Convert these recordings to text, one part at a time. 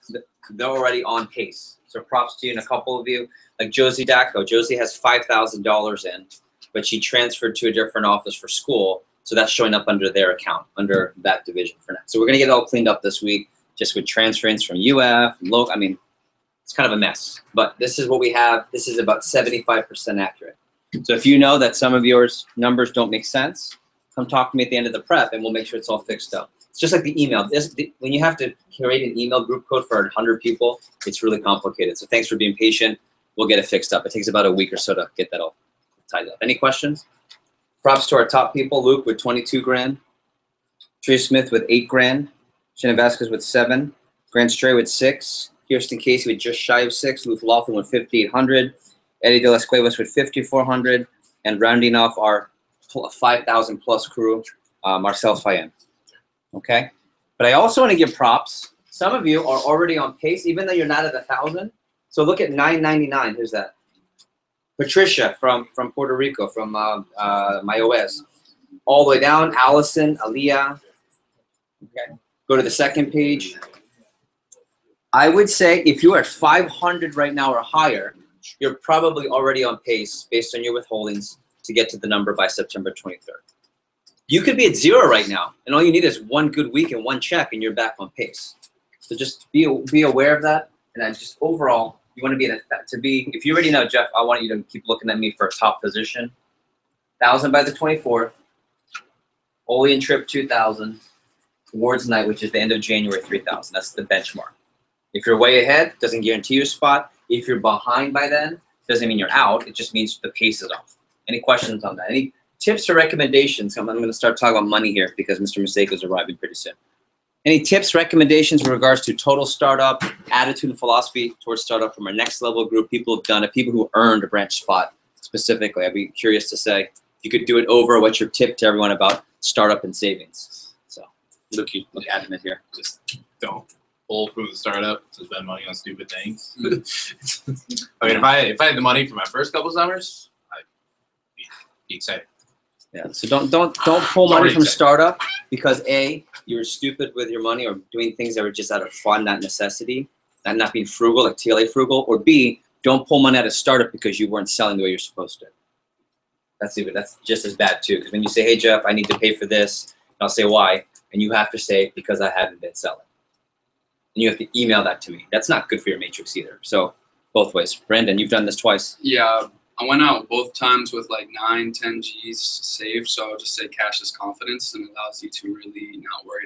they're already on pace. So props to you and a couple of you. Like Josie Dacko. Josie has $5,000 in, but she transferred to a different office for school. So that's showing up under their account, under that division for now. So we're going to get it all cleaned up this week, just with transference from UF, local. I mean, it's kind of a mess. But this is what we have. This is about 75% accurate. So if you know that some of yours numbers don't make sense, come talk to me at the end of the prep, and we'll make sure it's all fixed up. It's just like the email. When you have to create an email group code for 100 people, it's really complicated. So thanks for being patient. We'll get it fixed up. It takes about a week or so to get that all tied up. Any questions? Props to our top people. Luke with 22 grand. Tria Smith with 8 grand. Shannon Vasquez with 7. Grant Stray with 6. Kirsten Casey with just shy of 6. Luke Laughlin with 5,800. Eddie De Las Cuevas with 5,400. And rounding off our 5,000 plus crew, Marcel Fayem. Okay? But I also want to give props. Some of you are already on pace, even though you're not at 1,000. So look at 999. Who's that? Patricia from Puerto Rico, from my OS. All the way down, Allison, Aliyah. Okay. Go to the second page. I would say if you're at 500 right now or higher, you're probably already on pace based on your withholdings to get to the number by September 23rd. You could be at 0 right now, and all you need is one good week and one check, and you're back on pace. So just be aware of that, and then just overall, you want to be if you already know, Jeff, I want you to keep looking at me for a top position. 1,000 by the 24th, Olean trip 2,000, awards night, which is the end of January, 3,000. That's the benchmark. If you're way ahead, doesn't guarantee you a spot. If you're behind by then, doesn't mean you're out. It just means the pace is off. Any questions on that? Any tips or recommendations? I'm going to start talking about money here because Mr. Maseko is arriving pretty soon. Any tips, recommendations in regards to total startup, attitude and philosophy towards startup from our next level group, people who've done it, people who earned a branch spot specifically? I'd be curious to say, if you could do it over, what's your tip to everyone about startup and savings? So, look adamant here. Just don't pull from the startup to spend money on stupid things. I mean, if I had the money for my first couple summers, I'd be excited. Yeah, so don't pull money from startup because A, you're stupid with your money or doing things that are just out of fun, not necessity, not being frugal, like TLA frugal, or B, don't pull money out of startup because you weren't selling the way you're supposed to. That's just as bad too. Because when you say, hey Jeff, I need to pay for this, and I'll say why, and you have to say because I haven't been selling. And you have to email that to me. That's not good for your matrix either. So both ways. Brandon, you've done this twice. Yeah. I went out both times with like 9, 10 G's saved, so I'll just say cash is confidence and allows you to really not worry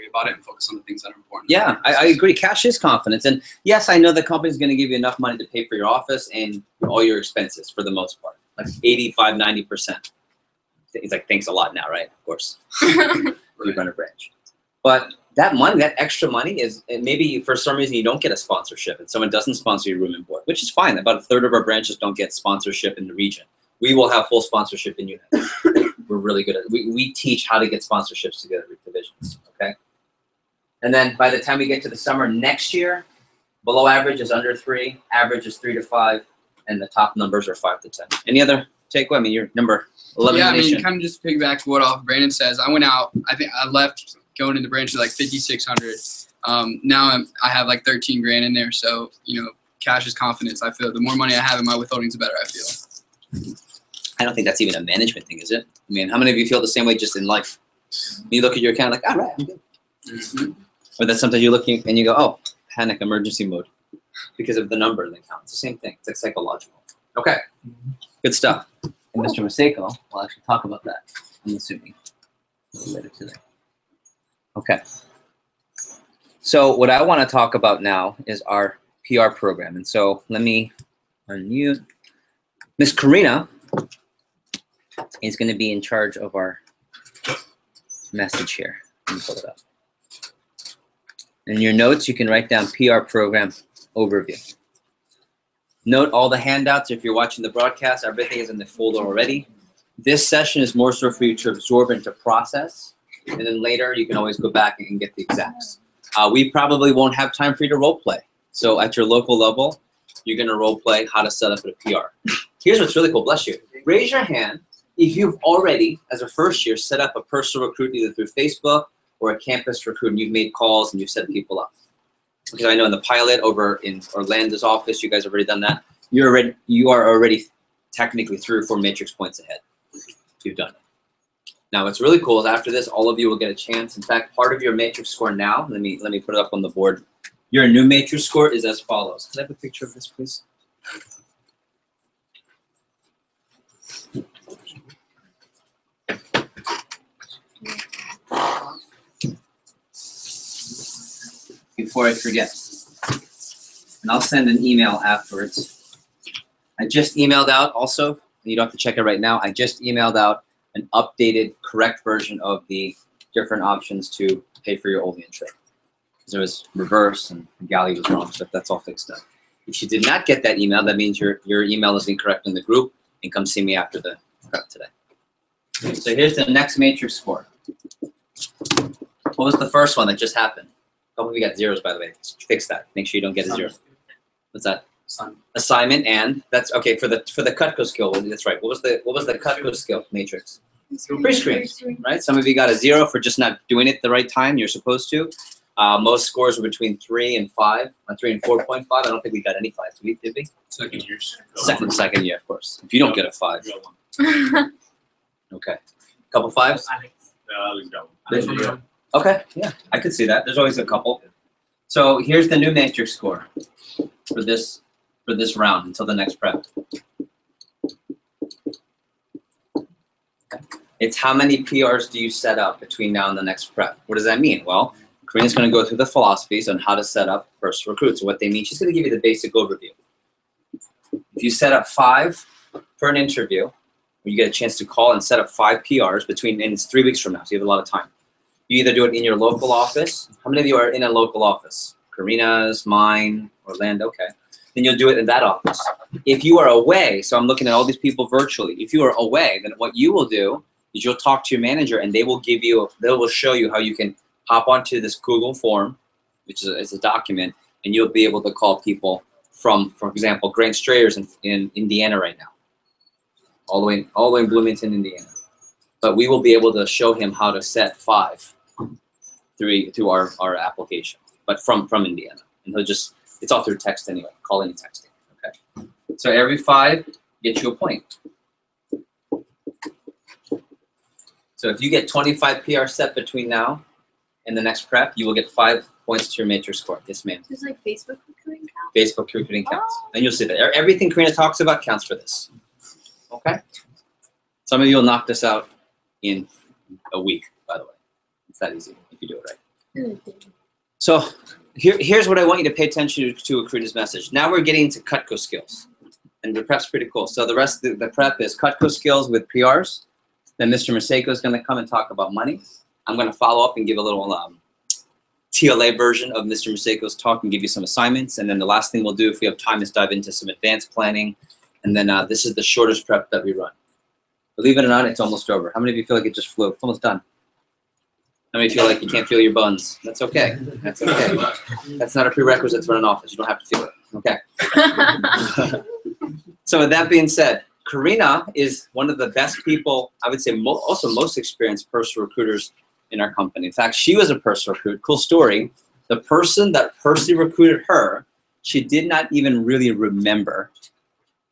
about it and focus on the things that are important. Yeah, I agree. Cash is confidence, and yes, I know the company's going to give you enough money to pay for your office and all your expenses for the most part, like 85, 90%. It's like thanks a lot now, right? Of course, right. You run a branch, but that money, that extra money is, and maybe for some reason you don't get a sponsorship and someone doesn't sponsor your room and board, which is fine. About a third of our branches don't get sponsorship in the region. We will have full sponsorship in unit. We're really good at it. We teach how to get sponsorships together with divisions, okay? And then by the time we get to the summer next year, below average is under 3, average is 3 to 5, and the top numbers are 5 to 10. Any other takeaway? I mean, you're number 11 Yeah, in the nation. I mean, kind of just piggyback what off Brandon says. I went out, I think I left going in the branch with like 5,600. Now I have like 13 grand in there. So, you know, cash is confidence. I feel the more money I have in my withholdings, the better I feel. I don't think that's even a management thing, is it? I mean, how many of you feel the same way just in life? You look at your account like, all right, I'm good. Mm-hmm. Or that sometimes you're looking and you go, oh, panic, emergency mode, because of the number in the account. It's the same thing. It's like psychological. Okay, good stuff. And Mr. Maseko will actually talk about that, I'm assuming, a little later today. Okay. So what I want to talk about now is our PR program. And so let me unmute. Miss Karina is going to be in charge of our message here. Let me pull it up. In your notes, you can write down PR program overview. Note all the handouts. If you're watching the broadcast, everything is in the folder already. This session is more so for you to absorb and to process. And then later, you can always go back and get the exacts. We probably won't have time for you to role play. So at your local level, you're going to role play how to set up a PR. Here's what's really cool. Bless you. Raise your hand if you've already, as a first year, set up a personal recruit either through Facebook or a campus recruit, and you've made calls and you've set people up. because I know in the pilot over in Orlando's office, you guys have already done that. You are already technically 3 or 4 matrix points ahead. You've done it. Now, what's really cool is after this, all of you will get a chance. In fact, part of your matrix score now, let me put it up on the board. Your new matrix score is as follows. Can I have a picture of this, please? Before I forget, and I'll send an email afterwards. I just emailed out also, you don't have to check it right now, I just emailed out an updated, correct version of the different options to pay for your Olean trade. There was reverse and galley was wrong, so that's all fixed up. If you did not get that email, that means your email is incorrect in the group, and come see me after the prep today. So here's the next matrix score. What was the first one that just happened? A couple of you got zeros, by the way. Fix that. Make sure you don't get a zero. What's that? Assignment, and that's okay for the Cutco skill. That's right. What was the Cutco skill matrix? Pre-screen, right? Some of you got a 0 for just not doing it the right time. You're supposed to. Most scores were between 3 and 5, 3 and 4.5. I don't think we got any 5. Did we? Second year. Second year, of course. If you don't get a 5, okay. Couple 5s. Okay, yeah, I could see that. There's always a couple. So here's the new matrix score for this round until the next prep. It's how many PRs do you set up between now and the next prep? What does that mean? Well, Karina's going to go through the philosophies on how to set up first recruits. So what they mean, she's going to give you the basic overview. If you set up 5 for an interview, you get a chance to call and set up 5 PRs between, and it's 3 weeks from now, so you have a lot of time. You either do it in your local office. How many of you are in a local office? Karina's, mine, Orlando, okay. Then you'll do it in that office. If you are away, so I'm looking at all these people virtually. If you are away, then what you will do is you'll talk to your manager and they will show you how you can hop onto this Google form, which is a document, and you'll be able to call people from, for example, Grant Strayer's in Indiana right now, all the way in Bloomington, Indiana. But we will be able to show him how to set 5 through our application, but from Indiana, and he'll just, it's all through text anyway, calling and texting. Okay, so every 5 gets you a point. So if you get 25 PR set between now and the next prep, you will get 5 points to your matrix score. Yes, ma'am. There's like Facebook recruiting counts? Facebook recruiting counts. And you'll see that. Everything Karina talks about counts for this. Okay? Some of you will knock this out in a week, by the way. It's that easy if you do it right. So here's what I want you to pay attention to Karina's message. Now we're getting into Cutco skills. And the prep's pretty cool. So the rest of the prep is Cutco skills with PRs. Then Mr. Maseko is going to come and talk about money. I'm going to follow up and give a little TLA version of Mr. Maseko's talk and give you some assignments. And then the last thing we'll do, if we have time, is dive into some advanced planning. And then this is the shortest prep that we run. Believe it or not, it's almost over. How many of you feel like it just flew? It's almost done. How many feel like you can't feel your buns? That's okay. That's okay. That's not a prerequisite for an office. You don't have to feel it. Okay. So with that being said, Karina is one of the best people, I would say also most experienced personal recruiters in our company. In fact, she was a personal recruit. Cool story. The person that personally recruited her, she did not even really remember.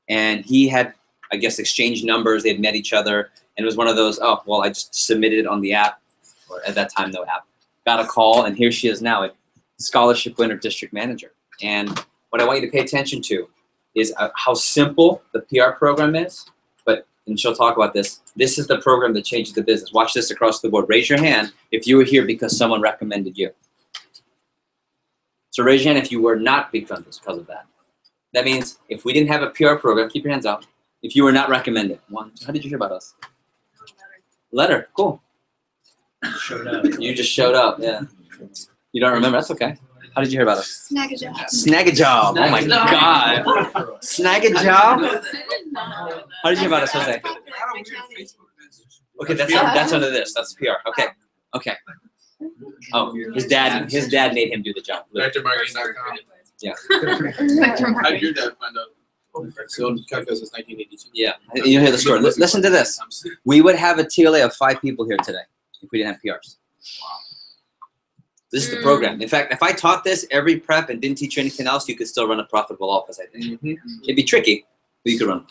And he had, I guess, exchanged numbers. They had met each other. And it was one of those, oh, well, I just submitted on the app. Or at that time, no app. Got a call, and here she is now, a scholarship winner district manager. And what I want you to pay attention to is how simple the PR program is, and she'll talk about this. This is the program that changes the business. Watch this across the board. Raise your hand if you were here because someone recommended you. So raise your hand if you were not because of that. That means if we didn't have a PR program, keep your hands out. If you were not recommended. 1, 2, how did you hear about us? Letter, cool. Showed up. You just showed up, yeah. You don't remember, that's okay. How did you hear about us? Snag a job. Snag a job. Oh my God. Snag a job? How did you hear about us, Jose? Okay, that's under this. That's PR. Okay. Okay. Oh, his dad made him do the job. VectorMarketing.com. Yeah. How did your dad find out? So Cutco since 1982. Yeah. You hear the story. Listen to this. We would have a TLA of 5 people here today if we didn't have PRs. This is the program. In fact, if I taught this every prep and didn't teach you anything else, you could still run a profitable office, I think. It'd be tricky, but you could run.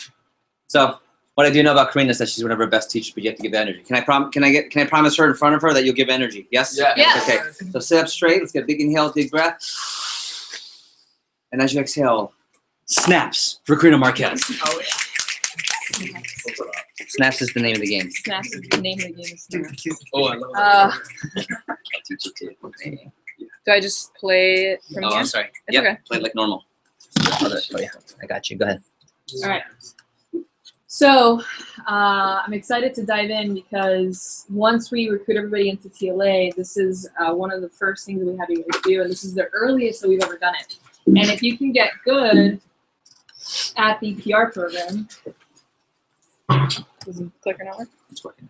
So what I do know about Karina is that she's one of our best teachers, but you have to give energy. Can I promise her in front of her that you'll give energy? Yes? Yeah. Yeah. Okay. So sit up straight. Let's get a big inhale, deep breath. And as you exhale, snaps for Karina Marquez. Oh, yeah. Snaps is the name of the game. Snaps is the name of the game. Oh, I love that. I'll teach you too. Do I just play it from Oh, here? I'm sorry. It's Yep, okay. play it like normal. Oh yeah, I got you. Go ahead. All right. So I'm excited to dive in because once we recruit everybody into TLA, this is one of the first things that we have you guys do, and this is the earliest that we've ever done it. And if you can get good at the PR program, doesn't clicker not work? It's working.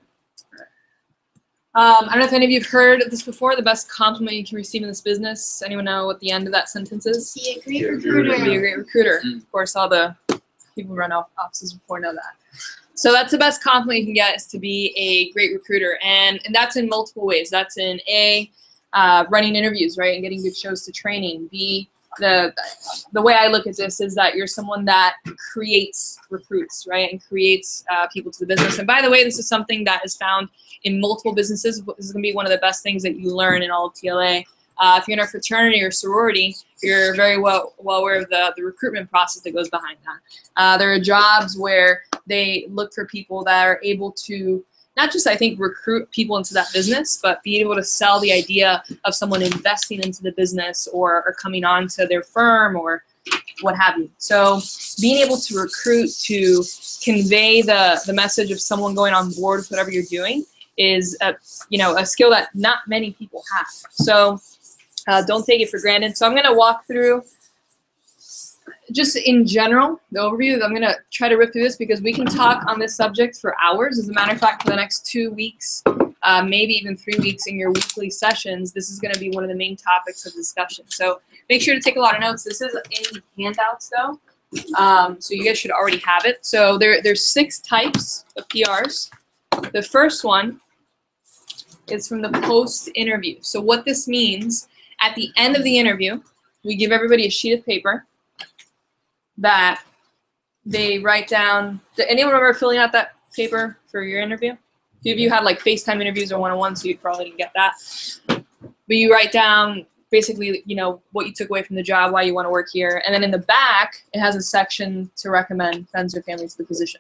I don't know if any of you have heard of this before. The best compliment you can receive in this business. Anyone know what the end of that sentence is? Be a great Yeah, recruiter. Be a great recruiter. Of course, all the people who run offices before know that. So that's the best compliment you can get, is to be a great recruiter, and that's in multiple ways. That's in A, running interviews, right, and getting good shows to training. B, the way I look at this is that you're someone that creates recruits, right, and creates people to the business. And by the way, this is something that is found in multiple businesses. This is going to be one of the best things that you learn in all of TLA. If you're in a fraternity or sorority, you're very well aware of the recruitment process that goes behind that. There are jobs where they look for people that are able to not just, I think, recruit people into that business, but be able to sell the idea of someone investing into the business or coming on to their firm or what have you. So being able to recruit to convey the message of someone going on board with whatever you're doing is a skill that not many people have. So don't take it for granted. So I'm going to walk through just in general, the overview. I'm going to try to rip through this because we can talk on this subject for hours. As a matter of fact, for the next 2 weeks, maybe even 3 weeks in your weekly sessions, this is going to be one of the main topics of discussion. So make sure to take a lot of notes. This is in handouts, though, so you guys should already have it. So there's 6 types of PRs. The first one is from the post-interview. So what this means, at the end of the interview, we give everybody a sheet of paper that they write down. Did anyone remember filling out that paper for your interview? A few of you had like FaceTime interviews or one-on-ones, so you probably didn't get that. But you write down basically, what you took away from the job, why you want to work here. And then in the back, it has a section to recommend friends or family to the position.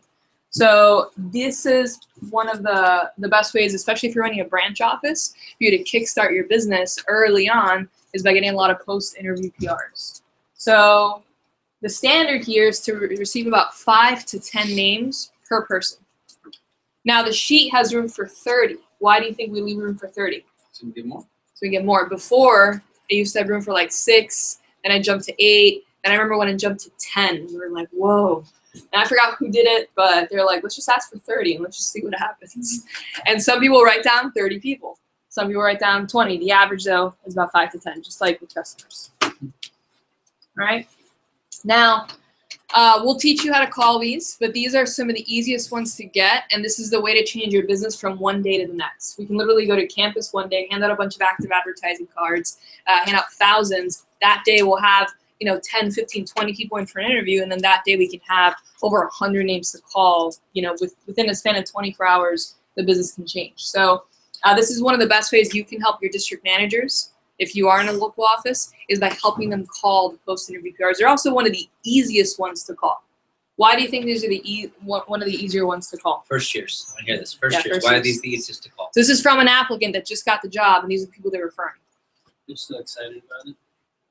So this is one of the best ways, especially if you're running a branch office, for you to kickstart your business early on, is by getting a lot of post-interview PRs. So the standard here is to receive about 5 to 10 names per person. Now the sheet has room for 30. Why do you think we leave room for 30? So we get more. So we get more. Before, it used to have room for like 6, then I jumped to 8, and I remember when it jumped to 10, we were like, whoa. And I forgot who did it, but they're like, let's just ask for 30 and let's just see what happens. And some people write down 30 people. Some people write down 20. The average, though, is about 5 to 10, just like with customers. All right? Now, we'll teach you how to call these, but these are some of the easiest ones to get, and this is the way to change your business from one day to the next. We can literally go to campus one day, hand out a bunch of active advertising cards, hand out thousands. That day we'll have 10, 15, 20 people in for an interview, and then that day we can have over 100 names to call. Within a span of 24 hours, the business can change. So this is one of the best ways you can help your district managers, if you are in a local office, is by helping them call the post-interview PRs. They're also one of the easiest ones to call. Why do you think these are one of the easier ones to call? First years. I hear this. First Yeah, years. first Why are years. these the easiest to call? So this is from an applicant that just got the job, and these are the people they're referring. You're still excited about it?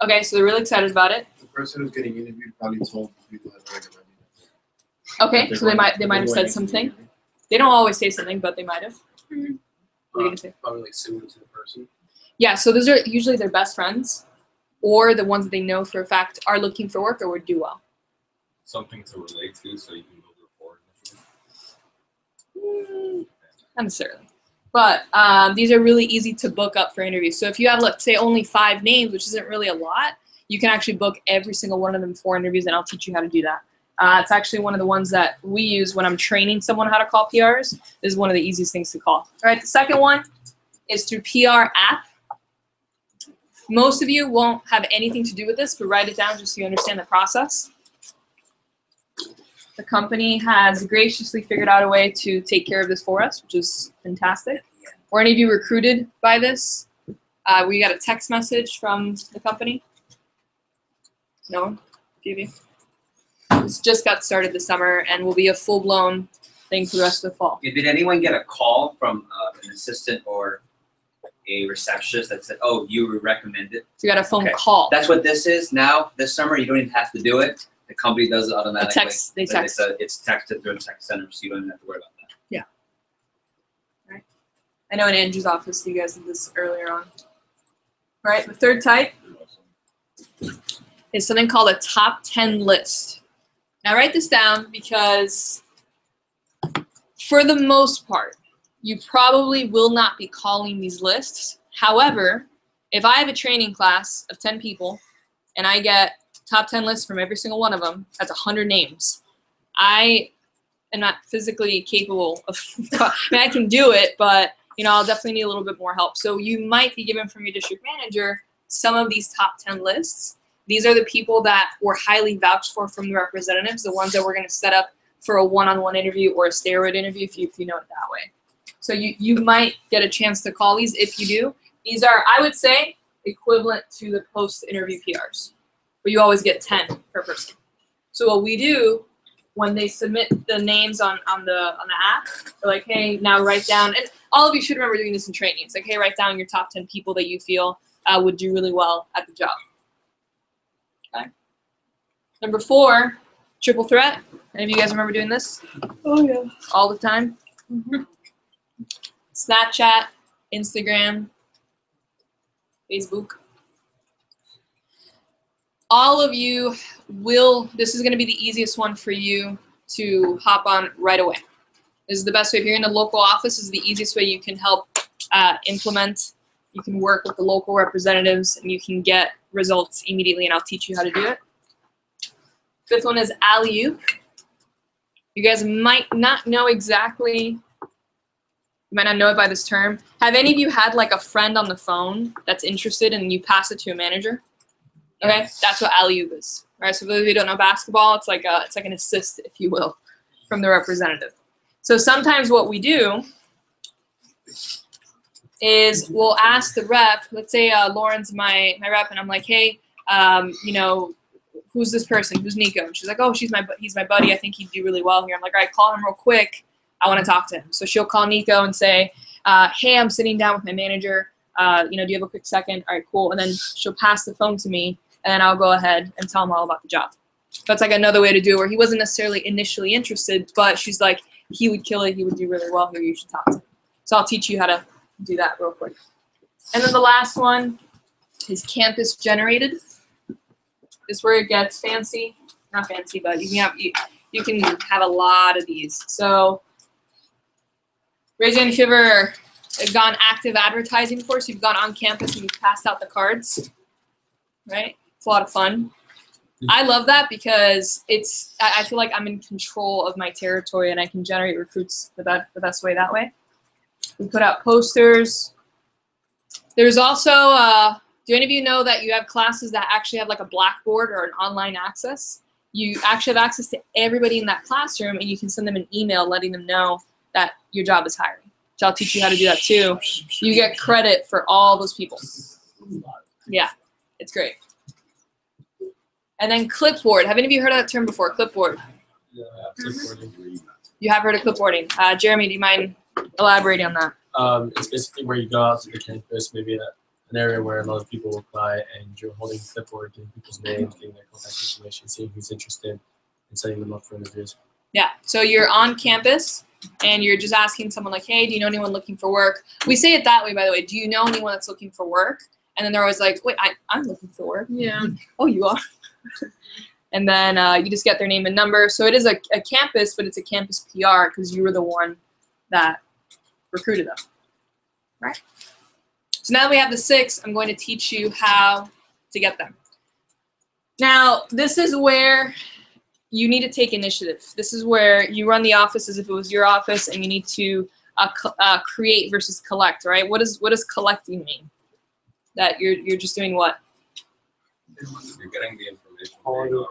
Okay, so they're really excited about it. The person who's getting interviewed probably told people that they're recommending it. Okay, so they might have said something. They don't always say something, but they might have. What are you gonna say? Probably like similar to the person. Yeah, so those are usually their best friends, or the ones that they know for a fact are looking for work or would do well. Something to relate to so you can build rapport. Not necessarily. But these are really easy to book up for interviews. So if you have, let's say, only 5 names, which isn't really a lot, you can actually book every single one of them for interviews, and I'll teach you how to do that. It's actually one of the ones that we use when I'm training someone how to call PRs. This is one of the easiest things to call. All right, the second one is through PR app. Most of you won't have anything to do with this, but write it down just so you understand the process. The company has graciously figured out a way to take care of this for us, which is fantastic. Were any of you recruited by this? We got a text message from the company? No one? A few of you? This just got started this summer and will be a full-blown thing for the rest of the fall. Did anyone get a call from an assistant or a receptionist that said, "Oh, you were recommended"? So you got a phone Okay. call. That's what this is now. This summer, you don't even have to do it. The company does it automatically. They text. It's texted through the text center, so you don't even have to worry about that. Yeah. Right. I know in Andrew's office, you guys did this earlier on. All right. The third type is something called a top 10 list. Now write this down because for the most part, you probably will not be calling these lists. However, if I have a training class of 10 people and I get top 10 lists from every single one of them, that's 100 names. I am not physically capable of, I mean, I can do it, but I'll definitely need a little bit more help. So you might be given from your district manager some of these top 10 lists. These are the people that were highly vouched for from the representatives, the ones that we're going to set up for a one-on-one interview or a steroid interview if you know it that way. So you might get a chance to call these. If you do, these are, I would say, equivalent to the post-interview PRs, but you always get 10 per person. So what we do when they submit the names on the app, they're like, hey, now write down, and all of you should remember doing this in training. It's like, hey, write down your top 10 people that you feel would do really well at the job. Okay. Number 4, triple threat. Any of you guys remember doing this? Oh yeah. All the time. Mm-hmm. Snapchat, Instagram, Facebook. All of you will, this is going to be the easiest one for you to hop on right away. This is the best way. If you're in the local office, this is the easiest way you can help implement. You can work with the local representatives and you can get results immediately, and I'll teach you how to do it. 5th one is alley-oop. You guys might not know exactly, you might not know it by this term. Have any of you had like a friend on the phone that's interested and you pass it to a manager? Okay, that's what alley-oop is. All right, so for those of you who don't know basketball, it's like an assist, if you will, from the representative. So sometimes what we do is we'll ask the rep, let's say Lauren's my rep, and I'm like, hey, who's this person? Who's Nico? And she's like, oh, he's my buddy. I think he'd do really well here. I'm like, all right, call him real quick. I want to talk to him. So she'll call Nico and say, hey, I'm sitting down with my manager. Do you have a quick second? All right, cool. And then she'll pass the phone to me, and then I'll go ahead and tell him all about the job. That's like another way to do it where he wasn't necessarily initially interested, but she's like, he would kill it. He would do really well here. You should talk to him. So I'll teach you how to do that real quick. And then the last one is campus generated. This is where it gets fancy. Not fancy, but you can have a lot of these. So raise your hand if you've ever gone active advertising for, so you've gone on campus and you've passed out the cards, right? It's a lot of fun. I love that because I feel like I'm in control of my territory and I can generate recruits the best way that way. We put out posters. There's also, do any of you know that you have classes that actually have like a blackboard or an online access? You actually have access to everybody in that classroom and you can send them an email letting them know that your job is hiring. So I'll teach you how to do that too. You get credit for all those people. Yeah, it's great. And then clipboard. Have any of you heard of that term before? Clipboard. Yeah, clipboarding. You have heard of clipboarding. Jeremy, do you mind elaborating on that? It's basically where you go out to the campus, maybe an area where a lot of people apply, and you're holding a clipboard, getting people's names, getting their contact information, seeing who's interested, and setting them up for interviews. Yeah. So you're on campus, and you're just asking someone like, hey, do you know anyone looking for work? We say it that way, by the way. Do you know anyone that's looking for work? And then they're always like, wait, I'm looking for work. Yeah. Oh, you are? And then you just get their name and number. So it is a campus, but it's a campus PR because you were the one that recruited them, right? So now that we have the 6, I'm going to teach you how to get them. Now, this is where you need to take initiative. This is where you run the office as if it was your office, and you need to create versus collect, right? What does collecting mean? that you're just doing what? You're getting the information.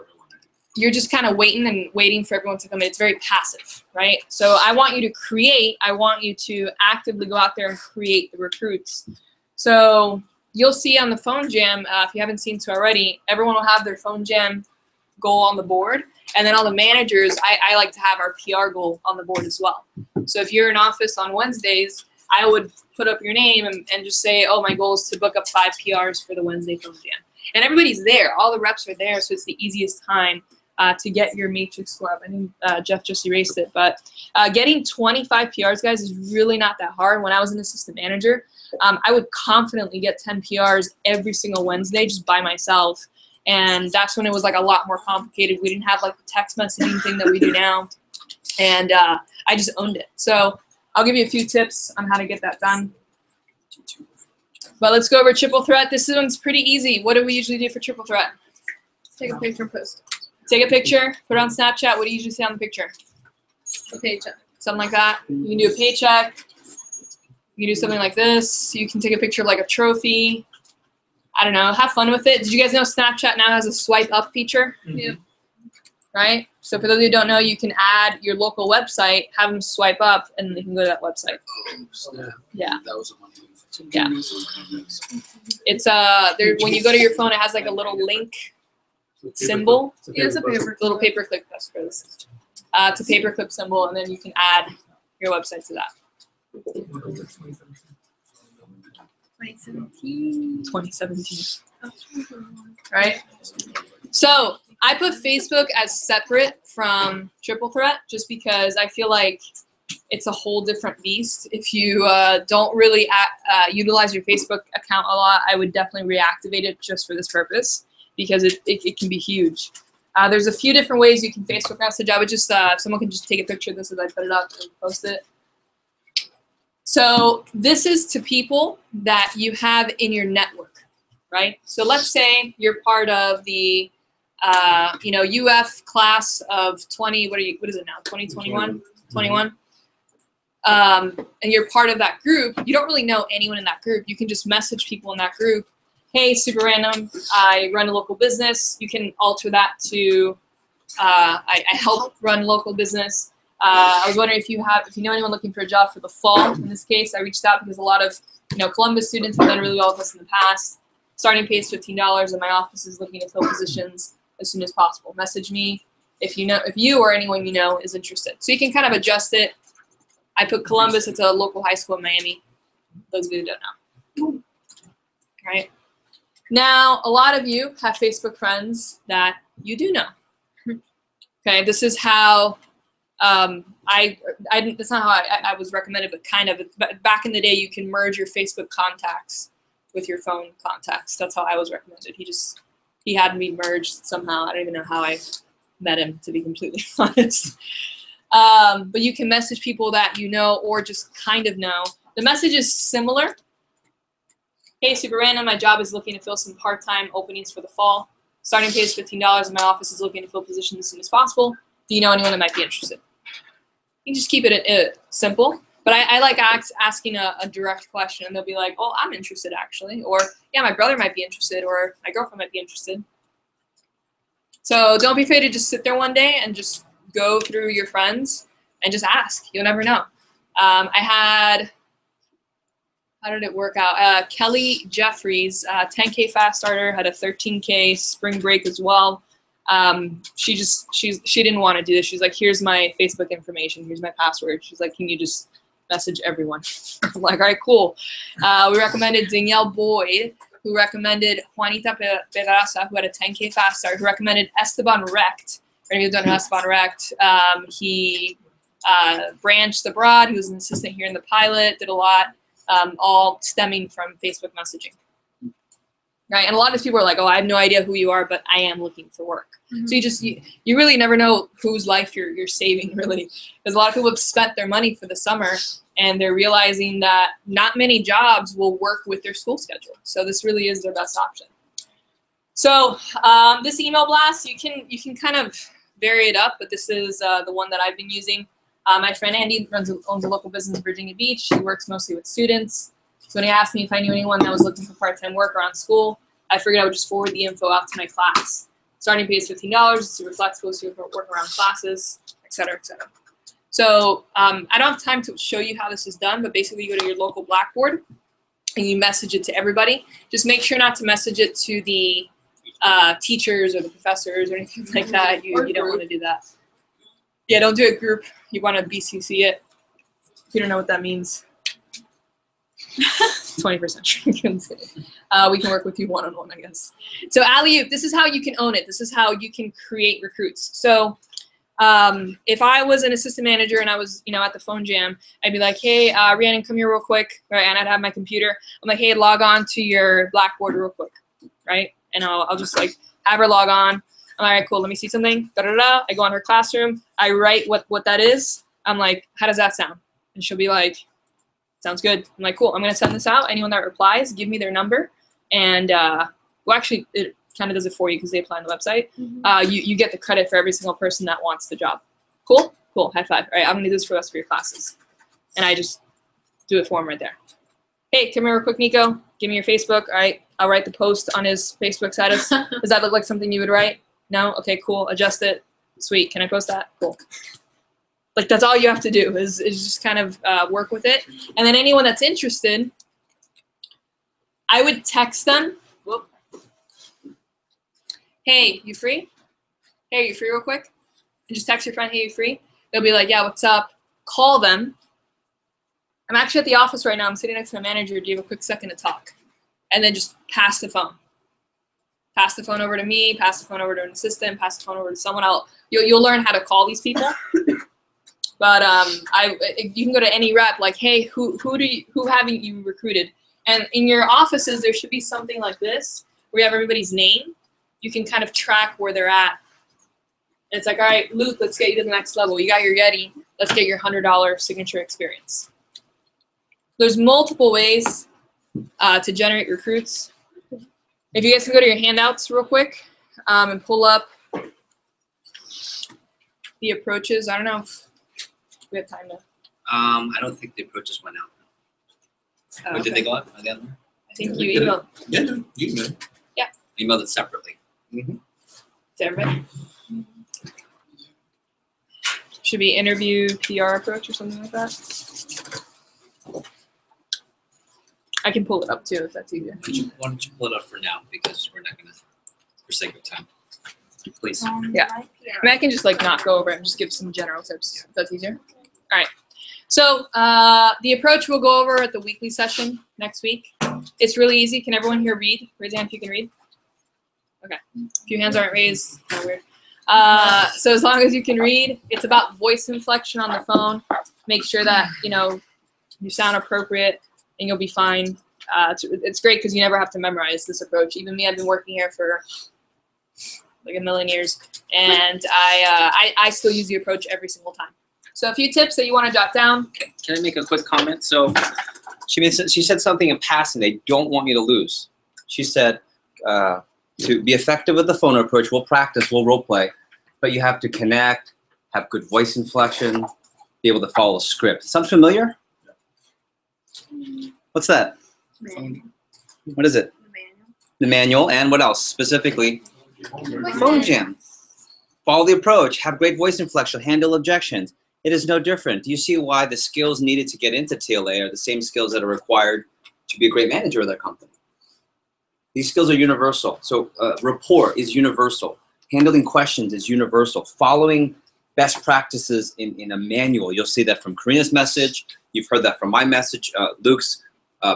You're just kind of waiting for everyone to come in. It's very passive, right? So I want you to create. I want you to actively go out there and create the recruits. So you'll see on the phone jam, if you haven't seen so already, everyone will have their phone jam goal on the board. And then all the managers, I like to have our PR goal on the board as well. So if you're in office on Wednesdays, I would put up your name and just say, oh, my goal is to book up 5 PRs for the Wednesday phone jam. And everybody's there. All the reps are there, so it's the easiest time to get your matrix score up. I think Jeff just erased it. But getting 25 PRs, guys, is really not that hard. When I was an assistant manager, I would confidently get 10 PRs every single Wednesday just by myself. And that's when it was like a lot more complicated. We didn't have like the text messaging thing that we do now. And I just owned it. So I'll give you a few tips on how to get that done. But let's go over triple threat. This one's pretty easy. What do we usually do for triple threat? Take a picture and post. Take a picture, put it on Snapchat. What do you usually say on the picture? A paycheck. Something like that. You can do a paycheck. You can do something like this. You can take a picture of like a trophy. I don't know. Have fun with it. Did you guys know Snapchat now has a swipe up feature? Yeah. Right? So for those of you who don't know, you can add your local website, have them swipe up, and they can go to that website. Yeah. That was a one. Yeah. It's when you go to your phone, it has like a little link symbol. It's a paper. Little paperclip. That's for this. It's a paperclip symbol, and then you can add your website to that. 2017. Right? So I put Facebook as separate from triple threat just because I feel like it's a whole different beast. If you don't really utilize your Facebook account a lot, I would definitely reactivate it just for this purpose because it can be huge. There's a few different ways you can Facebook message. I would just, if someone can just take a picture of this as I put it up and post it. So this is to people that you have in your network, right? So let's say you're part of the, UF class of 20, what is it now, 2021? 21? And you're part of that group. You don't really know anyone in that group. You can just message people in that group. Hey, super random, I run a local business. You can alter that to I help run local business. I was wondering if you know anyone looking for a job for the fall. In this case, I reached out because a lot of Columbus students have done really well with us in the past. Starting pay is $15, and my office is looking to fill positions as soon as possible. Message me if you or anyone you know is interested. So you can kind of adjust it. I put Columbus. It's a local high school in Miami. Those of you who don't know. All right. Now, a lot of you have Facebook friends that you do know. Okay, this is how that's not how I was recommended, but kind of. Back in the day, you can merge your Facebook contacts with your phone contacts. That's how I was recommended. He had me merged somehow. I don't even know how I met him, to be completely honest. But you can message people that you know or just kind of know. The message is similar. Hey, super random. My job is looking to fill some part-time openings for the fall. Starting pay is $15, and my office is looking to fill positions as soon as possible. Do you know anyone that might be interested? You can just keep it simple. But I like asking a direct question, and they'll be like, oh, I'm interested, actually. Or, yeah, my brother might be interested, or my girlfriend might be interested. So don't be afraid to just sit there one day and just go through your friends and just ask. You'll never know. How did it work out? Kelly Jeffries, 10K fast starter, had a 13K spring break as well. She didn't want to do this. She's like, here's my Facebook information. Here's my password. She's like, can you just message everyone? I'm like, all right, cool. We recommended Danielle Boyd, who recommended Juanita Pedraza, who had a 10K fast start, who recommended Esteban Recht. For any of you who don't know Esteban Recht, he branched abroad. He was an assistant here in the pilot, did a lot. All stemming from Facebook messaging, right? And a lot of people are like, oh, I have no idea who you are, but I am looking for work. Mm-hmm. So you really never know whose life you're saving, really. Because a lot of people have spent their money for the summer, and they're realizing that not many jobs will work with their school schedule. So this really is their best option. So this email blast, you can kind of vary it up, but this is the one that I've been using. My friend Andy owns a local business in Virginia Beach. He works mostly with students. So when he asked me if I knew anyone that was looking for part-time work around school, I figured I would just forward the info out to my class. Starting pay is $15. It's super flexible, so you can work around classes, et cetera, et cetera. So I don't have time to show you how this is done, but basically you go to your local Blackboard and you message it to everybody. Just make sure not to message it to the teachers or the professors or anything like that. You don't want to do that. Yeah, don't do it group. You want to BCC it. If you don't know what that means. 20%. We can work with you one-on-one, I guess. So alley-oop, this is how you can own it. This is how you can create recruits. So if I was an assistant manager and I was, at the phone jam, I'd be like, hey, Rhiannon, come here real quick, right? And I'd have my computer. I'm like, hey, log on to your Blackboard real quick, right? And I'll just like have her log on. I'm like, all right, cool, let me see something. Da-da-da. I go on her classroom. I write what that is. I'm like, how does that sound? And she'll be like, sounds good. I'm like, cool, I'm going to send this out. Anyone that replies, give me their number. And, well, actually, it kind of does it for you because they apply on the website. You get the credit for every single person that wants the job. Cool? Cool. High five. All right, I'm going to do this for the rest of your classes. And I just do it for him right there. Hey, come here real quick, Nico. Give me your Facebook. All right, I'll write the post on his Facebook status. Does that look like something you would write? No? Okay, cool. Adjust it. Sweet. Can I post that? Cool. Like, that's all you have to do is just kind of work with it. And then anyone that's interested, I would text them. Whoop. Hey, you free? Hey, are you free real quick? And just text your friend, hey, you free? They'll be like, yeah, what's up? Call them. I'm actually at the office right now. I'm sitting next to my manager. Do you have a quick second to talk? And then just pass the phone. Pass the phone over to me, pass the phone over to an assistant, pass the phone over to someone else. You'll learn how to call these people. But you can go to any rep, like, hey, who haven't you recruited? And in your offices, there should be something like this, where you have everybody's name. You can kind of track where they're at. And it's like, all right, Luke, let's get you to the next level. You got your Yeti. Let's get your $100 signature experience. There's multiple ways to generate recruits. If you guys can go to your handouts real quick and pull up the approaches. I don't know if we have time to. I don't think the approaches went out. Oh, Or did okay. they go out again? I think you emailed. Yeah, no, you can. Emailed it separately. To everybody. Should be interview PR approach or something like that. I can pull it up too if that's easier. Why don't you pull it up for now, because we're not gonna, for sake of time. Please. Yeah. I mean, I can just like not go over it and just give some general tips if that's easier. All right. So the approach we'll go over at the weekly session next week. It's really easy. Can everyone here read? Raise your hand if you can read. Okay. A few hands aren't raised. Kind of weird. So as long as you can read, it's about voice inflection on the phone. Make sure that you sound appropriate, and you'll be fine. It's great because you never have to memorize this approach. Even me, I've been working here for like a million years, and I still use the approach every single time. So a few tips that you want to jot down. Can I make a quick comment? So she said something in passing they don't want you to lose. She said to be effective with the phone approach, we'll practice, we'll role play, but you have to connect, have good voice inflection, be able to follow a script. Sound familiar? What's that? What is it? The manual, and what else specifically? Phone jam. Follow the approach, have great voice inflection, handle objections. It is no different. Do you see why the skills needed to get into TLA are the same skills that are required to be a great manager of that company? These skills are universal. So rapport is universal. Handling questions is universal. Following best practices in a manual. You'll see that from Karina's message. You've heard that from my message. Luke's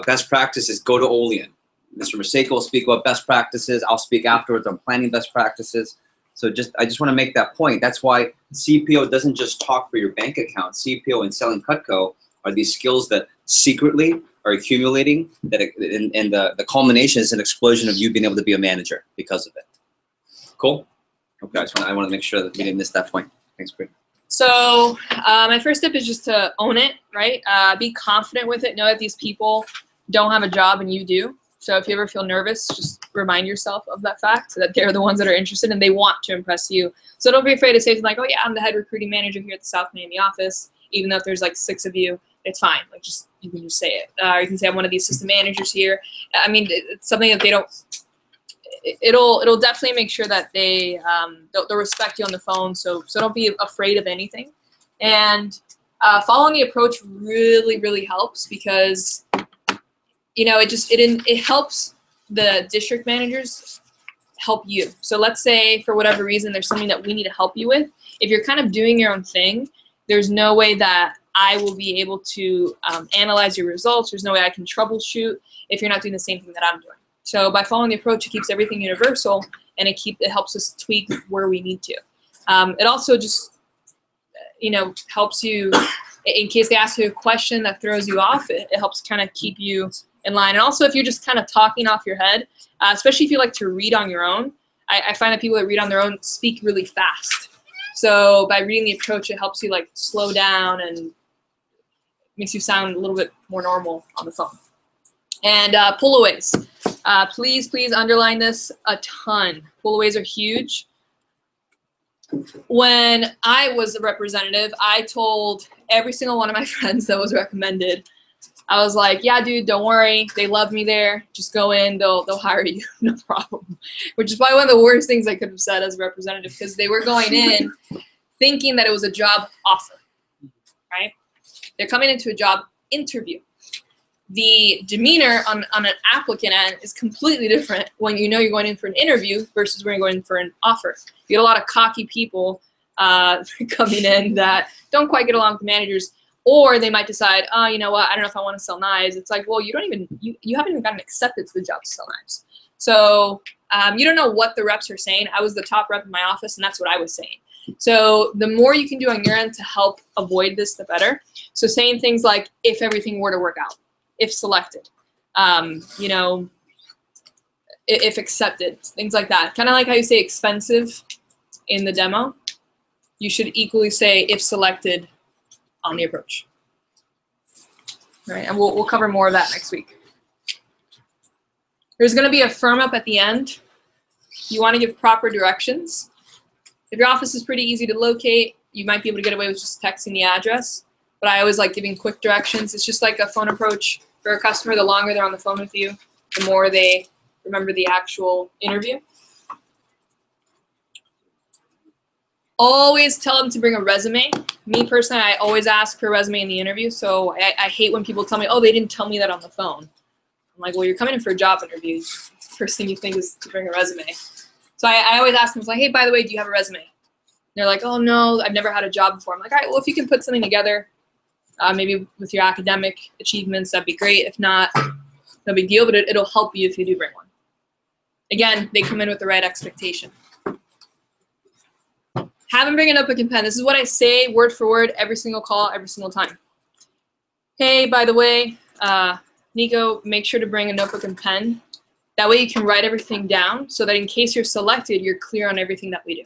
best practice is go to Olean. Mr. Maseko will speak about best practices. I'll speak afterwards on planning best practices. So I just want to make that point. That's why CPO doesn't just talk for your bank account. CPO and selling Cutco are these skills that secretly are accumulating, and the culmination is an explosion of you being able to be a manager because of it. Cool? Okay, I want to make sure that we didn't miss that point. Thanks, Bree. So my first tip is just to own it, right? Be confident with it. Know that these people don't have a job and you do. So if you ever feel nervous, just remind yourself of that fact, so that they're the ones that are interested and they want to impress you. So don't be afraid to say something like, oh yeah, I'm the head recruiting manager here at the South Miami office, even though if there's like 6 of you. it's fine. Like just you can just say it. You can say I'm one of the assistant managers here. I mean, it's something that they don't. It'll definitely make sure that they'll respect you on the phone. So don't be afraid of anything. And following the approach really helps because it helps the district managers help you. So let's say for whatever reason there's something that we need to help you with. If you're kind of doing your own thing, there's no way that I will be able to analyze your results. There's no way I can troubleshoot if you're not doing the same thing that I'm doing. So by following the approach, it keeps everything universal, and it helps us tweak where we need to. It also just helps you in case they ask you a question that throws you off. It helps kind of keep you in line. And also if you're just kind of talking off your head, especially if you like to read on your own, I find that people that read on their own speak really fast. So by reading the approach, it helps you like slow down and makes you sound a little bit more normal on the phone. And pull-aways. Please underline this a ton. Pull-aways are huge. When I was a representative, I told every single one of my friends that was recommended, I was like, yeah, dude, don't worry. They love me there. Just go in. They'll hire you. No problem. Which is probably one of the worst things I could have said as a representative because they were going in thinking that it was a job offer, right? They're coming into a job interview. The demeanor on an applicant end is completely different when you know you're going in for an interview versus when you're going in for an offer. You get a lot of cocky people coming in that don't quite get along with the managers, or they might decide, oh, you know what, I don't know if I want to sell knives. It's like, well, you haven't even gotten accepted to the job to sell knives. So you don't know what the reps are saying. I was the top rep in my office, and that's what I was saying. So the more you can do on your end to help avoid this, the better. So saying things like, if everything were to work out, if selected, if accepted, things like that. Kind of like how you say expensive in the demo. You should equally say if selected on the approach. All right, and we'll cover more of that next week. There's going to be a firm up at the end. You want to give proper directions. If your office is pretty easy to locate, you might be able to get away with just texting the address. But I always like giving quick directions. It's just like a phone approach for a customer. The longer they're on the phone with you, the more they remember the actual interview. Always tell them to bring a resume. Me personally, I always ask for a resume in the interview. So I hate when people tell me, oh, they didn't tell me that on the phone. I'm like, well, you're coming in for a job interview. First thing you think is to bring a resume. So I always ask them, like, hey, by the way, do you have a resume? They're like, oh, no, I've never had a job before. I'm like, all right, well, if you can put something together, maybe with your academic achievements, that'd be great. If not, no big deal, but it'll help you if you do bring one. Again, they come in with the right expectation. Have them bring a notebook and pen. This is what I say word for word every single call, every single time. Hey, by the way, Nico, make sure to bring a notebook and pen. That way you can write everything down so that in case you're selected, you're clear on everything that we do.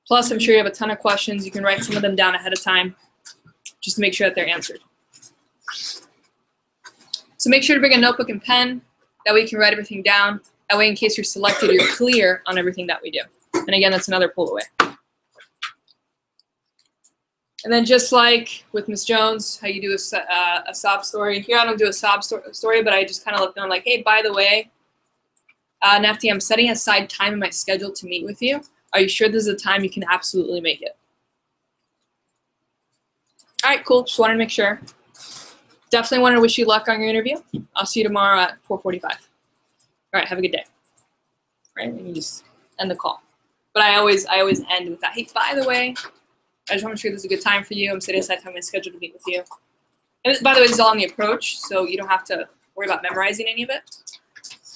Plus, I'm sure you have a ton of questions. You can write some of them down ahead of time just to make sure that they're answered. So make sure to bring a notebook and pen. That way you can write everything down. That way in case you're selected, you're clear on everything that we do. And again, that's another pull away. And then just like with Ms. Jones, how you do a sob story. Here I don't do a sob story, but I just kind of let them know, like, hey, by the way, Nafti, I'm setting aside time in my schedule to meet with you. Are you sure this is a time you can absolutely make it? All right, cool. Just wanted to make sure. Definitely wanted to wish you luck on your interview. I'll see you tomorrow at 4:45. All right, have a good day. Right, and you just end the call. But I always end with that. Hey, by the way, I just want to make sure this is a good time for you. I'm setting aside time in my schedule to meet with you. And by the way, this is all on the approach, so you don't have to worry about memorizing any of it.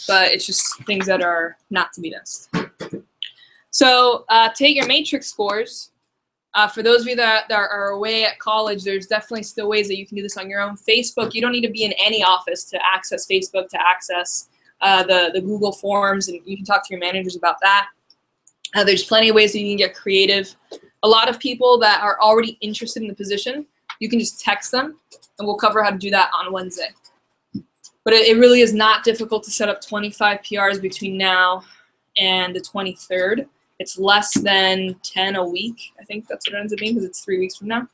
But it's just things that are not to be missed. So take your matrix scores. For those of you that are away at college, there's definitely still ways that you can do this on your own. Facebook, you don't need to be in any office to access Facebook, to access the Google Forms, and you can talk to your managers about that. There's plenty of ways that you can get creative. A lot of people that are already interested in the position, you can just text them, and we'll cover how to do that on Wednesday. But it really is not difficult to set up 25 PRs between now and the 23rd. It's less than 10 a week. I think that's what it ends up being because it's 3 weeks from now.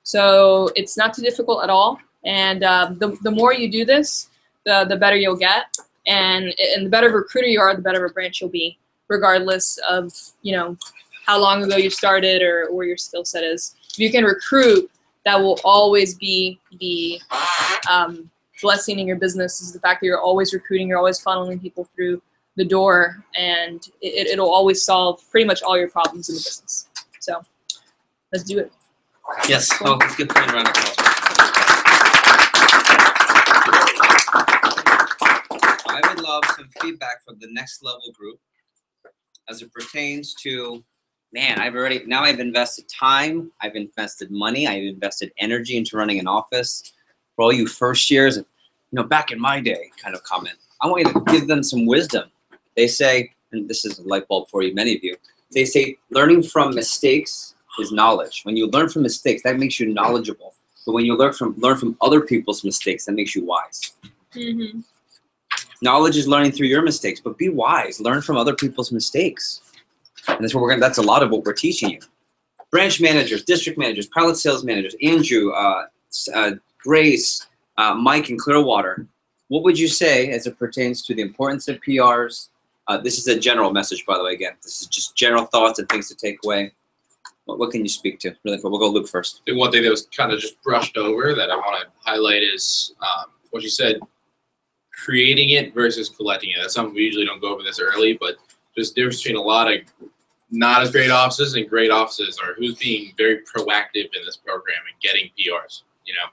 So it's not too difficult at all. And the more you do this, the better you'll get. And the better of a recruiter you are, the better of a branch you'll be, regardless of, you know, how long ago you started or where your skill set is. If you can recruit, that will always be the blessing in your business, is the fact that you're always recruiting, you're always funneling people through the door, and it'll always solve pretty much all your problems in the business. So let's do it. Yes. Oh, let's give Brian a round of applause. I would love some feedback from the next level group as it pertains to, man, I've invested time, I've invested money, I've invested energy into running an office. For all you first years, you know, back in my day kind of comment, I want you to give them some wisdom. They say, and this is a light bulb for you, many of you, they say learning from mistakes is knowledge. When you learn from mistakes, that makes you knowledgeable. But when you learn from other people's mistakes, that makes you wise. Mm-hmm. Knowledge is learning through your mistakes, but be wise. Learn from other people's mistakes. And that's what that's a lot of what we're teaching you. Branch managers, district managers, pilot sales managers, Andrew, Grace, Mike in Clearwater. What would you say as it pertains to the importance of PRs? This is a general message, by the way, again. This is just general thoughts and things to take away. What can you speak to? Really quick. We'll go Luke first. The one thing that was kind of just brushed over that I want to highlight is what you said, creating it versus collecting it. That's something we usually don't go over this early, but there's a difference between a lot of not as great offices and great offices, or who's being very proactive in this program and getting PRs. You know,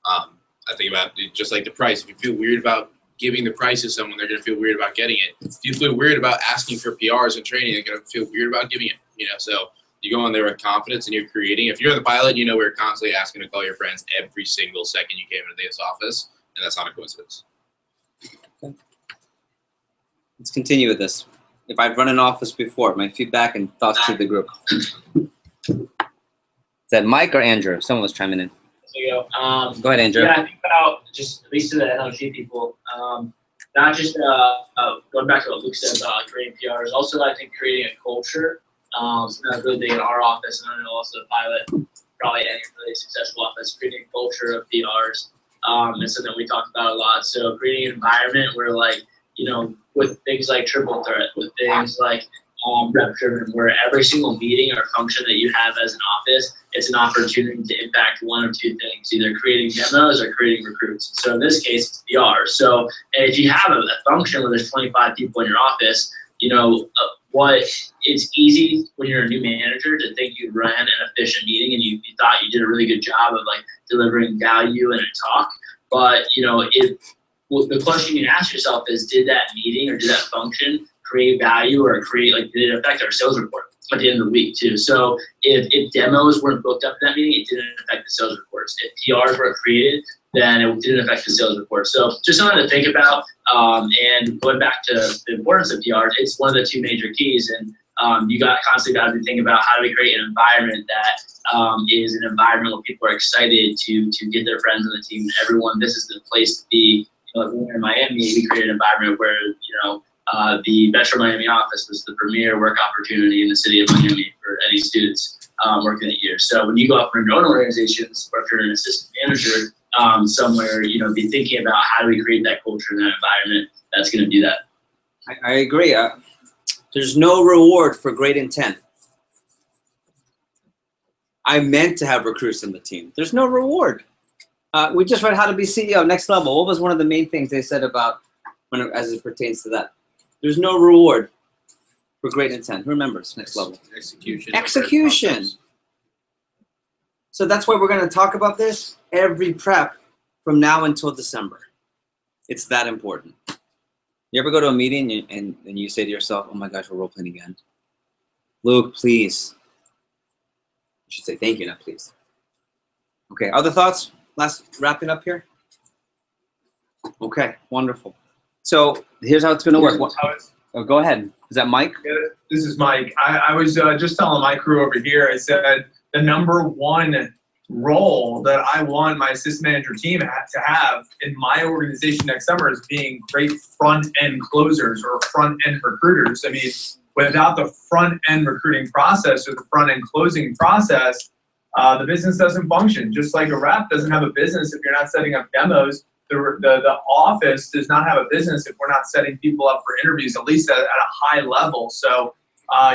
I think about it, just like the price. If you feel weird about giving the price to someone, they're going to feel weird about getting it. If you feel weird about asking for PRs and training, they're going to feel weird about giving it. You know, so you go in there with confidence and you're creating. If you're the pilot, you know we're constantly asking to call your friends every single second you came into this office, and that's not a coincidence. Okay. Let's continue with this. If I've run an office before, my feedback and thoughts to the group. Is that Mike or Andrew? Someone was chiming in. Go. Go ahead, Andrew. Yeah, I think about just at least to the NLG people, not just going back to what Luke said about creating PRs, also I think creating a culture. That's really big in our office, and I know also the pilot, probably any really successful office, creating a culture of PRs. It's something we talked about a lot. So creating an environment where, like, you know, with things like triple threat, with things like rep driven, where every single meeting or function that you have as an office, it's an opportunity to impact one of two things, either creating demos or creating recruits. So in this case, it's PR. So if you have a function where there's 25 people in your office, you know, it's easy when you're a new manager to think you ran an efficient meeting and you thought you did a really good job of like delivering value in a talk. But, you know, the question you ask yourself is, did that meeting or did that function create value or did it affect our sales report at the end of the week too? So if demos weren't booked up in that meeting, it didn't affect the sales reports. If PRs weren't created, then it didn't affect the sales report. So just something to think about. And going back to the importance of PRs, it's one of the two major keys. And you constantly got to be thinking about how do we create an environment that is an environment where people are excited to get their friends on the team. Everyone, this is the place to be. You know, when we were in Miami, we created an environment where, you know, the Metro Miami office was the premier work opportunity in the city of Miami for any students working at year. So when you go out for your own organizations, or if you're an assistant manager somewhere, you know, be thinking about how do we create that culture in that environment that's going to do that. I agree. There's no reward for great intent. I meant to have recruits in the team. There's no reward. We just read How to Be CEO, Next Level. What was one of the main things they said about as it pertains to that? There's no reward for great intent. Who remembers Next Level? Execution. Execution. So that's why we're going to talk about this every prep from now until December. It's that important. You ever go to a meeting and you say to yourself, oh my gosh, we're role-playing again? Luke, please. You should say thank you, not please. Okay, other thoughts? Last, wrapping up here? Okay, wonderful. So here's how it's going to work. Oh, go ahead. Is that Mike? Yeah, this is Mike. I was just telling my crew over here, I said the number one role that I want my assistant manager team to have in my organization next summer is being great front-end closers or front-end recruiters. I mean, without the front-end recruiting process or the front-end closing process, the business doesn't function. Just like a rep doesn't have a business if you're not setting up demos, the office does not have a business if we're not setting people up for interviews, at least at a high level. So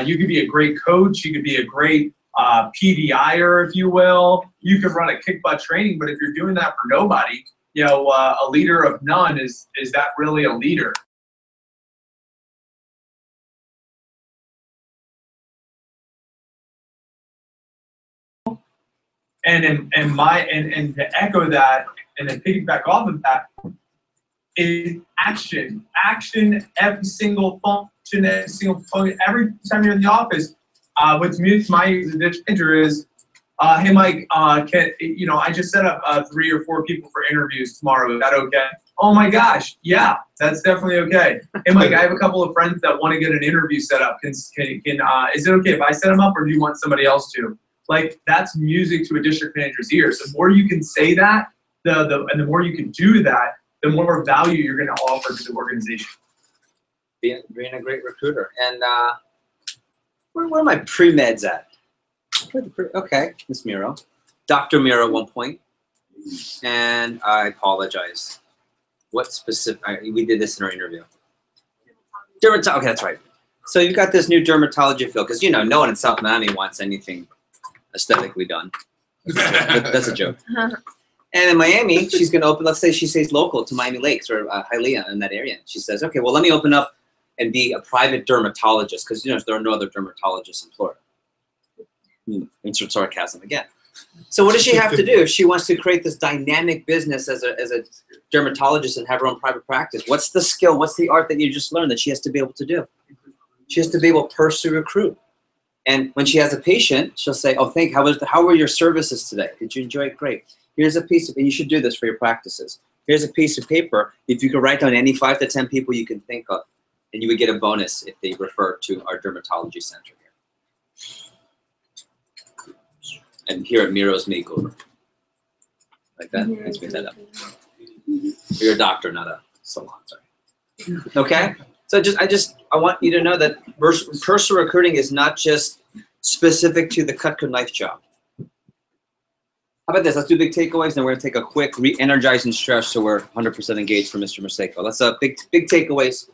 you could be a great coach, you could be a great PDIer, if you will. You could run a kick butt training, but if you're doing that for nobody, you know, a leader of none, is that really a leader? And to echo that and then piggyback off of that is action. Action, every single function, every time you're in the office. What's my danger is, hey Mike, I just set up 3 or 4 people for interviews tomorrow. Is that okay? Oh my gosh, yeah, that's definitely okay. Hey Mike, I have a couple of friends that want to get an interview set up. Is it okay if I set them up, or do you want somebody else to? Like, that's music to a district manager's ears. The more you can say that, and the more you can do that, the more value you're going to offer to the organization. Being a great recruiter. And where are my pre-meds at? Okay, Miss Miro. Dr. Miro at one point. And I apologize. What specific, we did this in our interview. Dermatology, okay, that's right. So you've got this new dermatology field, because, you know, no one in South Miami wants anything aesthetically done. That's a joke. And in Miami, she's going to open, let's say she stays local to Miami Lakes or Hialeah in that area. She says, okay, well, let me open up and be a private dermatologist, because, you know, there are no other dermatologists in Florida. Insert sarcasm again. So what does she have to do if she wants to create this dynamic business as a dermatologist and have her own private practice? What's the skill? What's the art that you just learned that she has to be able to do? She has to be able to personally recruit. And when she has a patient, she'll say, oh, how were your services today? Did you enjoy it? Great. Here's a piece of, and you should do this for your practices. Here's a piece of paper. If you could write down any 5 to 10 people you can think of, and you would get a bonus if they refer to our dermatology center here. And here at Miro's Makeover. Like that? Let's make that up. You're a doctor, not a salon, sorry. Okay? So I want you to know that personal recruiting is not just specific to the Cutco knife job. How about this? Let's do big takeaways, and we're going to take a quick re-energize and stretch so we're 100% engaged for Mr. Maseko. Let's big takeaways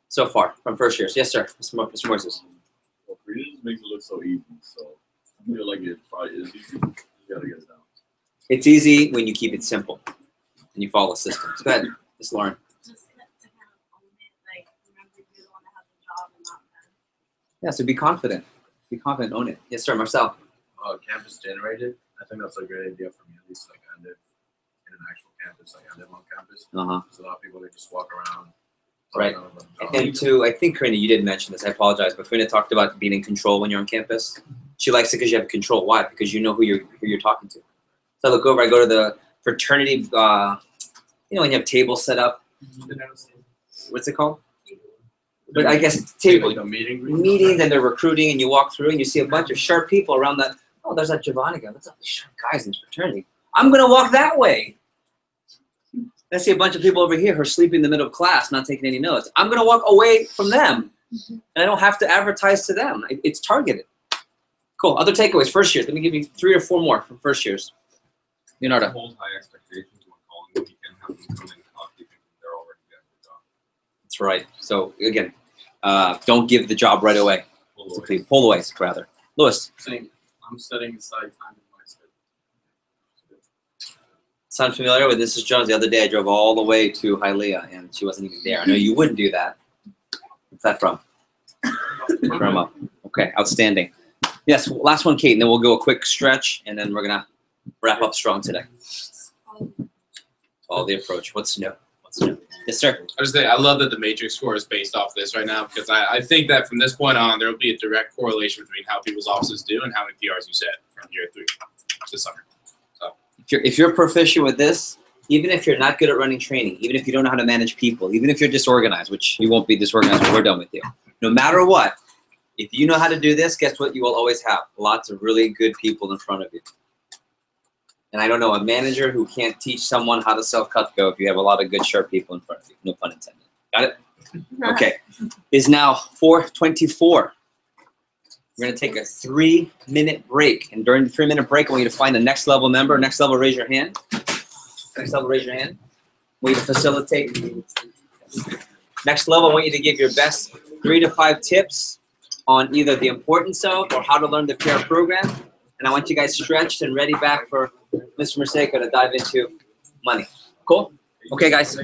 so far from first years. Yes, sir. Mr. Moises. Well, for you, it makes it look so easy. So I feel like it probably is easy. You got to get it down. It's easy when you keep it simple and you follow systems. Go ahead, Ms. Lauren. Just to kind of own it, like remember you're the one that has the job and not them. Yeah, so be confident. Be confident, own it. Yes, sir, Marcel. Campus generated. I think that's a great idea for me. At least like I live in an actual campus. Like I live on campus. There's a lot of people that just walk around. Right. And I think, Karina, you did mention this. I apologize, but Karina talked about being in control when you're on campus. She likes it because you have control. Why? Because you know who you're talking to. So I look over. I go to the fraternity. You know, when you have tables set up. What's it called? But I guess table meetings, and they're recruiting, and you walk through and you see a bunch of sharp people around that. Oh, there's that Giovanni guy. What's up, these sharp guys in fraternity? I'm gonna walk that way. I see a bunch of people over here who are sleeping in the middle of class, not taking any notes. I'm gonna walk away from them, and I don't have to advertise to them. It's targeted. Cool. Other takeaways. First years. Let me give you 3 or 4 more from first years. Leonardo. Hold high expectations when calling them. You can have them come in and talk to you thinking they're already getting the job. That's right. So again, don't give the job right away. Pull away, rather. Lewis. I'm setting aside time in my schedule. Sound familiar with Mrs. Jones? The other day I drove all the way to Hialeah and she wasn't even there. I know you wouldn't do that. What's that from? From okay, outstanding. Yes, last one, Kate, and then we'll go a quick stretch and then we're gonna wrap up strong today. Follow the approach. What's new? What's new? Yes, sir. I just think I love that the matrix score is based off this right now, because I think that from this point on there will be a direct correlation between how people's offices do and how many PRs you set from year 3 to summer. So if you're proficient with this, even if you're not good at running training, even if you don't know how to manage people, even if you're disorganized, which you won't be disorganized when we're done with you, no matter what, if you know how to do this, guess what you will always have? Lots of really good people in front of you. And I don't know a manager who can't teach someone how to sell Cutco if you have a lot of good, sharp people in front of you. No pun intended. Got it? Okay. It's now 4:24. We're gonna take a 3-minute break, and during the 3-minute break, I want you to find the next level member. Next level, raise your hand. Next level, raise your hand. I want you to facilitate. Next level, I want you to give your best 3 to 5 tips on either the importance of or how to learn the PR program. And I want you guys stretched and ready back for Mr. Merseco to dive into money. Cool? Okay, guys.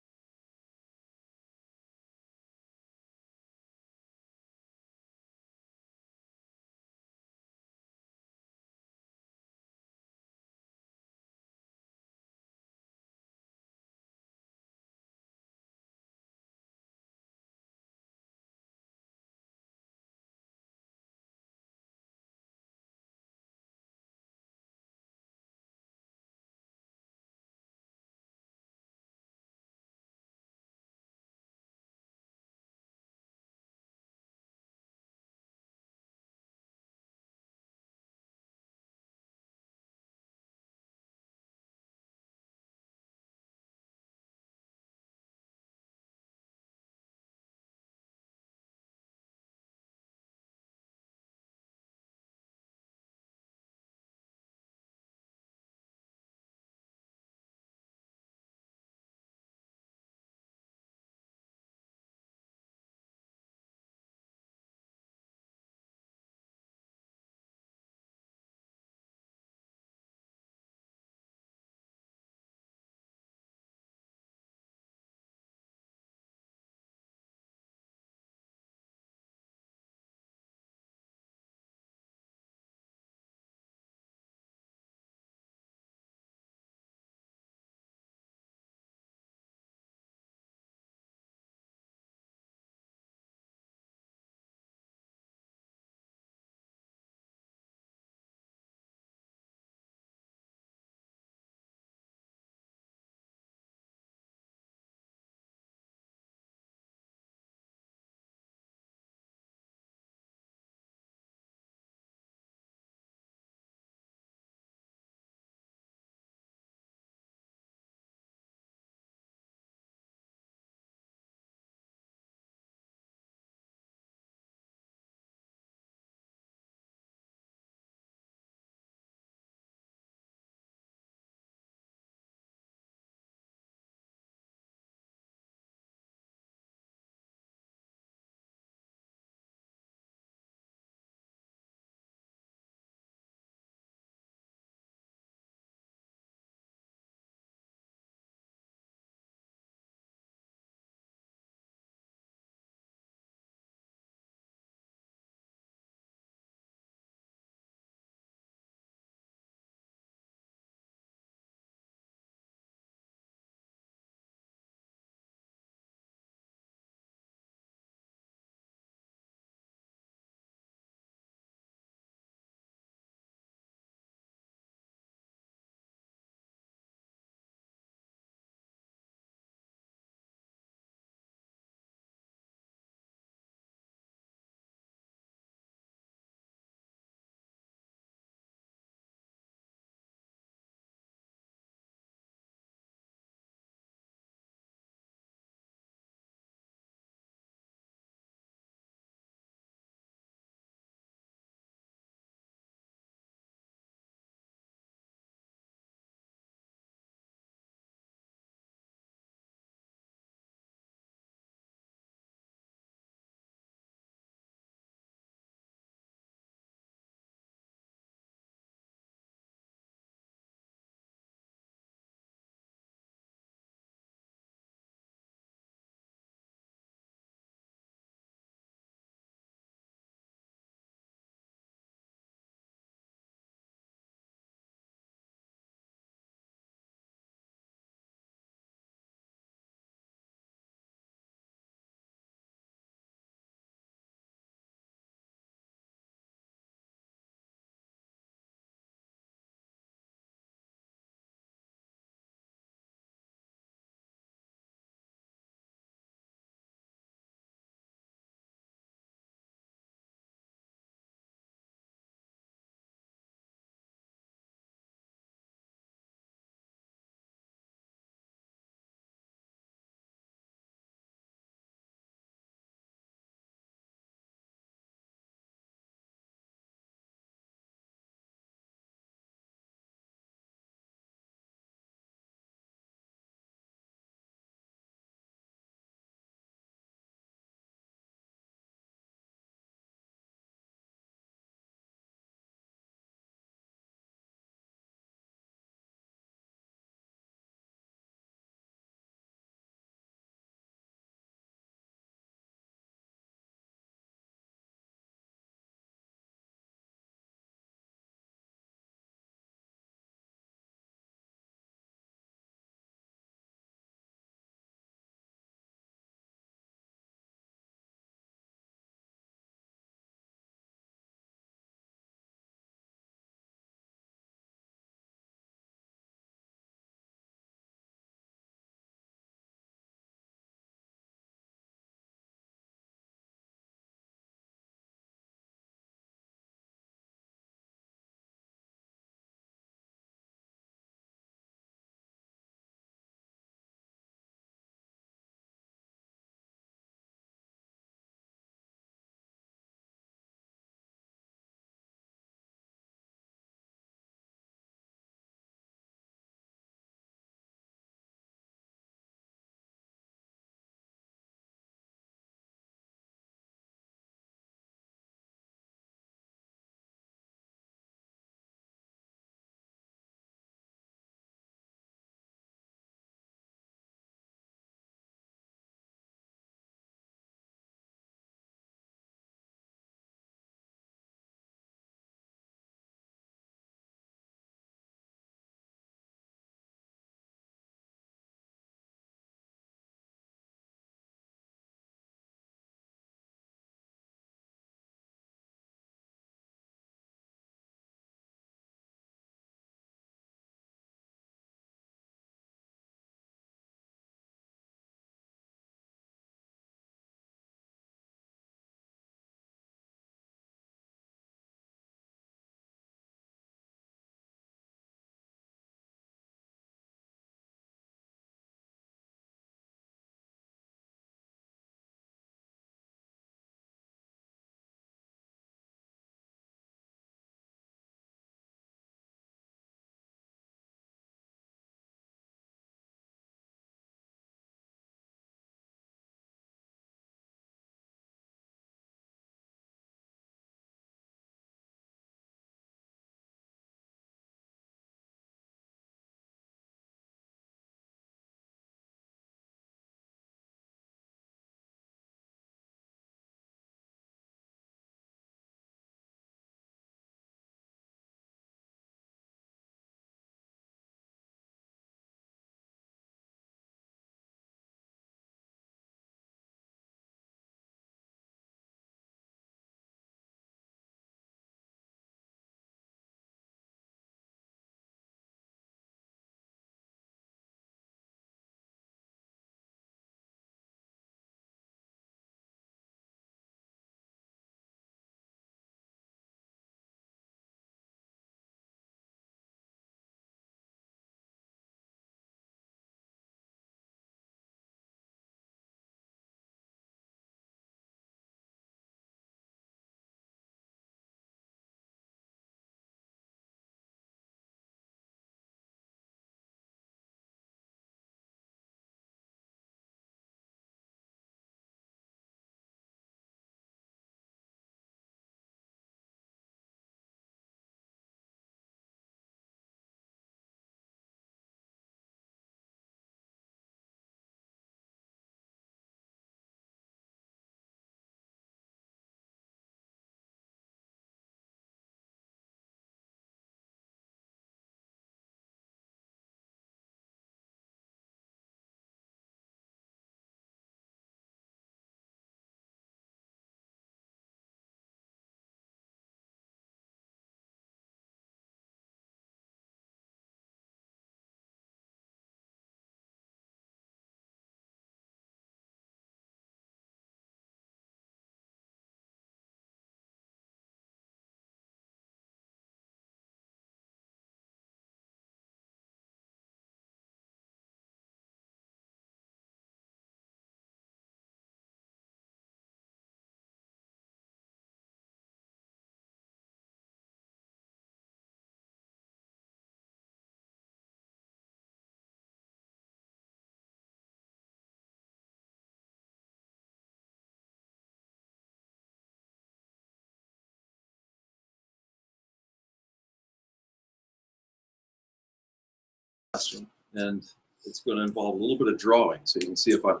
question, and it's going to involve a little bit of drawing, so you can see if I'm a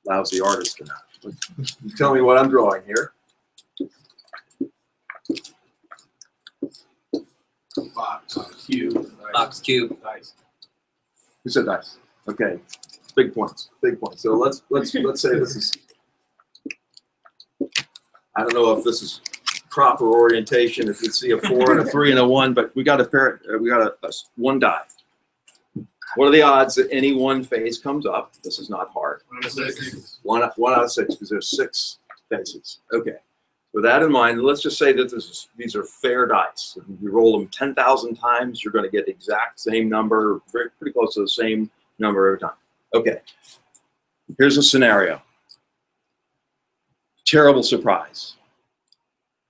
lousy artist or not. You tell me what I'm drawing here. Box, cube, Box, cube. dice. Who said dice? Okay, big points, big points. So let's say this is. I don't know if this is proper orientation. If you see a 4 and a 3 and a 1, but we got a pair. We got a one die. What are the odds that any one face comes up? This is not hard. 1 out of 6. One out of 6 because there's 6 faces. Okay. With that in mind, let's just say that these are fair dice. If you roll them 10,000 times, you're going to get the exact same number, pretty close to the same number every time. Okay. Here's a scenario. Terrible surprise.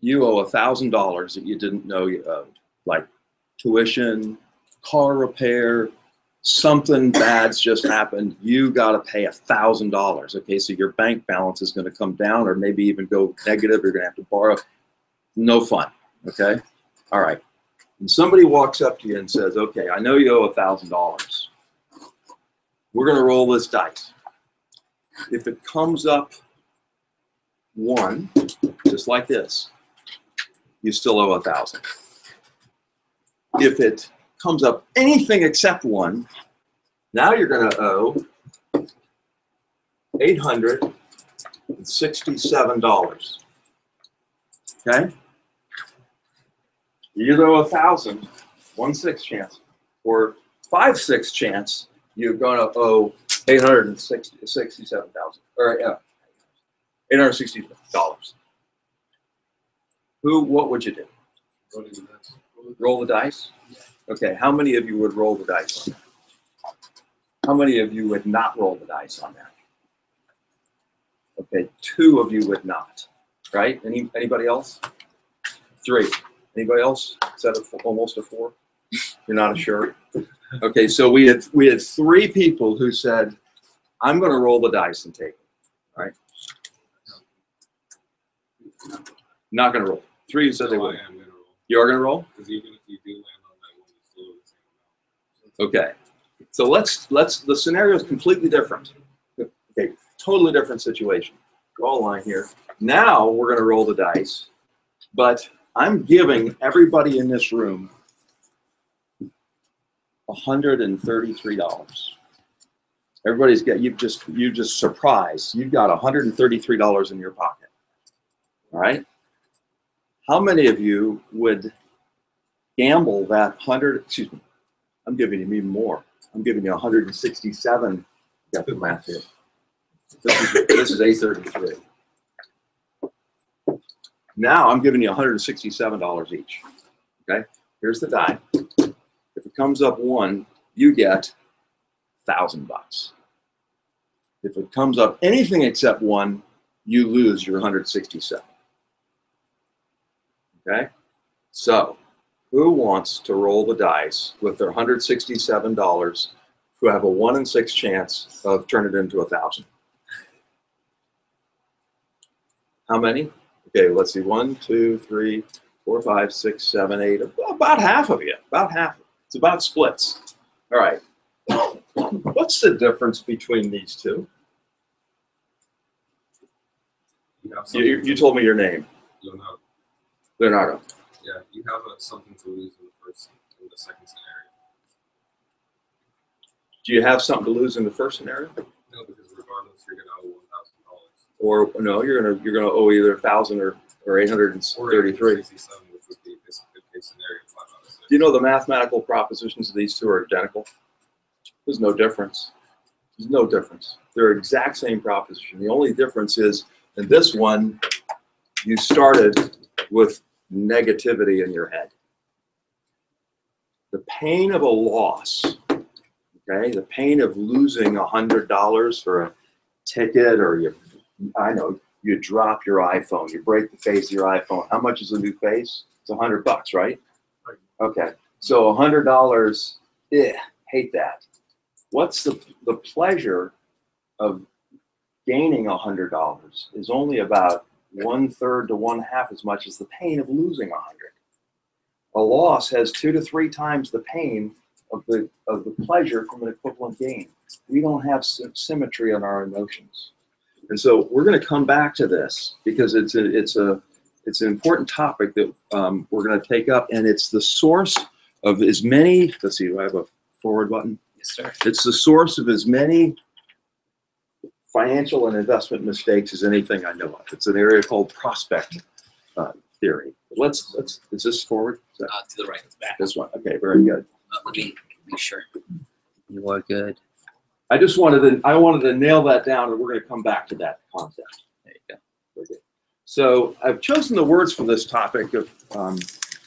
You owe $1,000 that you didn't know you owed, like tuition, car repair, something bad's just happened. You got to pay $1,000. Okay, so your bank balance is going to come down, or maybe even go negative. You're going to have to borrow. No fun. Okay, all right. And somebody walks up to you and says, "Okay, I know you owe $1,000. We're going to roll this dice. If it comes up 1, just like this, you still owe $1,000. If it comes up anything except 1, now you're going to owe $867. Okay? You either owe $1,000, 1/6 chance, or 5/6 chance you're going to owe $867,000 or $860. What would you do? Roll the dice? Okay, how many of you would roll the dice on that? How many of you would not roll the dice on that? Okay, 2 of you would not, right? Anybody else? 3. Anybody else? Is that almost a 4? You're not sure? Okay, so we had 3 people who said, I'm going to roll the dice and take it, right? Not going to roll. 3 who said they would. You are going to roll? Because even if you do land on that one, it's still the same amount. Okay, so the scenario is completely different. Okay, totally different situation. Draw a line here. Now we're going to roll the dice, but I'm giving everybody in this room $133. Everybody's got you just surprised. You've got $133 in your pocket. All right. How many of you would gamble that 100? Excuse me. I'm giving you even more. I'm giving you 167. Got the math here. This is $833. Now I'm giving you $167 each. Okay. Here's the die. If it comes up 1, you get $1,000. If it comes up anything except 1, you lose your 167. Okay? So, who wants to roll the dice with their $167 who have a 1 in 6 chance of turning it into 1,000? How many? Okay, let's see. 1, 2, 3, 4, 5, 6, 7, 8. About half of you. About half. It's about splits. All right. What's the difference between these two? You told me your name. Leonardo. Leonardo. Yeah, you have something to lose in the second scenario. Do you have something to lose in the first scenario? No, because regardless, you're gonna owe $1,000. Or no, you're gonna owe either 1,000 or 833. 67, which would be this good case scenario. 5 out of 6. Do you know the mathematical propositions of these two are identical? There's no difference. There's no difference. They're exact same proposition. The only difference is in this one, you started with negativity in your head. The pain of a loss, okay, the pain of losing $100 for a ticket, or you drop your iPhone, you break the face of your iPhone. How much is a new face? It's $100, right? Okay, so $100, hate that. What's the pleasure of gaining $100 is only about 1/3 to 1/2 as much as the pain of losing $100. A loss has 2 to 3 times the pain of the pleasure from an equivalent gain. We don't have symmetry on our emotions. And so we're going to come back to this because it's an important topic that we're going to take up, and it's the source of as many, let's see, do I have a forward button? Yes, sir. It's the source of as many financial and investment mistakes as anything I know of. It's an area called prospect theory. Let's is this forward? Is that, To the right. It's back. this one. Okay, very good. Let me make sure. You are good. I wanted to nail that down, and we're going to come back to that concept. There you go. Very good. So I've chosen the words for this topic of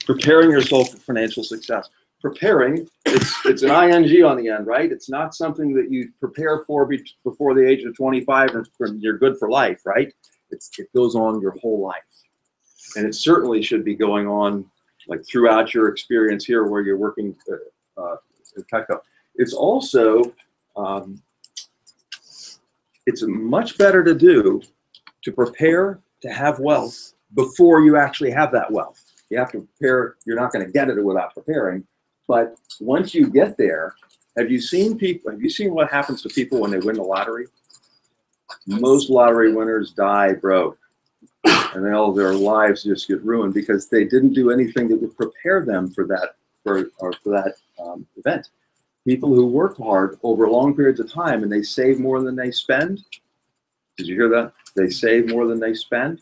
preparing yourself for financial success. Preparing, it's an ing on the end, right? It's not something that you prepare for before the age of 25 and you're good for life, right? It goes on your whole life. And it certainly should be going on like throughout your experience here where you're working in Petco. It's also, it's much better to do to prepare to have wealth before you actually have that wealth. You have to prepare. You're not going to get it without preparing. But once you get there, have you seen what happens to people when they win the lottery? Most lottery winners die broke, and all their lives just get ruined because they didn't do anything that would prepare them for that event. People who work hard over long periods of time and they save more than they spend. Did you hear that? They save more than they spend.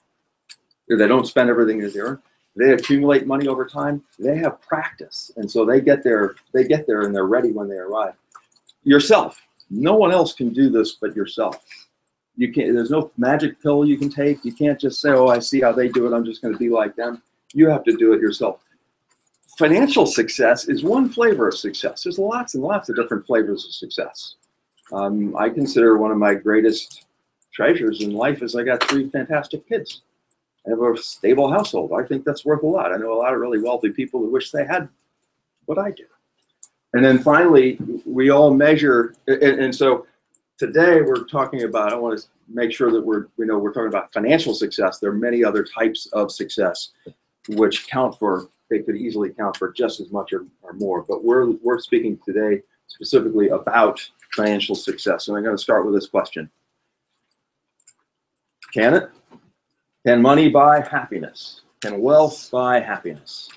They don't spend everything that they earn. They accumulate money over time. They have practice, and so they get there and they're ready when they arrive. Yourself. No one else can do this but yourself. You can't. There's no magic pill you can take. You can't just say, "Oh, I see how they do it. I'm just going to be like them." You have to do it yourself. Financial success is one flavor of success. There's lots and lots of different flavors of success. I consider one of my greatest treasures in life is I got 3 fantastic kids. I have a stable household. I think that's worth a lot. I know a lot of really wealthy people who wish they had what I do. And then finally, we all measure, and so today we're talking about, I want to make sure that we're talking about financial success. There are many other types of success which they could easily count for just as much or more. But we're speaking today specifically about financial success. And I'm going to start with this question. Can it? Can money buy happiness? Can wealth buy happiness?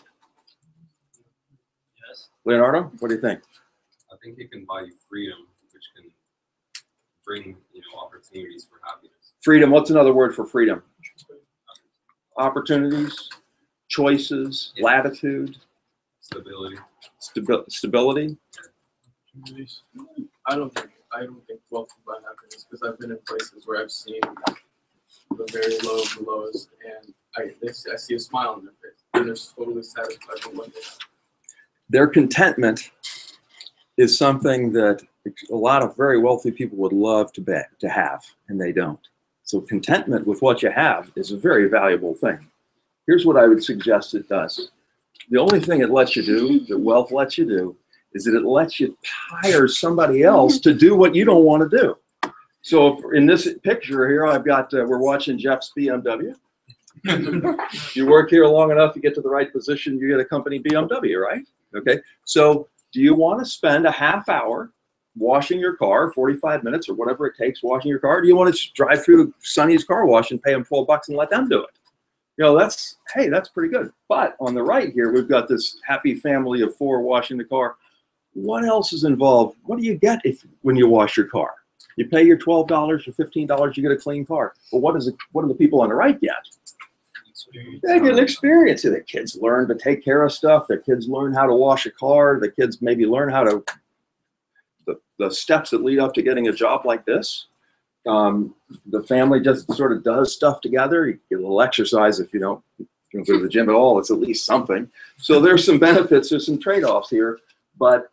Yes. Leonardo, what do you think? I think it can buy you freedom, which can bring opportunities for happiness. Freedom. What's another word for freedom? Opportunities, choices, latitude, Stability. stability. I don't think wealth can buy happiness because I've been in places where I've seen the very low of the lowest, and I see a smile on their face, and they're totally satisfied with what they have. Their contentment is something that a lot of very wealthy people would love to have, and they don't. So contentment with what you have is a very valuable thing. Here's what I would suggest it does. The only thing it lets you do, that wealth lets you do, is that it lets you hire somebody else to do what you don't want to do. So in this picture here, I've got, we're watching Jeff's BMW. You work here long enough, you get to the right position, you get a company BMW, right? Okay, so do you want to spend a half hour washing your car, 45 minutes or whatever it takes washing your car? Or do you want to drive through Sonny's car wash and pay them $12 and let them do it? That's pretty good. But on the right here, we've got this happy family of 4 washing the car. What else is involved? What do you get when you wash your car? You pay your $12 or $15, you get a clean car. But what do the people on the right get? They get an experience. The kids learn to take care of stuff. The kids learn how to wash a car. The kids maybe learn how to, the steps that lead up to getting a job like this. The family just sort of does stuff together. You get a little exercise if you don't go to the gym at all. It's at least something. So there's some benefits. There's some trade-offs here. But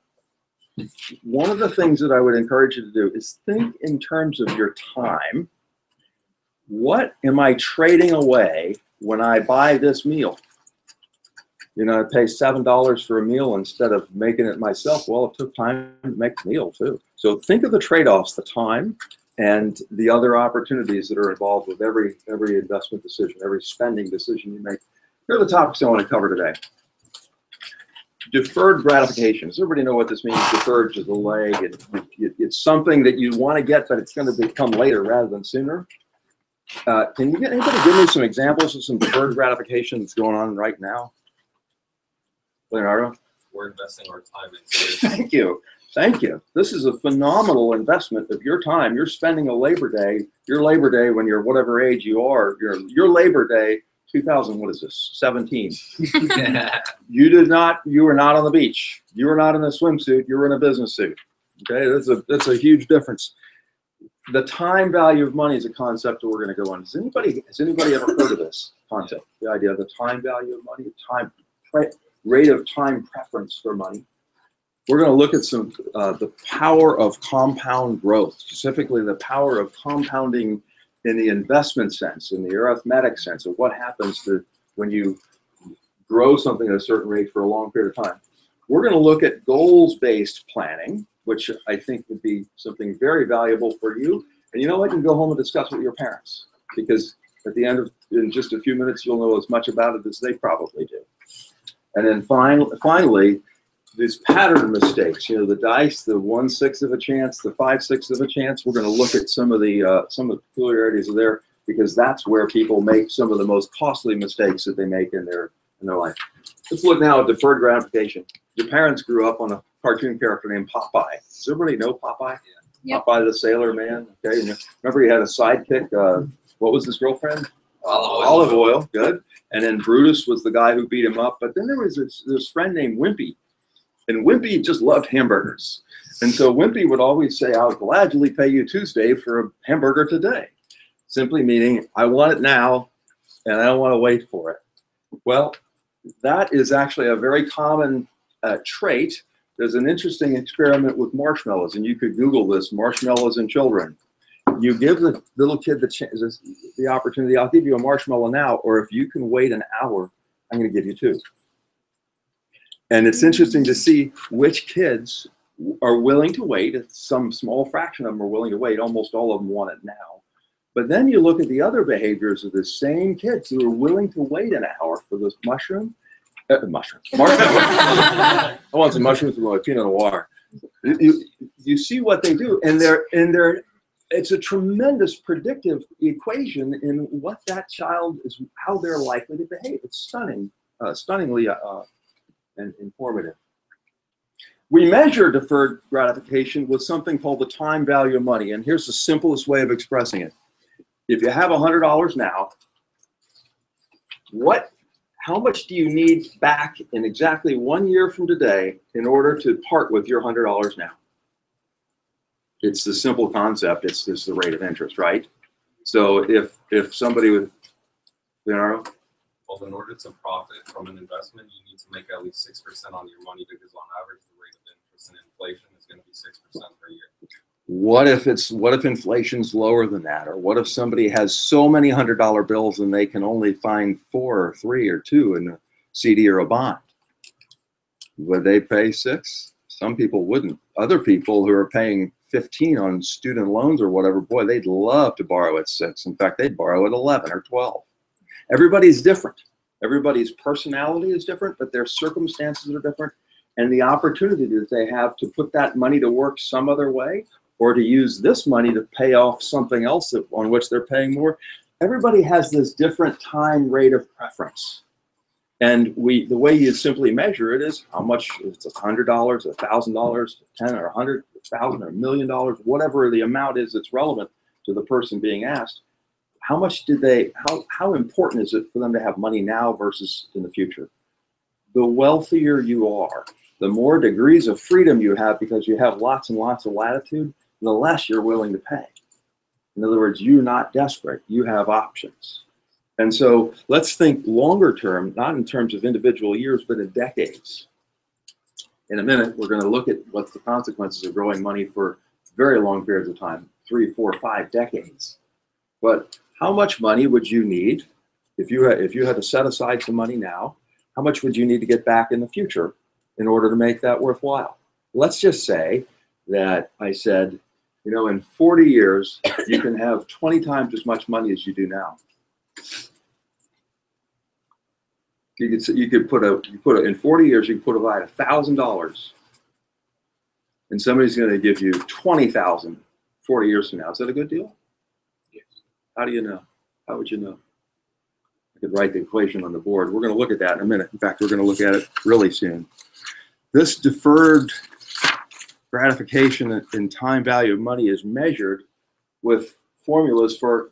one of the things that I would encourage you to do is think in terms of your time. What am I trading away when I buy this meal? I pay $7 for a meal instead of making it myself. Well, it took time to make the meal too. So think of the trade-offs, the time and the other opportunities that are involved with every investment decision, every spending decision you make. Here are the topics I want to cover today. deferred gratification. Does everybody know what this means? Deferred to delay. It's something that you want to get, but it's going to become later rather than sooner. Can you anybody give me some examples of some deferred gratification that's going on right now? Leonardo? We're investing our time in. Thank you. Thank you. This is a phenomenal investment of your time. You're spending a Labor Day, your Labor Day when you're whatever age you are, your Labor Day, 2000, what is this, 17. You were not on the beach. You were not in a swimsuit. You were in a business suit. Okay, that's a huge difference. The time value of money is a concept that we're going to go on. Has anybody ever heard of this concept? The idea of the time value of money, rate of time preference for money. We're going to look at some the power of compound growth, specifically the power of compounding in the investment sense, in the arithmetic sense of what happens when you grow something at a certain rate for a long period of time. We're going to look at goals-based planning, which I think would be something very valuable for you. And you know what? You can go home and discuss with your parents, because at the end of, in just a few minutes, you'll know as much about it as they probably do. And then finally, these pattern mistakes, you know, the dice, the 1/6 of a chance, the 5/6 of a chance. We're going to look at some of the peculiarities of there, because that's where people make some of the most costly mistakes that they make in their life. Let's look now at deferred gratification. Your parents grew up on a cartoon character named Popeye. Does everybody know Popeye? Yeah. Yep. Popeye the Sailor Man. Okay. Remember he had a sidekick. What was his girlfriend? Olive Oil. Good. And then Brutus was the guy who beat him up. But then there was this friend named Wimpy. And Wimpy just loved hamburgers. And so Wimpy would always say, I'll gladly pay you Tuesday for a hamburger today. Simply meaning, I want it now, and I don't want to wait for it. Well, that is actually a very common trait. There's an interesting experiment with marshmallows, and you could Google this, marshmallows in children. You give the little kid the opportunity, I'll give you a marshmallow now, or if you can wait an hour, I'm going to give you 2. And it's interesting to see which kids are willing to wait. Some small fraction of them are willing to wait. Almost all of them want it now. But then you look at the other behaviors of the same kids who are willing to wait an hour for this marshmallow. I want some mushrooms with my peanut noir. You see what they do, and it's a tremendous predictive equation in what that child is, how they're likely to behave. It's stunning, stunningly and informative. We measure deferred gratification with something called the time value of money, and here's the simplest way of expressing it. If you have $100 now, how much do you need back in exactly 1 year from today in order to part with your $100 now? It's the simple concept. It's the rate of interest, right? So if somebody would, Leonardo? Well, in order to profit from an investment, you need to make at least 6% on your money, because on average, the rate of interest and inflation is going to be 6% per year. What if inflation's lower than that? Or what if somebody has so many $100 bills and they can only find 4 or 3 or 2 in a CD or a bond? Would they pay 6? Some people wouldn't. Other people who are paying 15 on student loans or whatever, boy, they'd love to borrow at 6. In fact, they'd borrow at 11 or 12. Everybody's different. Everybody's personality is different, but their circumstances are different. And the opportunity that they have to put that money to work some other way, or to use this money to pay off something else on which they're paying more. Everybody has this different time rate of preference. And the way you simply measure it is how much, if it's $100, $1,000, 10 or 100, 1,000 or $1 million, whatever the amount is that's relevant to the person being asked, how much how important is it for them to have money now versus in the future? The wealthier you are, the more degrees of freedom you have because you have lots and lots of latitude, the less you're willing to pay. In other words, you're not desperate. You have options. And so let's think longer term, not in terms of individual years, but in decades. In a minute, we're going to look at what's the consequences of growing money for very long periods of time, 3, 4, 5 decades. But how much money would you need if you had to set aside some money now? How much would you need to get back in the future in order to make that worthwhile? Let's just say that I said, you know, in 40 years, you can have 20 times as much money as you do now. You could put in 40 years you could put aside $1,000, and somebody's going to give you 20,000 40 years from now. Is that a good deal? Yes. How do you know? How would you know? I could write the equation on the board. We're going to look at that in a minute. In fact, we're going to look at it really soon. This deferred gratification and time value of money is measured with formulas for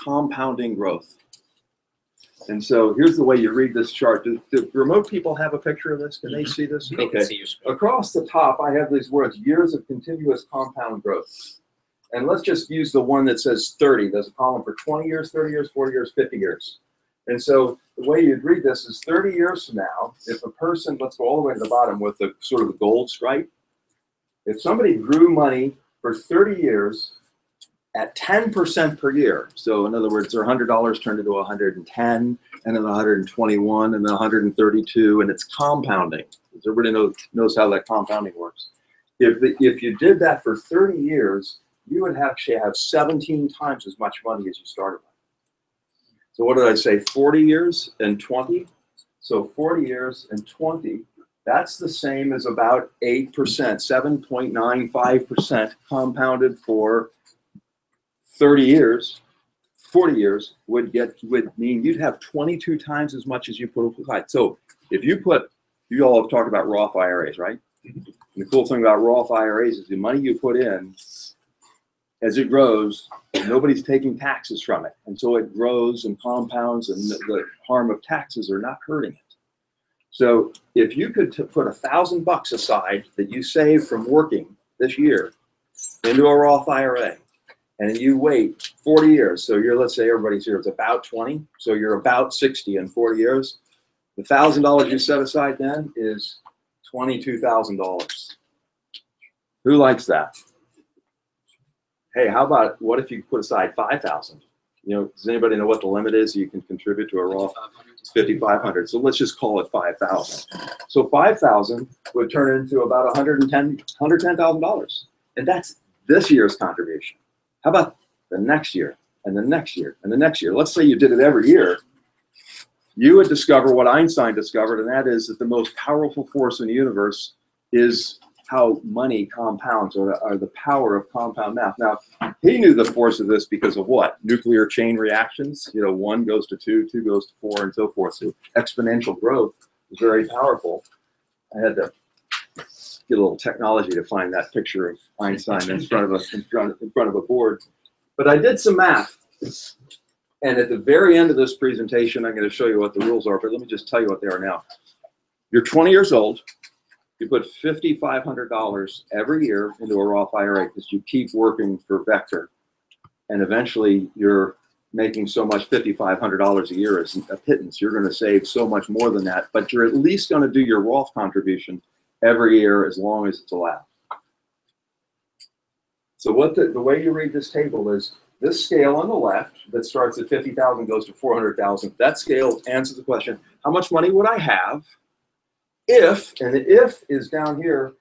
compounding growth. And so here's the way you read this chart. Do remote people have a picture of this? Can they see this? They can see your screen. Across the top, I have these words, years of continuous compound growth. And let's just use the one that says 30. There's a column for 20 years, 30 years, 40 years, 50 years. And so the way you'd read this is 30 years from now, if a person, let's go all the way to the bottom with the sort of a gold stripe, if somebody grew money for 30 years at 10% per year, so in other words, their $100 turned into 110, and then 121, and then 132, and it's compounding. Everybody knows how that compounding works. If you did that for 30 years, you would actually have 17 times as much money as you started with. So what did I say, 40 years and 20? So 40 years and 20, that's the same as about 8%, 7.95% compounded for 30 years. 40 years would mean you'd have 22 times as much as you put aside. So if you all have talked about Roth IRAs, right? And the cool thing about Roth IRAs is the money you put in, as it grows, nobody's taking taxes from it. And so it grows and compounds, and the harm of taxes are not hurting it. So if you could put $1,000 aside that you saved from working this year into a Roth IRA, and you wait 40 years, so let's say everybody's here is about 20, so you're about 60 in 40 years, the $1,000 you set aside then is $22,000. Who likes that? Hey, how about what if you put aside 5,000? Does anybody know what the limit is you can contribute to a Roth? It's 5,500. So let's just call it 5,000. So 5,000 would turn into about $110,000, and that's this year's contribution. How about the next year, and the next year, and the next year? Let's say you did it every year. You would discover what Einstein discovered, and that is that the most powerful force in the universe is how money compounds, or the power of compound math. Now, he knew the force of this because of what? Nuclear chain reactions. 1 goes to 2, 2 goes to 4, and so forth. So exponential growth is very powerful. I had to get a little technology to find that picture of Einstein in front of a board. But I did some math. And at the very end of this presentation, I'm going to show you what the rules are, but let me just tell you what they are now. You're 20 years old. You put $5,500 every year into a Roth IRA because you keep working for Vector. And eventually you're making so much, $5,500 a year is a pittance. You're going to save so much more than that, but you're at least going to do your Roth contribution every year as long as it's allowed. So the way you read this table is this scale on the left that starts at 50,000 goes to 400,000. That scale answers the question, how much money would I have if, and the if is down here,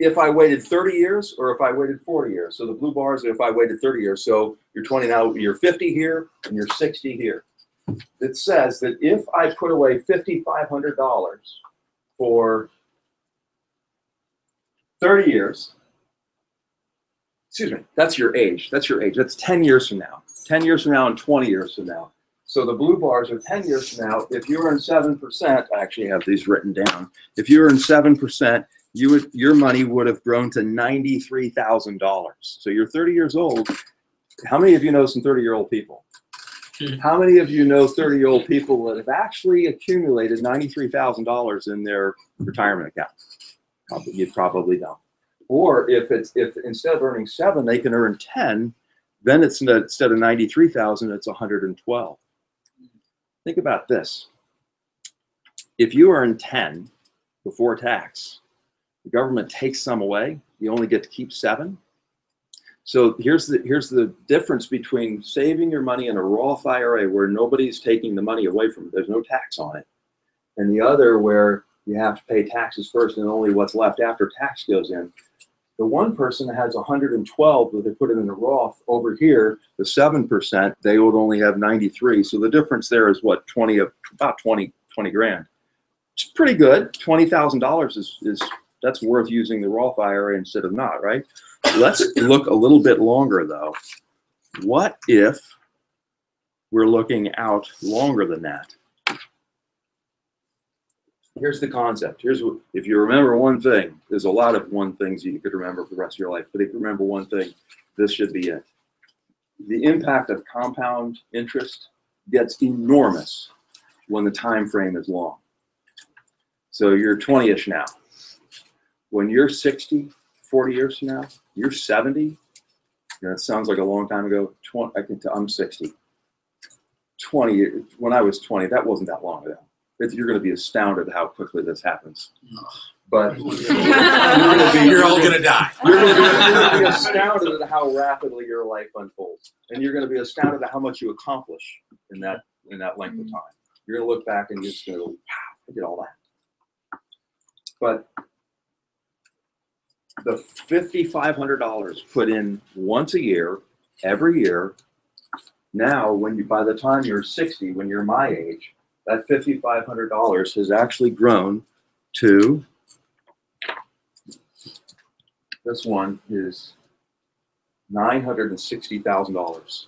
if I waited 30 years or if I waited 40 years. So the blue bars are if I waited 30 years. So you're 20 now, you're 50 here, and you're 60 here. It says that if I put away $5,500 for 30 years, excuse me, that's your age. That's your age. That's 10 years from now. 10 years from now and 20 years from now. So the blue bars are 10 years from now. If you earn 7%, I actually have these written down. If you earn 7%, your money would have grown to $93,000. So you're 30 years old. How many of you know some 30-year-old people? How many of you know 30-year-old people that have actually accumulated $93,000 in their retirement account? You probably don't. Or if instead of earning 7, they can earn 10, then it's instead of 93,000, it's 112. Think about this. If you earn 10 before tax, the government takes some away. You only get to keep 7. So here's the difference between saving your money in a Roth IRA where nobody's taking the money away from it. There's no tax on it. And the other where you have to pay taxes first and only what's left after tax goes in. The one person that has 112 that they put it in a Roth over here, the 7%, they would only have 93. So the difference there is what, about 20 20 grand. It's pretty good. $20,000 is that's worth using the Roth IRA instead of not, right? Let's look a little bit longer though. What if we're looking out longer than that? Here's the concept. Here's what, if you remember one thing, there's a lot of one things you could remember for the rest of your life, but if you remember one thing, this should be it. The impact of compound interest gets enormous when the time frame is long. So you're 20-ish now. When you're 60, 40 years from now, you're 70. You know, it sounds like a long time ago. I'm 60. 20 years, when I was 20, that wasn't that long ago. You're going to be astounded how quickly this happens. But you're all going to die. You're going to be astounded at how rapidly your life unfolds, and you're going to be astounded at how much you accomplish in that length of time. You're going to look back and you're just going to go, "Wow, I did all that." But the $5,500 put in once a year, every year. Now, by the time you're 60, when you're my age, that $5,500 has actually grown to, this one is $960,000.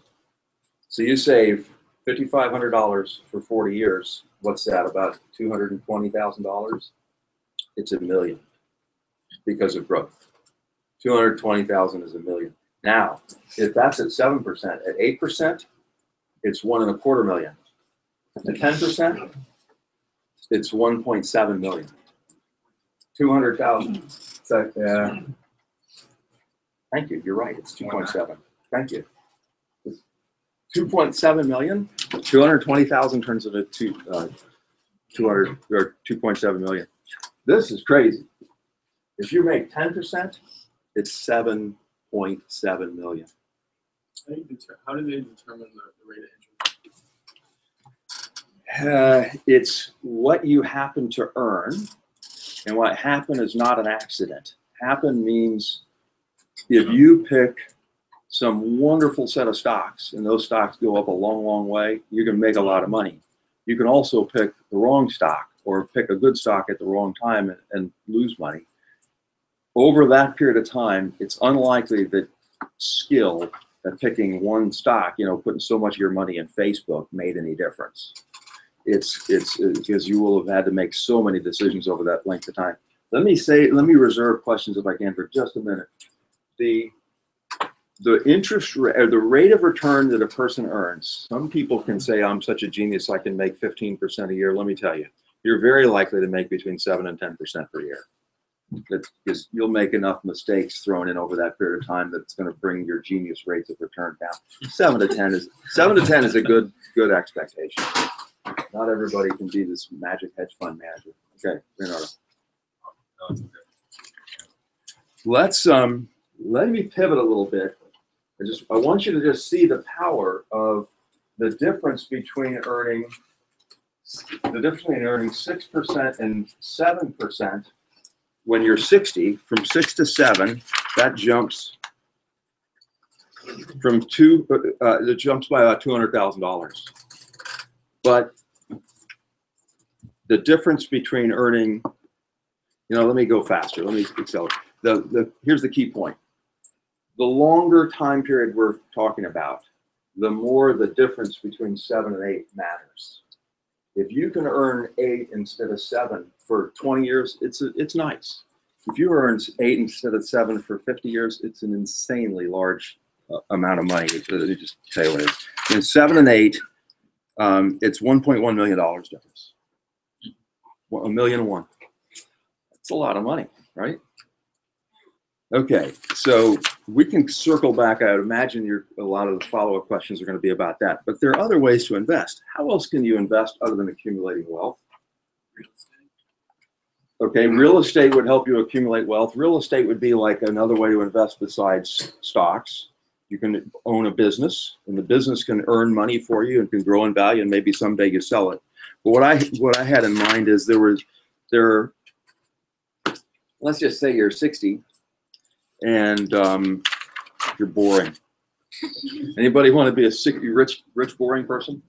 So you save $5,500 for 40 years. What's that, about $220,000? It's $1 million because of growth. 220,000 is $1 million. Now, if that's at 7%, at 8%, it's $1.25 million. At 10%, it's 1.7 million. 200,000. So, thank you. You're right. It's 2.7. Thank you. 2.7 million. 220,000 turns into 200 or 2.7 million. This is crazy. If you make 10%, it's 7.7 million. How do they determine the rate of interest? It's what you happen to earn, and what happened is not an accident. Happen means if you pick some wonderful set of stocks and those stocks go up a long, long way, you can make a lot of money. You can also pick the wrong stock or pick a good stock at the wrong time and lose money. Over that period of time, it's unlikely that skill at picking one stock, putting so much of your money in Facebook made any difference. It's because you will have had to make so many decisions over that length of time. Let me reserve questions if I can for just a minute. The interest rate, or the rate of return that a person earns, some people can say, I'm such a genius, I can make 15% a year. Let me tell you, you're very likely to make between 7 and 10% per year. Because you'll make enough mistakes thrown in over that period of time that it's going to bring your genius rates of return down. 7 to 10 is a good expectation. Not everybody can be this magic hedge fund manager. Okay, Leonardo. Let me pivot a little bit. I want you to just see the power of the difference between earning 6% and 7%. When you're 60, from 6 to 7, that jumps from it jumps by about $200,000. But the difference between earning, let me go faster. Let me accelerate. Here's the key point. The longer time period we're talking about, the more the difference between 7 and 8 matters. If you can earn 8 instead of 7 for 20 years, it's nice. If you earn 8 instead of 7 for 50 years, it's an insanely large amount of money. Let me just tell you what it is. In 7 and 8, it's $1.1 million difference. $1.1 million. That's a lot of money, right? Okay, so we can circle back. I would imagine a lot of the follow-up questions are going to be about that. But there are other ways to invest. How else can you invest other than accumulating wealth? Real estate. Okay, real estate would help you accumulate wealth. Real estate would be like another way to invest besides stocks. You can own a business, and the business can earn money for you and can grow in value, and maybe someday you sell it. But what I had in mind is let's just say you're 60. And you're boring. Anybody want to be a rich, boring person?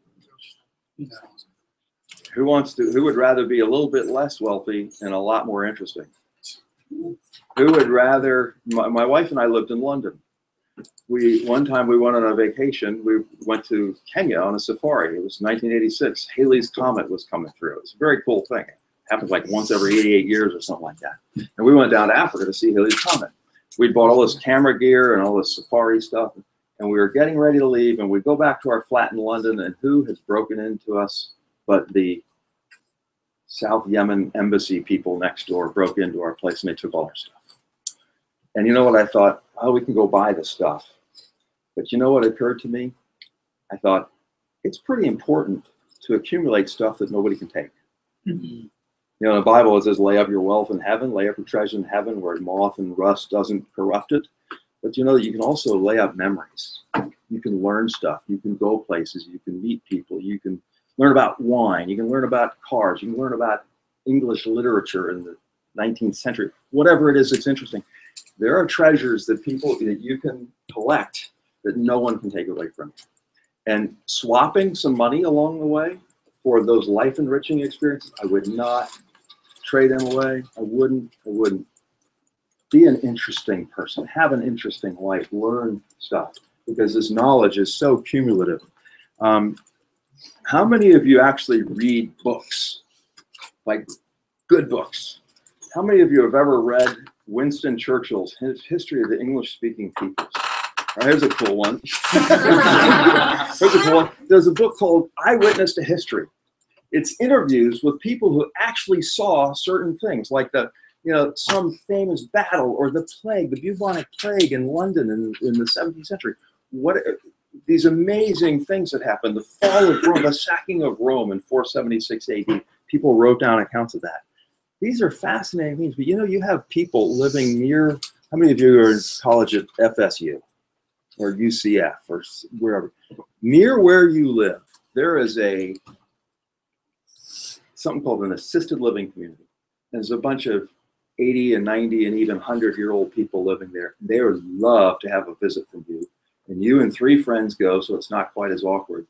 Who would rather be a little bit less wealthy and a lot more interesting? Who would rather, my wife and I lived in London. One time we went on a vacation. We went to Kenya on a safari. It was 1986. Halley's Comet was coming through. It was a very cool thing. It happens like once every 88 years or something like that. And we went down to Africa to see Halley's Comet. We bought all this camera gear and all this safari stuff. And we were getting ready to leave. And we go back to our flat in London. And who has broken into us but the South Yemen embassy people next door broke into our place and they took all our stuff. And you know what I thought? Oh, we can go buy this stuff. But you know what occurred to me? I thought, it's pretty important to accumulate stuff that nobody can take. Mm-hmm. You know, in the Bible it says, lay up your wealth in heaven, lay up your treasure in heaven where moth and rust doesn't corrupt it. But you know, you can also lay up memories. You can learn stuff. You can go places. You can meet people. You can learn about wine. You can learn about cars. You can learn about English literature in the 19th century. Whatever it is that's interesting. There are treasures that you can collect that no one can take away from you. And swapping some money along the way for those life-enriching experiences, I would not trade them away. I wouldn't. Be an interesting person. Have an interesting life. Learn stuff because this knowledge is so cumulative. How many of you actually read books, like good books? How many of you have ever read Winston Churchill's History of the English-Speaking Peoples? Right, here's a cool one. There's a book called Eyewitness to History. It's interviews with people who actually saw certain things, like some famous battle or the plague, the bubonic plague in London in the 17th century. These amazing things that happened, the fall of Rome, the sacking of Rome in 476 AD. People wrote down accounts of that. These are fascinating things, but you have people living near, how many of you are in college at FSU or UCF or wherever? Near where you live, there is something called an assisted living community. There's a bunch of 80 and 90 and even 100-year-old people living there. They would love to have a visit from you. And you and 3 friends go, so it's not quite as awkward,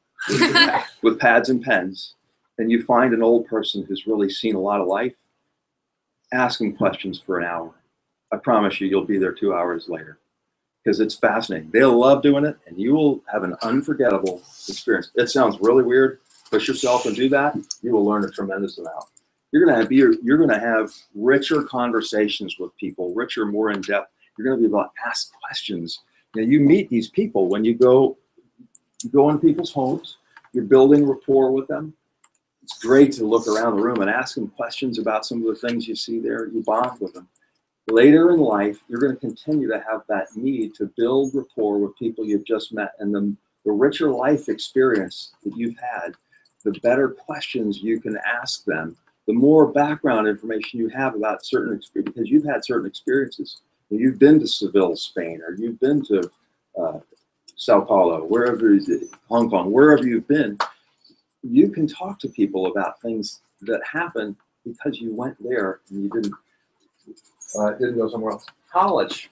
with pads and pens. And you find an old person who's really seen a lot of life. Ask them questions for an hour. I promise you'll be there 2 hours later because it's fascinating. They'll love doing it, and you will have an unforgettable experience. It sounds really weird. Push yourself and do that. You will learn a tremendous amount. You're going to have richer conversations with people, richer, more in depth. You're going to be able to ask questions. You meet these people when you go into people's homes. You're building rapport with them. It's great to look around the room and ask them questions about some of the things you see there. You bond with them. Later in life, you're going to continue to have that need to build rapport with people you've just met. And the richer life experience that you've had, the better questions you can ask them, the more background information you have about certain experiences, because you've had certain experiences. You've been to Seville, Spain, or you've been to Sao Paulo, Hong Kong, wherever you've been. You can talk to people about things that happened because you went there and you didn't go somewhere else. College,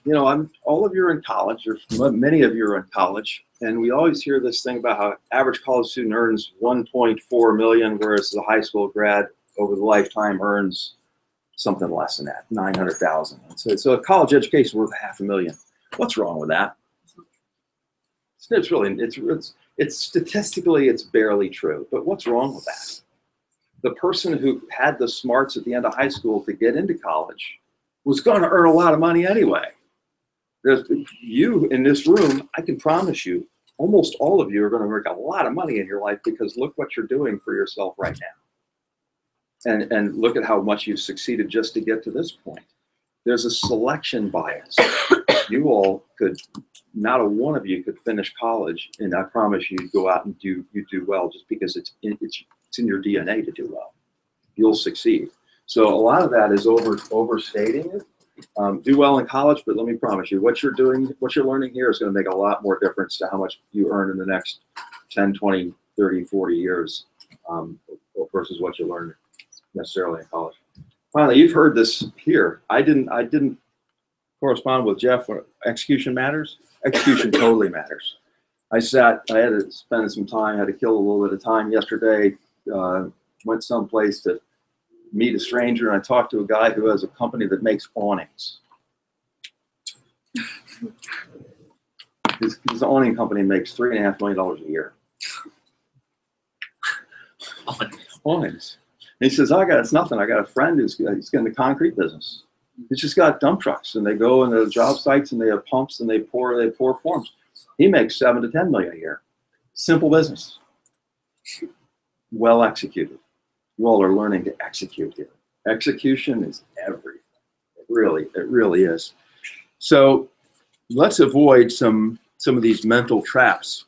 all of you are in college, or many of you are in college, and we always hear this thing about how average college student earns $1.4 million, whereas the high school grad over the lifetime earns something less than that, $900,000. So a college education is worth $500,000. What's wrong with that? It's statistically, it's barely true. But what's wrong with that? The person who had the smarts at the end of high school to get into college was going to earn a lot of money anyway. You in this room, I can promise you, almost all of you are going to make a lot of money in your life because look what you're doing for yourself right now. And look at how much you've succeeded just to get to this point. There's a selection bias. You all could, not a one of you could finish college, and I promise you go out and you do well just because it's in your DNA to do well. You'll succeed. So a lot of that is overstating it. Do well in college, but let me promise you, what you're learning here is going to make a lot more difference to how much you earn in the next 10, 20, 30, 40 years versus what you learn necessarily in college. Finally, you've heard this here. I didn't correspond with Jeff when execution matters. Execution totally matters. I had to spend some time, had to kill a little bit of time yesterday went someplace to meet a stranger, and I talked to a guy who has a company that makes awnings. His awning company makes $3.5 million a year. Awnings. And he says, it's nothing. I got a friend he's in the concrete business. He's just got dump trucks, and they go into the job sites, and they have pumps, and they pour forms. He makes $7 to $10 million a year. Simple business. Well executed. You all are learning to execute here. Execution is everything. It really is. So let's avoid some of these mental traps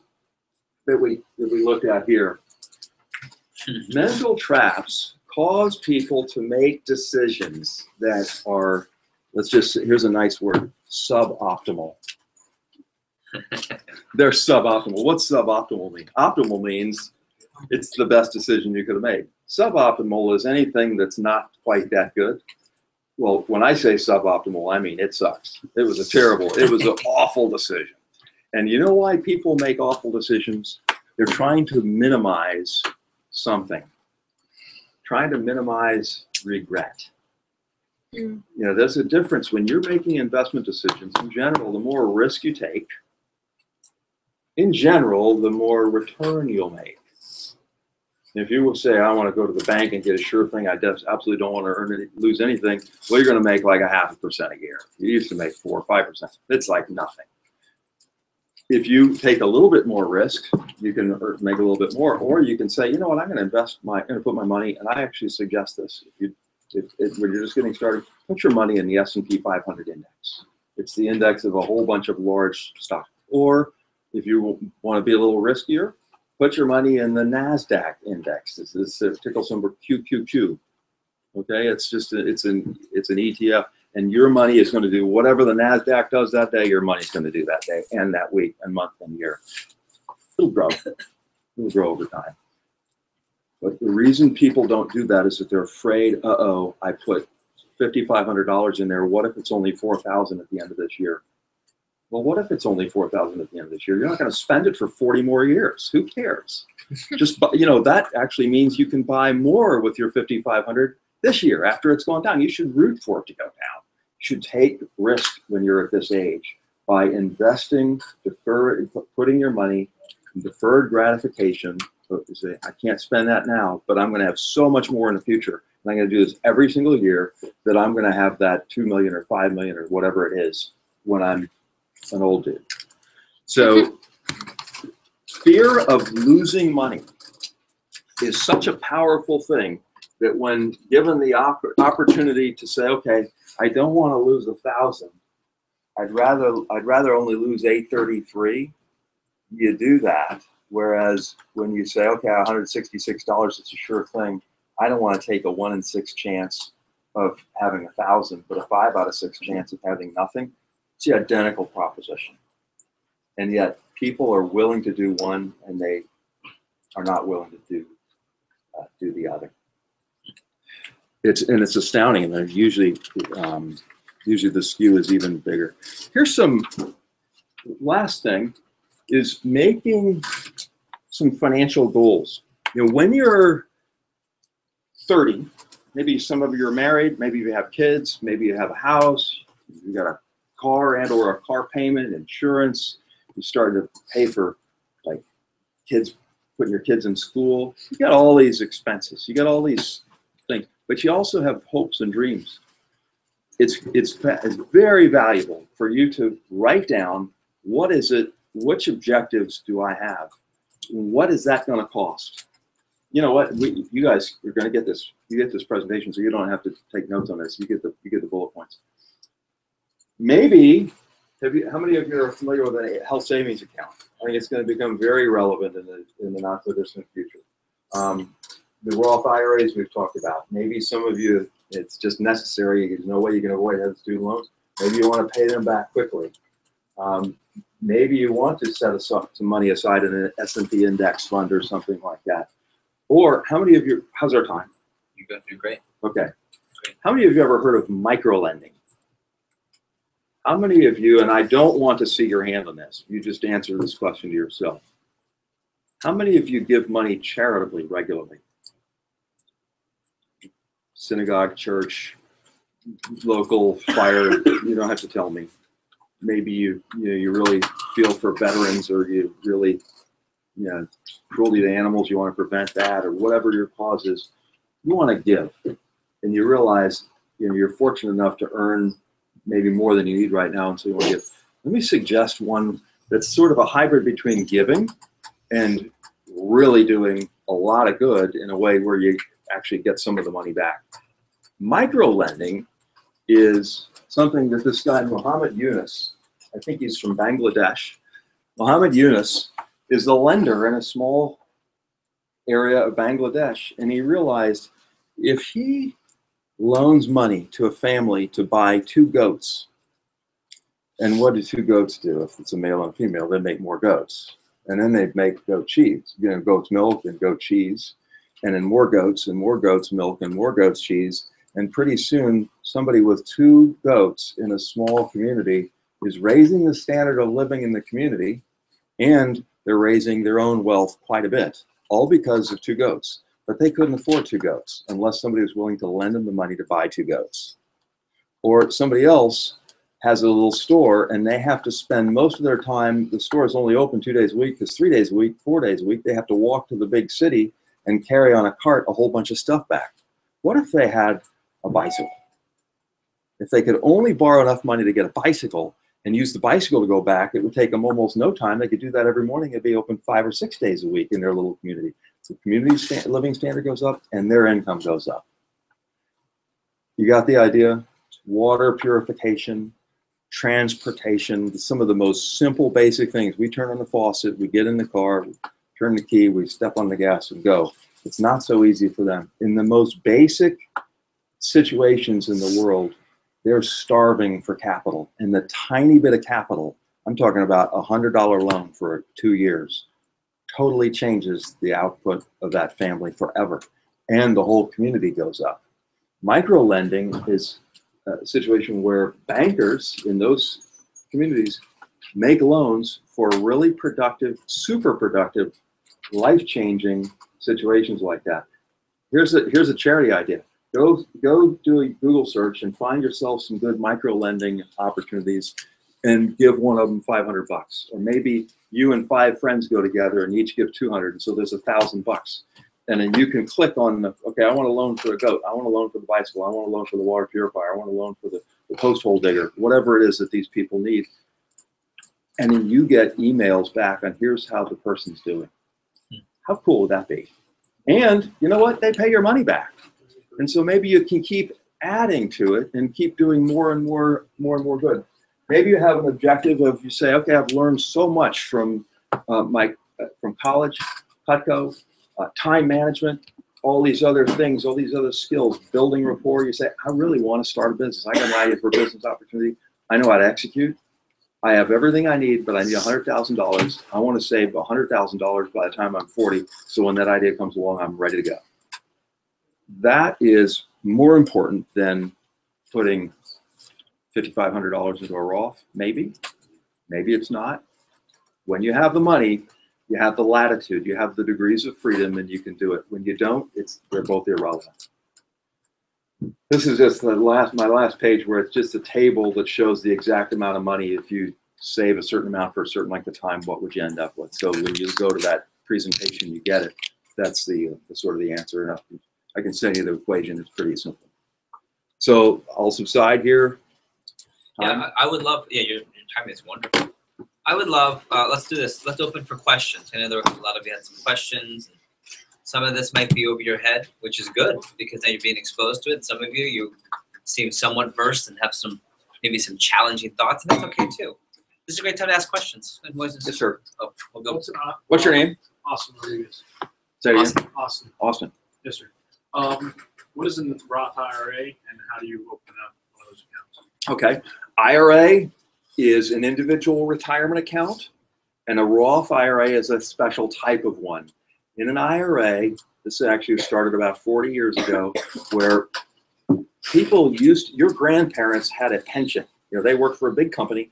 that we looked at here. Mental traps cause people to make decisions that are, here's a nice word, suboptimal. They're suboptimal. What's suboptimal mean? Optimal means it's the best decision you could have made. Suboptimal is anything that's not quite that good. Well, when I say suboptimal, I mean it sucks. It was an awful decision. And you know why people make awful decisions? They're trying to minimize something. Trying to minimize regret. You know, there's a difference when you're making investment decisions. In general, the more risk you take, in general, the more return you'll make. If you will say, I want to go to the bank and get a sure thing, I absolutely don't want to lose anything, well, you're going to make like 0.5% a year. You used to make 4 or 5%. It's like nothing. If you take a little bit more risk, you can make a little bit more, or you can say, you know what, I'm going to put my money, and I actually suggest this. When you're just getting started, put your money in the S&P 500 index. It's the index of a whole bunch of large stocks. Or if you want to be a little riskier, put your money in the NASDAQ index. This is ticker symbol QQQ. Okay, it's an ETF. And your money is going to do whatever the NASDAQ does that day, your money's going to do that day and that week and month and year. It'll grow. It'll grow over time. But the reason people don't do that is that they're afraid, I put $5,500 in there. What if it's only $4,000 at the end of this year? Well, what if it's only $4,000 at the end of this year? You're not going to spend it for 40 more years. Who cares? Just, that actually means you can buy more with your $5,500 this year after it's gone down. You should root for it to go down. You should take risk when you're at this age by investing, putting your money in deferred gratification. So you say, I can't spend that now, but I'm going to have so much more in the future. And I'm going to do this every single year that I'm going to have that $2 million or $5 million or whatever it is when I'm an old dude. So fear of losing money is such a powerful thing that when given the opportunity to say, okay, I don't want to lose 1,000. I'd rather only lose 833. You do that. Whereas when you say, okay, $166, it's a sure thing. I don't want to take a 1 in 6 chance of having 1,000, but a 5 out of 6 chance of having nothing. It's the identical proposition. And yet people are willing to do one, and they are not willing to do the other. It's astounding, and there's usually the skew is even bigger. Here's some last thing is making some financial goals. When you're 30, maybe some of you are married, maybe you have kids, maybe you have a house, you got a car and/or a car payment, insurance. You started to pay for like putting your kids in school. You got all these expenses. You got all these things. But you also have hopes and dreams. It's very valuable for you to write down which objectives do I have? What is that going to cost? You know what? You guys are going to get this. You get this presentation, so you don't have to take notes on this. You get the bullet points. Maybe how many of you are familiar with a health savings account? I think it's going to become very relevant in the not so distant future. The Roth IRAs we've talked about. Maybe some of you, it's just necessary. There's no way you can avoid having student loans. Maybe you want to pay them back quickly. Maybe you want to set some money aside in an S&P index fund or something like that. Or how many of you, how's our time? You're great. Okay. How many of you ever heard of microlending? How many of you, and I don't want to see your hand on this, you just answer this question to yourself. How many of you give money charitably regularly? synagogue, church, local fire. You don't have to tell me. Maybe you really feel for veterans, or you really, cruelty to animals, you want to prevent that, or whatever your cause is. You want to give, and you realize you're fortunate enough to earn maybe more than you need right now, and so you want to give. Let me suggest one that's sort of a hybrid between giving and really doing a lot of good in a way where you actually get some of the money back. Micro lending is something that this guy, Muhammad Yunus, I think he's from Bangladesh. Muhammad Yunus is the lender in a small area of Bangladesh, and he realized if he loans money to a family to buy 2 goats, and what do 2 goats do? If it's a male and a female, they make more goats. And then they make goat cheese, goat's milk and goat cheese, and then more goats milk and more goats cheese. And pretty soon, somebody with 2 goats in a small community is raising the standard of living in the community, and they're raising their own wealth quite a bit, all because of 2 goats. But they couldn't afford 2 goats unless somebody was willing to lend them the money to buy 2 goats. Or somebody else has a little store, and they have to spend most of their time, the store is only open 2 days a week, because 3 days a week, 4 days a week, they have to walk to the big city and carry on a cart a whole bunch of stuff back. What if they had a bicycle? If they could only borrow enough money to get a bicycle and use the bicycle to go back, it would take them almost no time. They could do that every morning. It'd be open 5 or 6 days a week in their little community. So the community living standard goes up, and their income goes up. You got the idea? Water purification, transportation, some of the most simple, basic things. We turn on the faucet, we get in the car, we turn the key, we step on the gas and go. It's not so easy for them. In the most basic situations in the world, they're starving for capital. And the tiny bit of capital, I'm talking about a $100 loan for 2 years, totally changes the output of that family forever. And the whole community goes up. Micro lending is a situation where bankers in those communities make loans for really productive, super productive, life-changing situations like that. Here's a charity idea. Go do a Google search and find yourself some good micro lending opportunities and give one of them $500. Or maybe you and 5 friends go together and each give 200, and so there's $1,000. And then you can click on the, okay, I want a loan for a goat. I want a loan for the bicycle. I want a loan for the water purifier. I want a loan for the post hole digger, whatever it is that these people need. And then you get emails back on here's how the person's doing. How cool would that be? And you know what? They pay your money back. And so maybe you can keep adding to it and keep doing more and more good. Maybe you have an objective of, you say, okay, I've learned so much from from college, Cutco, time management, all these other things, all these other skills, building rapport. You say, I really want to start a business. I got an idea for a business opportunity. I know how to execute. I have everything I need, but I need $100,000. I want to save $100,000 by the time I'm 40. So when that idea comes along, I'm ready to go. That is more important than putting $5,500 into a Roth. Maybe it's not. When you have the money, you have the latitude, you have the degrees of freedom, and you can do it. When you don't, they're both irrelevant. This is just my last page, where it's just a table that shows the exact amount of money. If you save a certain amount for a certain length of time, what would you end up with? So when you go to that presentation, you get it. That's the sort of the answer. And I can send you the equation. It's pretty simple. So I'll subside here. Yeah, I would love. Yeah, your time is wonderful. I would love. Let's do this. Let's open for questions. I know there were a lot of you had some questions. Some of this might be over your head, which is good because now you're being exposed to it. Some of you seem somewhat versed and have maybe some challenging thoughts, and that's okay too. This is a great time to ask questions. Yes, sir. Oh, we'll go. What's your name? Austin Rodriguez. Say it again. Austin. Austin. Yes, sir. What is a Roth IRA, and how do you open up one of those accounts? Okay. IRA is an individual retirement account, and a Roth IRA is a special type of one. In an IRA, this actually started about 40 years ago, where people your grandparents had a pension. You know, they worked for a big company,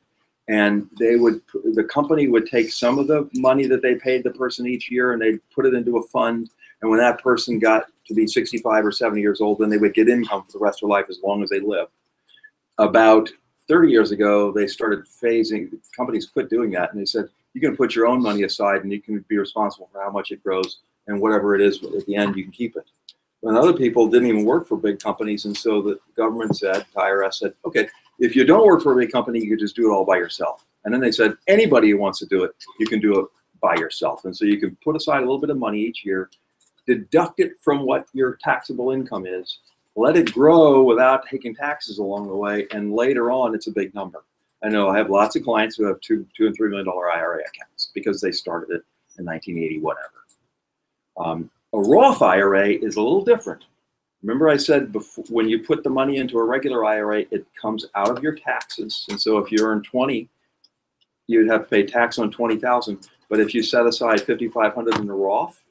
and the company would take some of the money that they paid the person each year, and they'd put it into a fund. And when that person got to be 65 or 70 years old, then they would get income for the rest of their life as long as they live. About 30 years ago, they started phasing, companies quit doing that, and they said, you can put your own money aside and you can be responsible for how much it grows, and whatever it is at the end, you can keep it. And other people didn't even work for big companies, and so the government said, the IRS said, okay, if you don't work for a big company, you can just do it all by yourself. And then they said, anybody who wants to do it, you can do it by yourself. And so you can put aside a little bit of money each year, deduct it from what your taxable income is, let it grow without taking taxes along the way, and later on, it's a big number. I know I have lots of clients who have $2 and $3 million IRA accounts because they started it in 1980, whatever. A Roth IRA is a little different. Remember I said before, when you put the money into a regular IRA, it comes out of your taxes. And so if you earn 20, you'd have to pay tax on 20,000. But if you set aside 5,500 in the Roth,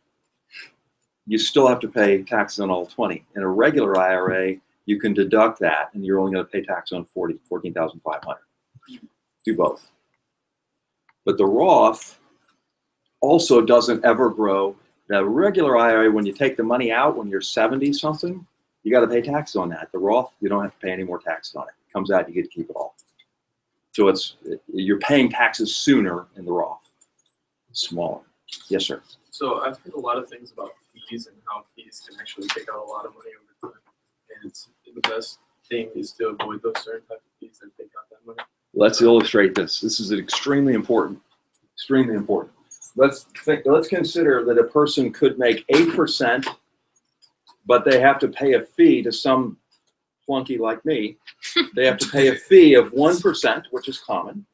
you still have to pay taxes on all 20. In a regular IRA, you can deduct that, and you're only going to pay tax on 14,500. Do both. But the Roth also doesn't ever grow. The regular IRA, when you take the money out when you're 70 something, you got to pay taxes on that. The Roth, you don't have to pay any more taxes on it. It comes out, you get to keep it all. So you're paying taxes sooner in the Roth. Smaller. Yes, sir. So I've heard a lot of things about fees and how fees can actually take out a lot of money over time. And the best thing is to avoid those certain type of fees and take out that money. Let's illustrate this. This is extremely important. Extremely important. Let's consider that a person could make 8%, but they have to pay a fee to some flunky like me. They have to pay a fee of 1%, which is common.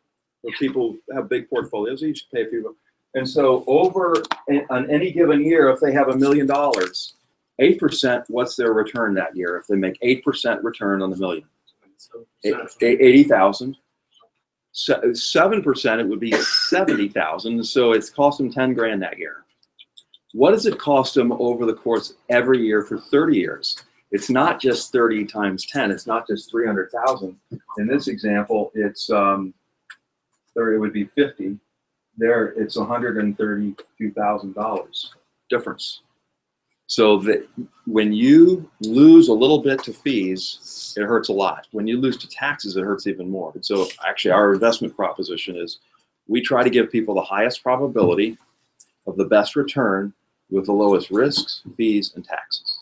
For people who have big portfolios, you should pay a fee. And so on any given year, if they have $1 million, 8%, what's their return that year? If they make 8% return on the million, 80,000. 7%, it would be 70,000. So it's cost them 10 grand that year. What does it cost them over the course every year for 30 years? It's not just 30 times 10. It's not just 300,000. In this example, it's it would be 50. There, it's $132,000 difference. So that when you lose a little bit to fees, it hurts a lot. When you lose to taxes, it hurts even more. And so actually our investment proposition is we try to give people the highest probability of the best return with the lowest risks, fees, and taxes.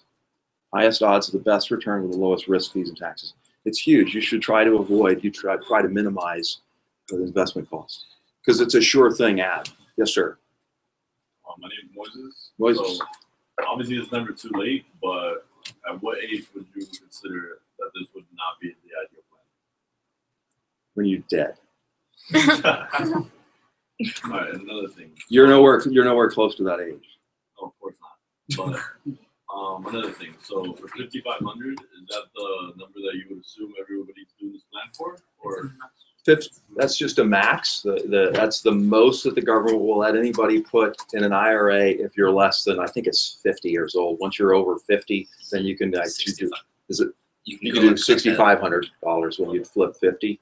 Highest odds of the best return with the lowest risk, fees, and taxes. It's huge. You should try to avoid, try to minimize the investment cost because it's a sure thing ad. Yes, sir. My name is Moises. Moises. So, obviously, it's never too late, but at what age would you consider that this would not be the ideal plan? When you're dead. All right, another thing. You're nowhere close to that age. Oh, of course not. But another thing. So for 5,500, is that the number that you would assume everybody's doing this plan for, or? That's just a max. That's the most that the government will let anybody put in an IRA if you're less than, I think it's 50 years old. Once you're over 50, then you can do $6,500 when you flip 50.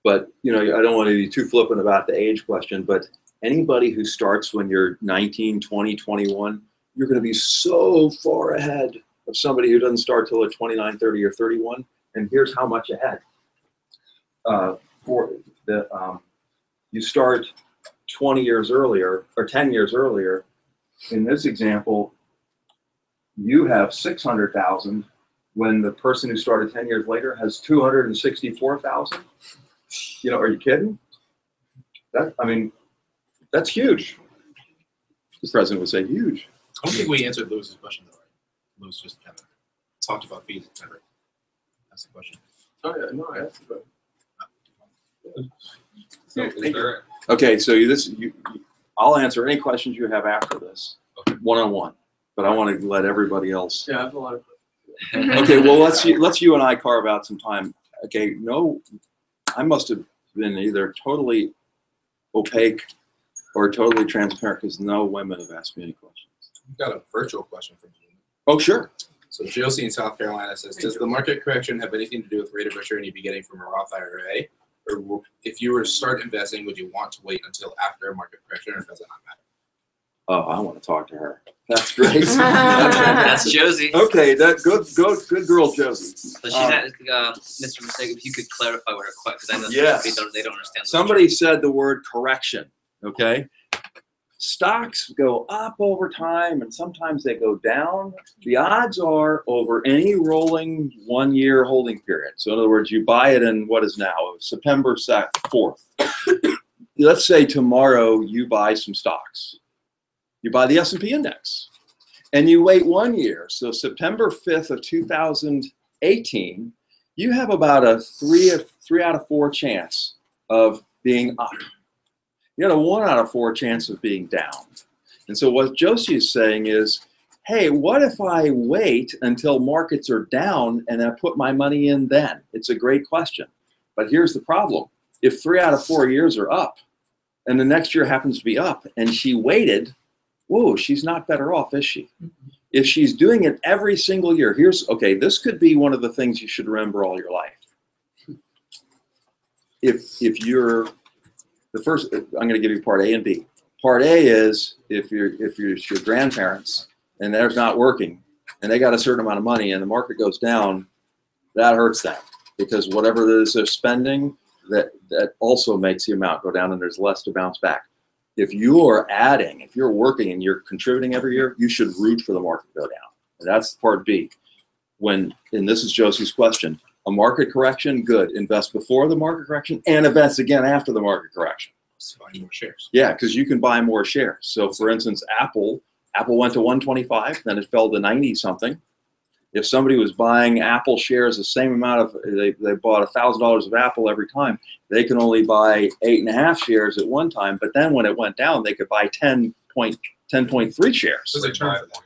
But you know, I don't want to be too flippant about the age question, but anybody who starts when you're 19, 20, 21, you're going to be so far ahead of somebody who doesn't start till they're 29, 30, or 31. And here's how much ahead. You start 20 years earlier or 10 years earlier. In this example, you have 600,000 when the person who started 10 years later has 264,000. You know, are you kidding? That's huge. The president would say huge. I don't think we answered Lewis's question though, right? Lewis just kind of talked about fees, never asked the question. Oh yeah, no, I asked the question. Okay, so I'll answer any questions you have after this, one-on-one. But I want to let everybody else. Yeah, I have a lot of questions. Okay, well let's you and I carve out some time. Okay, no, I must have been either totally opaque or totally transparent because no women have asked me any questions. We've got a virtual question from you. Oh, sure. So Josie in South Carolina says, does the market correction have anything to do with rate of return you'd be getting from a Roth IRA? Or if you were to start investing, would you want to wait until after a market correction, or does it not Oh, I want to talk to her. That's great. That's Josie. Okay, that good girl, Josie. So she's at Mr. Mistake. If you could clarify what her question, because I know Yes. they don't understand. Somebody said the word correction. Okay, stocks go up over time, and sometimes they go down. The odds are over any rolling 1 year holding period. So in other words, you buy it in what is now September 4th. Let's say tomorrow you buy some stocks. You buy the S&P index, and you wait 1 year. So September 5th of 2018, you have about a three out of 4 chance of being up. You got a 1 out of 4 chance of being down. And so what Josie is saying is, hey, what if I wait until markets are down and I put my money in then? It's a great question. But here's the problem. If 3 out of 4 years are up and the next year happens to be up and she waited, whoa, she's not better off, is she? If she's doing it every single year, okay, this could be one of the things you should remember all your life. If you're the first, I'm going to give you part A and B. Part A is if you're your grandparents and they're not working and they got a certain amount of money and the market goes down, that hurts them because whatever it is they're spending, that also makes the amount go down and there's less to bounce back. If you're adding, if you're working and you're contributing every year, you should root for the market to go down. And that's part B. And this is Josie's question, a market correction, good. Invest before the market correction and invest again after the market correction. So buy more shares. Yeah, because you can buy more shares. So for instance, Apple went to 125, then it fell to 90 something. If somebody was buying Apple shares the same amount of, they bought $1,000 of Apple every time, they can only buy 8.5 shares at one time. But then when it went down, they could buy 10.3 shares. There's a term for that,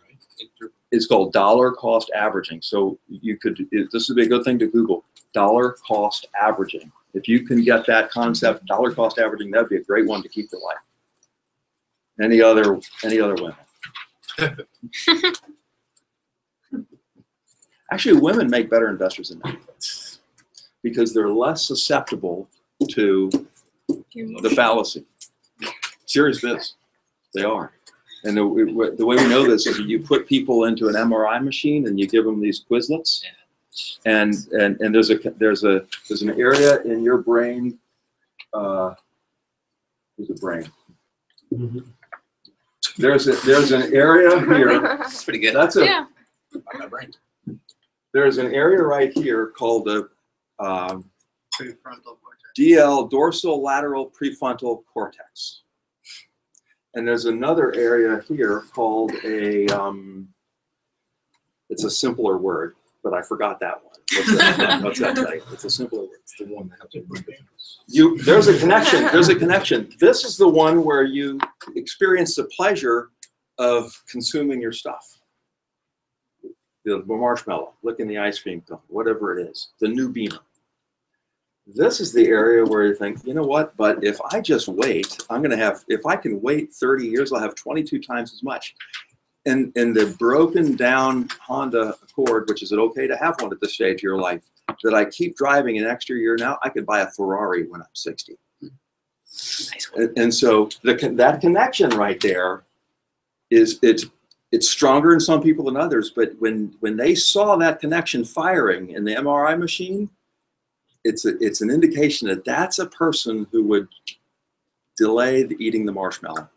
right? It's called dollar cost averaging. So you could, this would be a good thing to Google, dollar cost averaging. If you can get that concept, dollar cost averaging, that'd be a great one to keep for life. Any other women? Actually, women make better investors than men because they're less susceptible to the fallacy. Serious biz, they are. And the way we know this is you put people into an MRI machine and you give them these Quizlets, and there's an area in your brain. There's a brain. There's an area here. That's pretty good. That's a. Yeah. My brain. There's an area right here called the Prefrontal cortex. DL, dorsal lateral prefrontal cortex. And there's another area here called a, it's a simpler word, but I forgot that one. What's that like? It's a simpler word. It's the one that helps everybody. There's a connection. There's a connection. This is the one where you experience the pleasure of consuming your stuff. The marshmallow, licking the ice cream cone, whatever it is, the new Beamer. This is the area where you think, you know what, but if I just wait, I'm going to have, if I can wait 30 years, I'll have 22 times as much. And the broken down Honda Accord, which is it okay to have one at this stage of your life, that I keep driving an extra year now, I could buy a Ferrari when I'm 60. Nice one. And so that connection right there is, it's stronger in some people than others, but when they saw that connection firing in the MRI machine, it's an indication that that's a person who would delay eating the marshmallow.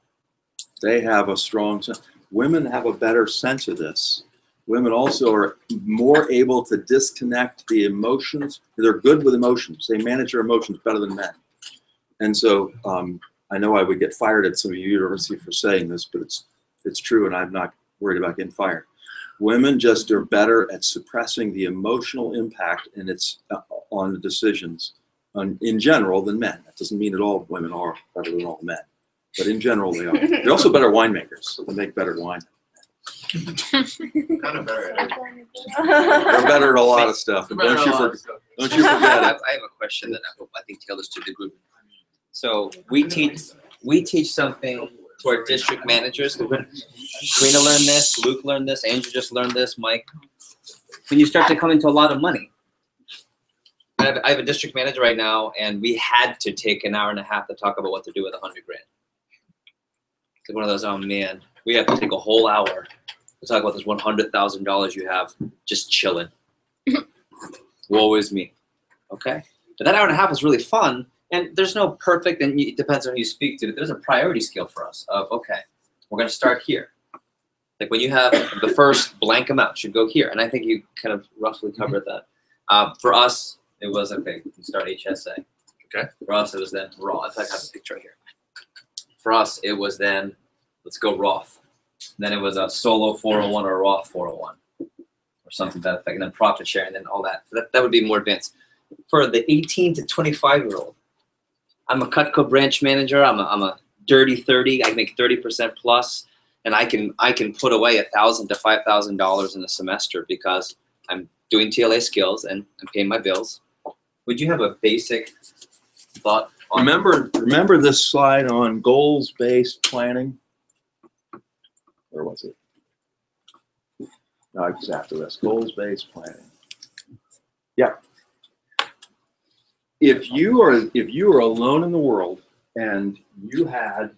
They have a strong sense. Women have a better sense of this. Women also are more able to disconnect the emotions. They're good with emotions. They manage their emotions better than men. And so I know I would get fired at some university for saying this, but it's true, and I'm not worried about getting fired. Women just are better at suppressing the emotional impact and it's on the decisions in general than men. That doesn't mean that all women are better than all men, but in general they are. They're also better winemakers, so they make better wine. Kind of better at it. They're better at a lot of stuff. And don't you forget it. I have a question that I think tailors to the group. So we teach something to our district managers. Karina learned this, Luke learned this, Andrew just learned this, Mike. When you start to come into a lot of money, I have a district manager right now, and we had to take an hour and a half to talk about what to do with $100,000. Like one of those, oh man, we have to take a whole hour to talk about this $100,000 you have just chilling. Woe is me. Okay? But that hour and a half was really fun, and there's no perfect, and it depends on who you speak to, but there's a priority scale for us of, okay, we're going to start here. Like when you have the first blank amount should go here, and I think you kind of roughly covered that. For us, it was, okay, we start HSA. Okay. For us, it was then Roth. I have a picture right here. For us, it was then, let's go Roth. Then it was a solo 401 or a Roth 401 or something to that effect, and then profit share, and then all that. So that would be more advanced. For the 18 to 25-year-old, I'm a Cutco branch manager. I'm a dirty 30. I make 30% plus, and I can put away $1,000 to $5,000 in a semester because I'm doing TLA skills and I'm paying my bills. Would you have a basic thought on Remember this slide on goals-based planning? Where was it? No, it's after this. Goals-based planning. Yeah. If you are alone in the world and you had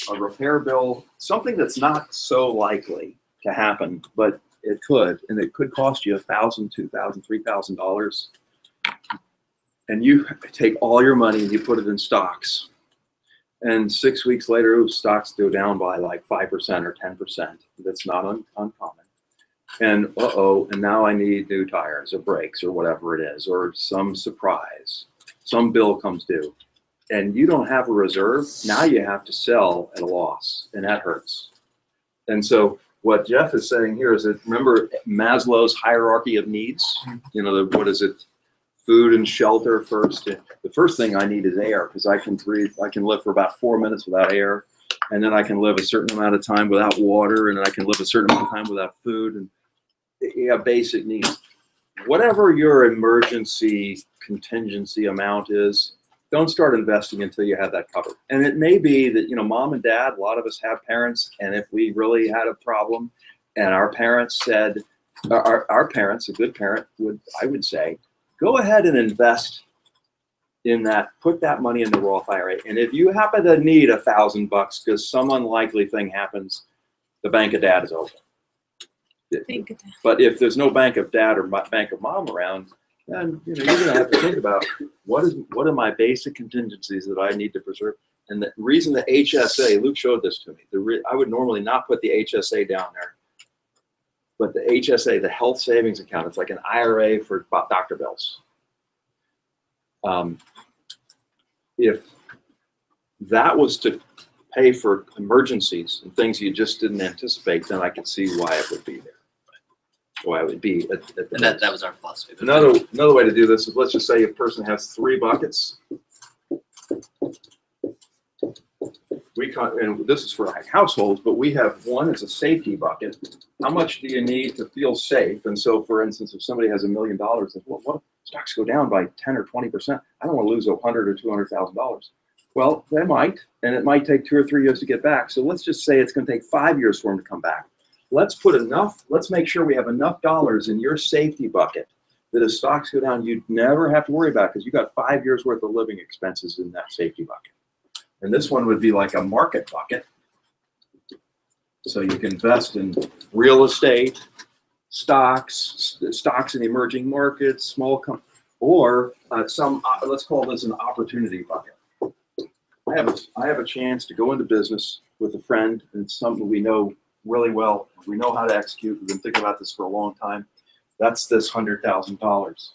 a repair bill, something that's not so likely to happen, but it could, and it could cost you $1,000, $2,000, $3,000, and you take all your money and you put it in stocks, and 6 weeks later, stocks go down by like 5% or 10%. That's not uncommon. And and now I need new tires or brakes or whatever it is, or some surprise. Some bill comes due, and you don't have a reserve. Now you have to sell at a loss, and that hurts. And so what Jeff is saying here is that, remember Maslow's hierarchy of needs? You know, what is it? Food and shelter first. The first thing I need is air, because I can breathe. I can live for about 4 minutes without air, and then I can live a certain amount of time without water, and then I can live a certain amount of time without food. And yeah, basic needs. Whatever your emergency contingency amount is, don't start investing until you have that covered. And it may be that, you know, mom and dad, a lot of us have parents, and if we really had a problem and our parents said, our parents, a good parent I would say, go ahead and invest in that, put that money in the Roth IRA. And if you happen to need $1,000 because some unlikely thing happens, the bank of dad is open. But if there's no bank of dad or bank of mom around, then you're going to have to think about what are my basic contingencies that I need to preserve. And the reason the HSA, Luke showed this to me. I would normally not put the HSA down there, but the HSA, the health savings account, it's like an IRA for doctor bills. If that was to pay for emergencies and things you just didn't anticipate, then I could see why it would be there. Why it would be at the and that was our philosophy. Another way to do this is, let's just say a person has 3 buckets. And this is for households, but we have one as a safety bucket. How much do you need to feel safe? And so, for instance, if somebody has $1 million, well, what if stocks go down by 10 or 20%? I don't want to lose $100,000 or $200,000. Well, they might, and it might take 2 or 3 years to get back. So let's just say it's going to take 5 years for them to come back. Let's make sure we have enough dollars in your safety bucket that if stocks go down, you'd never have to worry about it, because you got 5 years worth of living expenses in that safety bucket. And this one would be like a market bucket. So you can invest in real estate, stocks in emerging markets, small companies, or let's call this an opportunity bucket. I have a chance to go into business with a friend, and it's something we know really well. We know how to execute. We've been thinking about this for a long time. That's this $100,000.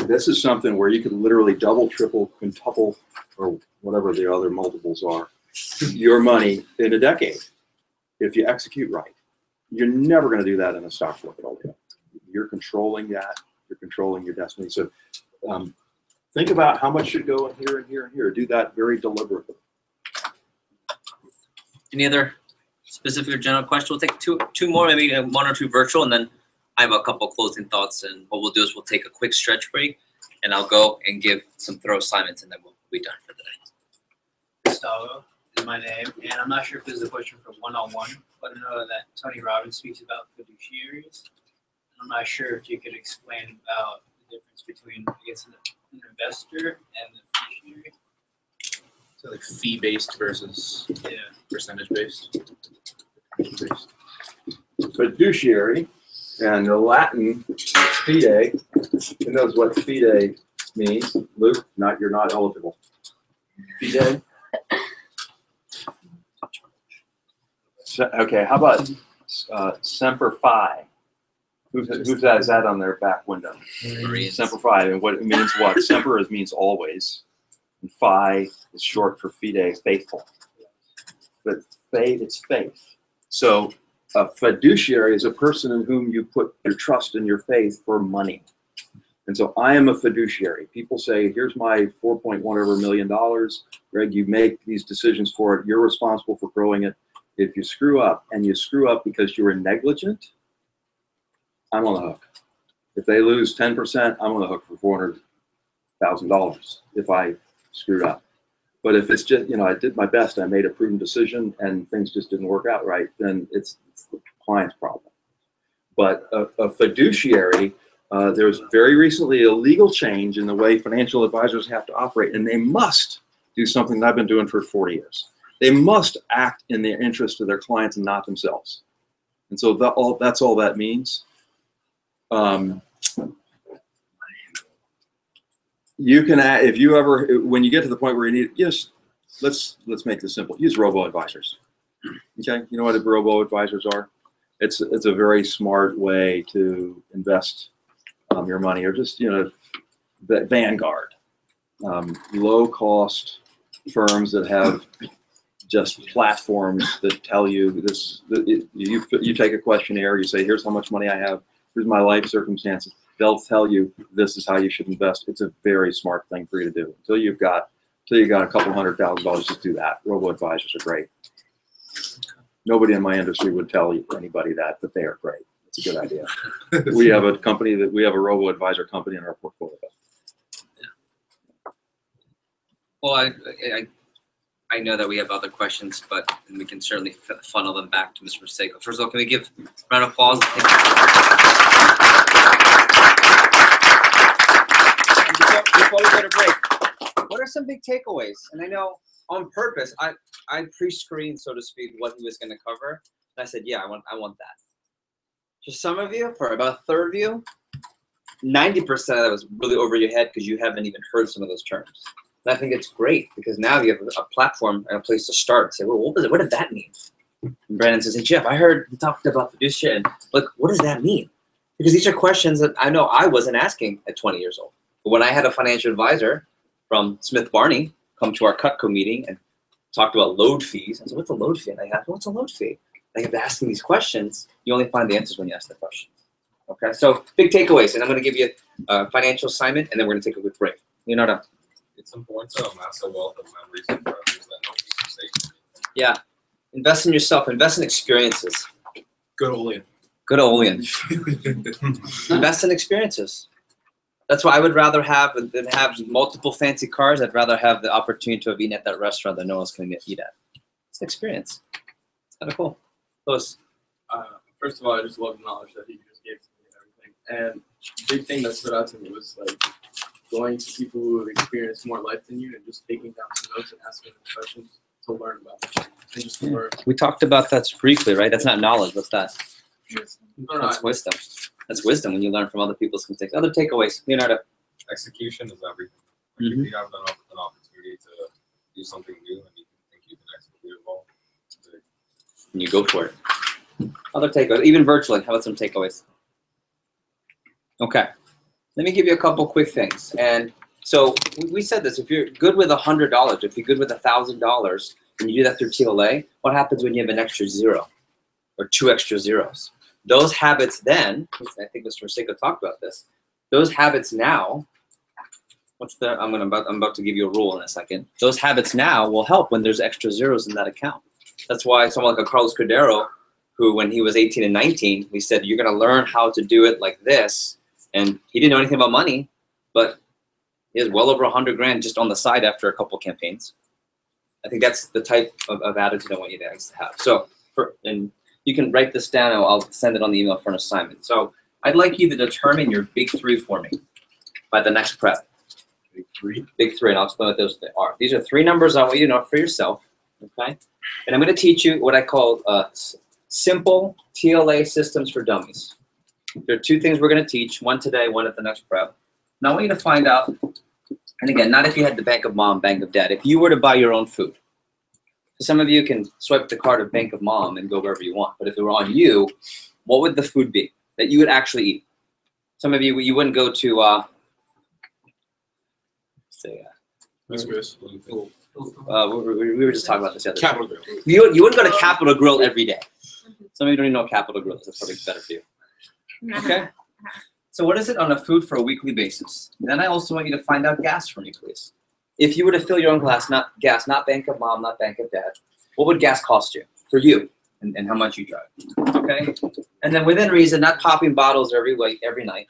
This is something where you could literally double, triple, quintuple, or whatever the other multiples are, your money in a decade if you execute right. You're never going to do that in a stock market all day. You're controlling that. You're controlling your destiny. So think about how much should go in here and here and here. Do that very deliberately. Any other specific or general question? We'll take two more, maybe 1 or 2 virtual, and then I have a couple closing thoughts. And what we'll do is we'll take a quick stretch break, and I'll go and give some thorough assignments, and then we'll be done for the day. Gustavo is my name, and I'm not sure if this is a question for one-on-one, but I know that Tony Robbins speaks about fiduciaries. I'm not sure if you could explain about the difference between, I guess, an investor and the fiduciary. So like fee based versus percentage based. Fiduciary, and the Latin fide. Who knows what fide means? Luke, you're not eligible. Fide. Okay, how about Semper Fi? Who's that? Is that on their back window? Semper Fi, and what it means? What Semper means always, and Fi is short for fide, faithful. But faith, it's faith. So a fiduciary is a person in whom you put your trust and your faith for money. And so I am a fiduciary. People say, here's my $4.1 million. Greg, you make these decisions for it. You're responsible for growing it. If you screw up, and you screw up because you were negligent, I'm on the hook. If they lose 10%, I'm on the hook for $400,000 if I screwed up. But if it's just, I did my best, I made a prudent decision, and things just didn't work out right, then it's the client's problem. But a fiduciary, there's very recently a legal change in the way financial advisors have to operate, and they must do something that I've been doing for 40 years. They must act in the interest of their clients and not themselves. And so that's all that means. You can add, if you ever, when you get to the point where you need, let's make this simple. Use robo-advisors. Okay, you know what robo-advisors are? It's a very smart way to invest your money, or just the Vanguard, low-cost firms that have just platforms that tell you this. You take a questionnaire, you say, here's how much money I have, here's my life circumstances. They'll tell you this is how you should invest. It's a very smart thing for you to do. Until you got a couple $100,000, just do that. Robo-advisors are great. Nobody in my industry would tell anybody that, but they are great. It's a good idea. We have a robo-advisor company in our portfolio. Well, I know that we have other questions, but we can certainly funnel them back to Mr. Seiko. First of all, can we give a round of applause? Before we go to break, what are some big takeaways? And I know on purpose, I pre-screened, so to speak, what he was going to cover. And I said, yeah, I want that. For some of you, for about a third of you, 90% of that was really over your head because you haven't even heard some of those terms. And I think it's great because now you have a platform and a place to start. Say, well, what did that mean? And Brandon says, hey, Jeff, I heard you talked about fiduciary. And look, what does that mean? Because these are questions that I know I wasn't asking at 20 years old. But when I had a financial advisor from Smith Barney come to our Cutco meeting and talked about load fees, I said, what's a load fee? And I asked, what's a load fee? I kept asking these questions. You only find the answers when you ask the questions. Okay, so big takeaways. And I'm going to give you a financial assignment, and then we're going to take a quick break. Leonardo. It's important to amass a wealth of memories and records that nobody can say. Yeah. Invest in yourself. Invest in experiences. Good Olean. Good Olean. Invest in experiences. That's why I would rather have than have multiple fancy cars. I'd rather have the opportunity to have eaten at that restaurant that no one's going to eat at. It's an experience. It's kind of cool. Close. First of all, I just love the knowledge that he just gave to me and everything. And the big thing that stood out to me was like going to people who have experienced more life than you and just taking down some notes and asking them questions to learn about it. And just to learn. We talked about that briefly, right? That's not knowledge. What's that? That's wisdom. That's wisdom when you learn from other people's mistakes. Other takeaways, Leonardo. Execution is everything. Like if you have an opportunity to do something new and you think you can execute it well, and you go for it. Other takeaways, even virtually. How about some takeaways? Okay. Let me give you a couple quick things. And so we said this, if you're good with $100, if you're good with $1,000, and you do that through TLA, what happens when you have an extra zero or two extra zeros? Those habits then, I think Mr. Seiko talked about this, those habits now, I'm about to give you a rule in a second. Those habits now will help when there's extra zeros in that account. That's why someone like a Carlos Cordero, who when he was 18 and 19, we said, you're gonna learn how to do it like this. And he didn't know anything about money, but he has well over 100 grand just on the side after a couple campaigns. I think that's the type of attitude I want you guys to have. So, and you can write this down, and I'll send it on the email for an assignment. So I'd like you to determine your big three for me by the next prep. Big three. Big three, and I'll explain what those are. These are three numbers I want you to know for yourself, okay? And I'm going to teach you what I call simple TLA systems for dummies. There are two things we're going to teach, one today, one at the next prep. Now I want you to find out, and again, not if you had the Bank of Mom, Bank of Dad, if you were to buy your own food. So some of you can swipe the card of Bank of Mom and go wherever you want, but if it were on you, what would the food be that you would actually eat? Some of you wouldn't go to, Whiskers. we were just talking about this the other Capital day. Grill. You wouldn't go to Capital Grill every day. Some of you don't even know what Capital Grill is. That's probably better for you. Okay. So what is it on a food for a weekly basis? Then I also want you to find out gas for me, please. If you were to fill your own not Bank of Mom, not Bank of Dad, what would gas cost you for you and how much you drive? Okay. And then within reason, not popping bottles every night.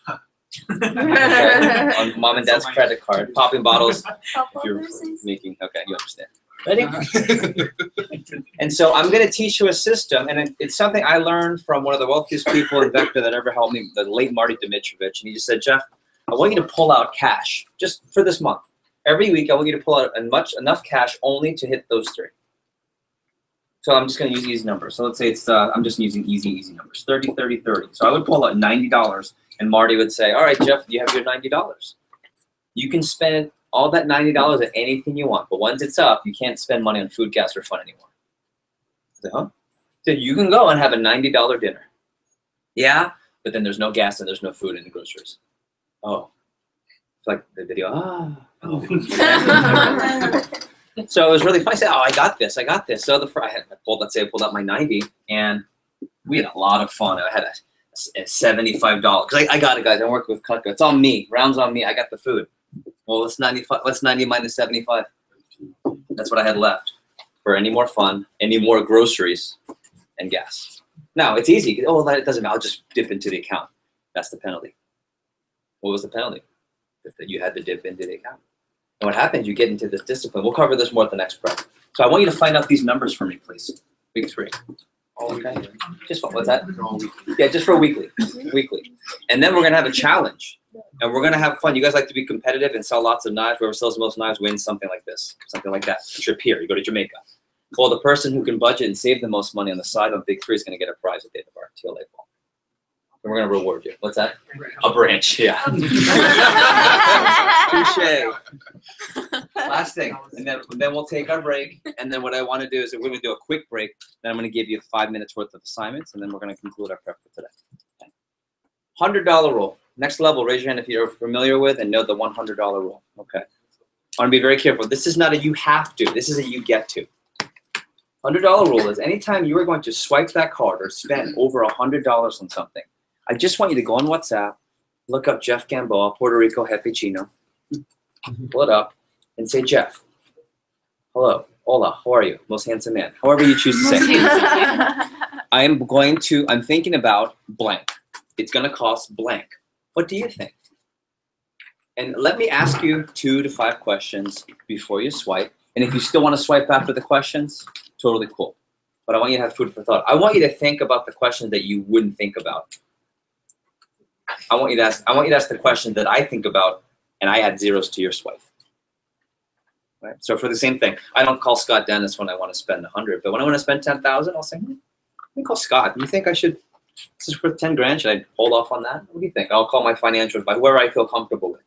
Okay. On Mom and Dad's credit card, popping bottles. If you're making, okay, you understand. Ready? And so I'm going to teach you a system, and it's something I learned from one of the wealthiest people in Vector that ever helped me, the late Marty Dimitrovich. And he just said, Jeff, I want you to pull out cash just for this month. Every week, I want you to pull out enough cash only to hit those three. So I'm just going to use these numbers. So let's say it's, I'm just using easy numbers, 30, 30, 30. So I would pull out $90, and Marty would say, all right, Jeff, you have your $90. You can spend all that $90 at anything you want, but once it's up, you can't spend money on food, gas, or fun anymore. I said, huh? So you can go and have a $90 dinner. Yeah, but then there's no gas and there's no food in the groceries. Oh, it's like the video. Oh. So it was really funny. I said, oh, I got this. So I pulled out my 90, and we had a lot of fun. I had a $75 because I got it, guys. I work with Cutco. It's on me. Rounds on me. I got the food. Well, it's 95. What's 90 minus 75? That's what I had left for any more fun, any more groceries, and gas. Now it's easy. Oh, it doesn't matter. I'll just dip into the account. That's the penalty. What was the penalty? That you had to dip into the account. And what happens? You get into this discipline. We'll cover this more at the next prep. So I want you to find out these numbers for me, please. Big three. Okay. Just what's that? Yeah, just for weekly. And then we're gonna have a challenge, and we're gonna have fun. You guys like to be competitive and sell lots of knives. Whoever sells the most knives wins something like this, something like that. Trip here. You go to Jamaica. Well, the person who can budget and save the most money on the side on Big Three is gonna get a prize at the end of our TLA ball. And we're gonna reward you. What's that? A branch. Yeah. Touche. Last thing, and then we'll take our break. And then what I want to do is we're going to do a quick break. Then I'm going to give you 5 minutes worth of assignments, and then we're going to conclude our prep for today. Okay. $100 rule. Next level. Raise your hand if you're familiar with and know the $100 rule. Okay. I want to be very careful. This is not a you have to. This is a you get to. $100 rule is anytime you are going to swipe that card or spend over $100 on something, I just want you to go on WhatsApp, look up Jeff Gamboa, Puerto Rico Jefe Chino, pull it up, and say, Jeff, hello, hola, how are you? Most handsome man. However you choose to say. I'm thinking about blank. It's going to cost blank. What do you think? And let me ask you 2 to 5 questions before you swipe. And if you still want to swipe after the questions, totally cool. But I want you to have food for thought. I want you to think about the questions that you wouldn't think about. I want you to ask the question that I think about, and I add zeros to your swipe. Right? So for the same thing, I don't call Scott Dennis when I want to spend 100, but when I want to spend 10,000, I'll say, let me call Scott. Do you think I should? This is worth 10 grand. Should I hold off on that? What do you think? I'll call my financial advisor, whoever I feel comfortable with.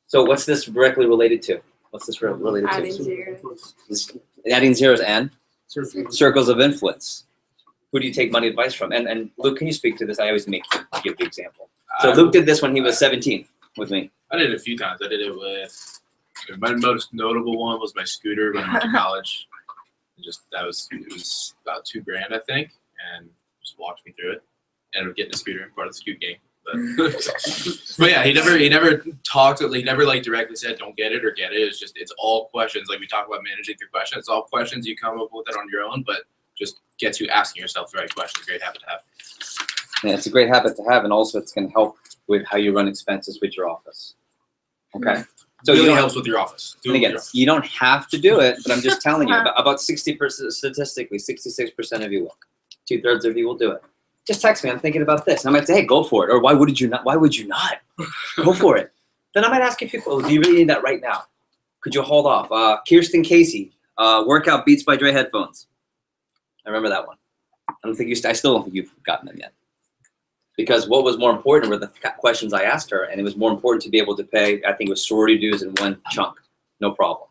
So what's this directly related to? What's this related to? Adding zeros. Adding zeros and circles of influence. Who do you take money advice from? And Luke, can you speak to this? I always give the example. So Luke did this when he was 17 with me. I did it a few times. I did it with, my most notable one was my scooter when I went to college. It was about $2 grand, I think, and just walked me through it. Ended up getting a scooter and part of the scoot gang. But yeah, he never talked. He never like directly said don't get it or get it. It's all questions. Like we talk about managing through questions. It's all questions you come up with it on your own, but just gets you asking yourself the right questions. Great habit to have. Yeah, it's a great habit to have, and also it's going to help with how you run expenses with your office. Okay. So really helps with your office. And again, you don't have to do it, but I'm just telling you, about 60%, statistically, 66% of you will. 2/3 of you will do it. Just text me. I'm thinking about this. And I might say, hey, go for it. Or why would you not? Why would you not? Go for it. then I might ask you a few. Well, do you really need that right now? Could you hold off? Kirsten Casey, workout Beats by Dre headphones. I remember that one. I still don't think you've gotten them yet. Because what was more important were the questions I asked her, and it was more important to be able to pay, I think it was sorority dues in one chunk, no problem.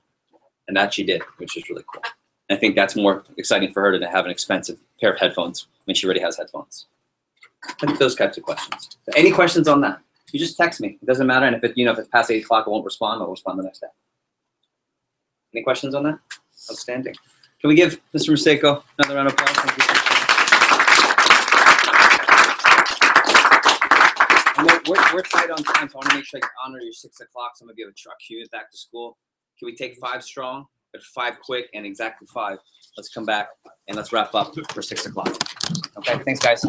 And that she did, which is really cool. And I think that's more exciting for her to have an expensive pair of headphones when she already has headphones. I think those types of questions. So any questions on that? You just text me. It doesn't matter. And if it's past 8 o'clock, I won't respond. I'll respond the next day. Any questions on that? Outstanding. Can we give Mr. Museko another round of applause? Thank you. We're tight on time, so I want to make sure I honor your 6 o'clock. So I'm going to give a truck queue back to school. Can we take 5 strong, but 5 quick, and exactly 5? Let's come back and let's wrap up for 6 o'clock. Okay, thanks, guys.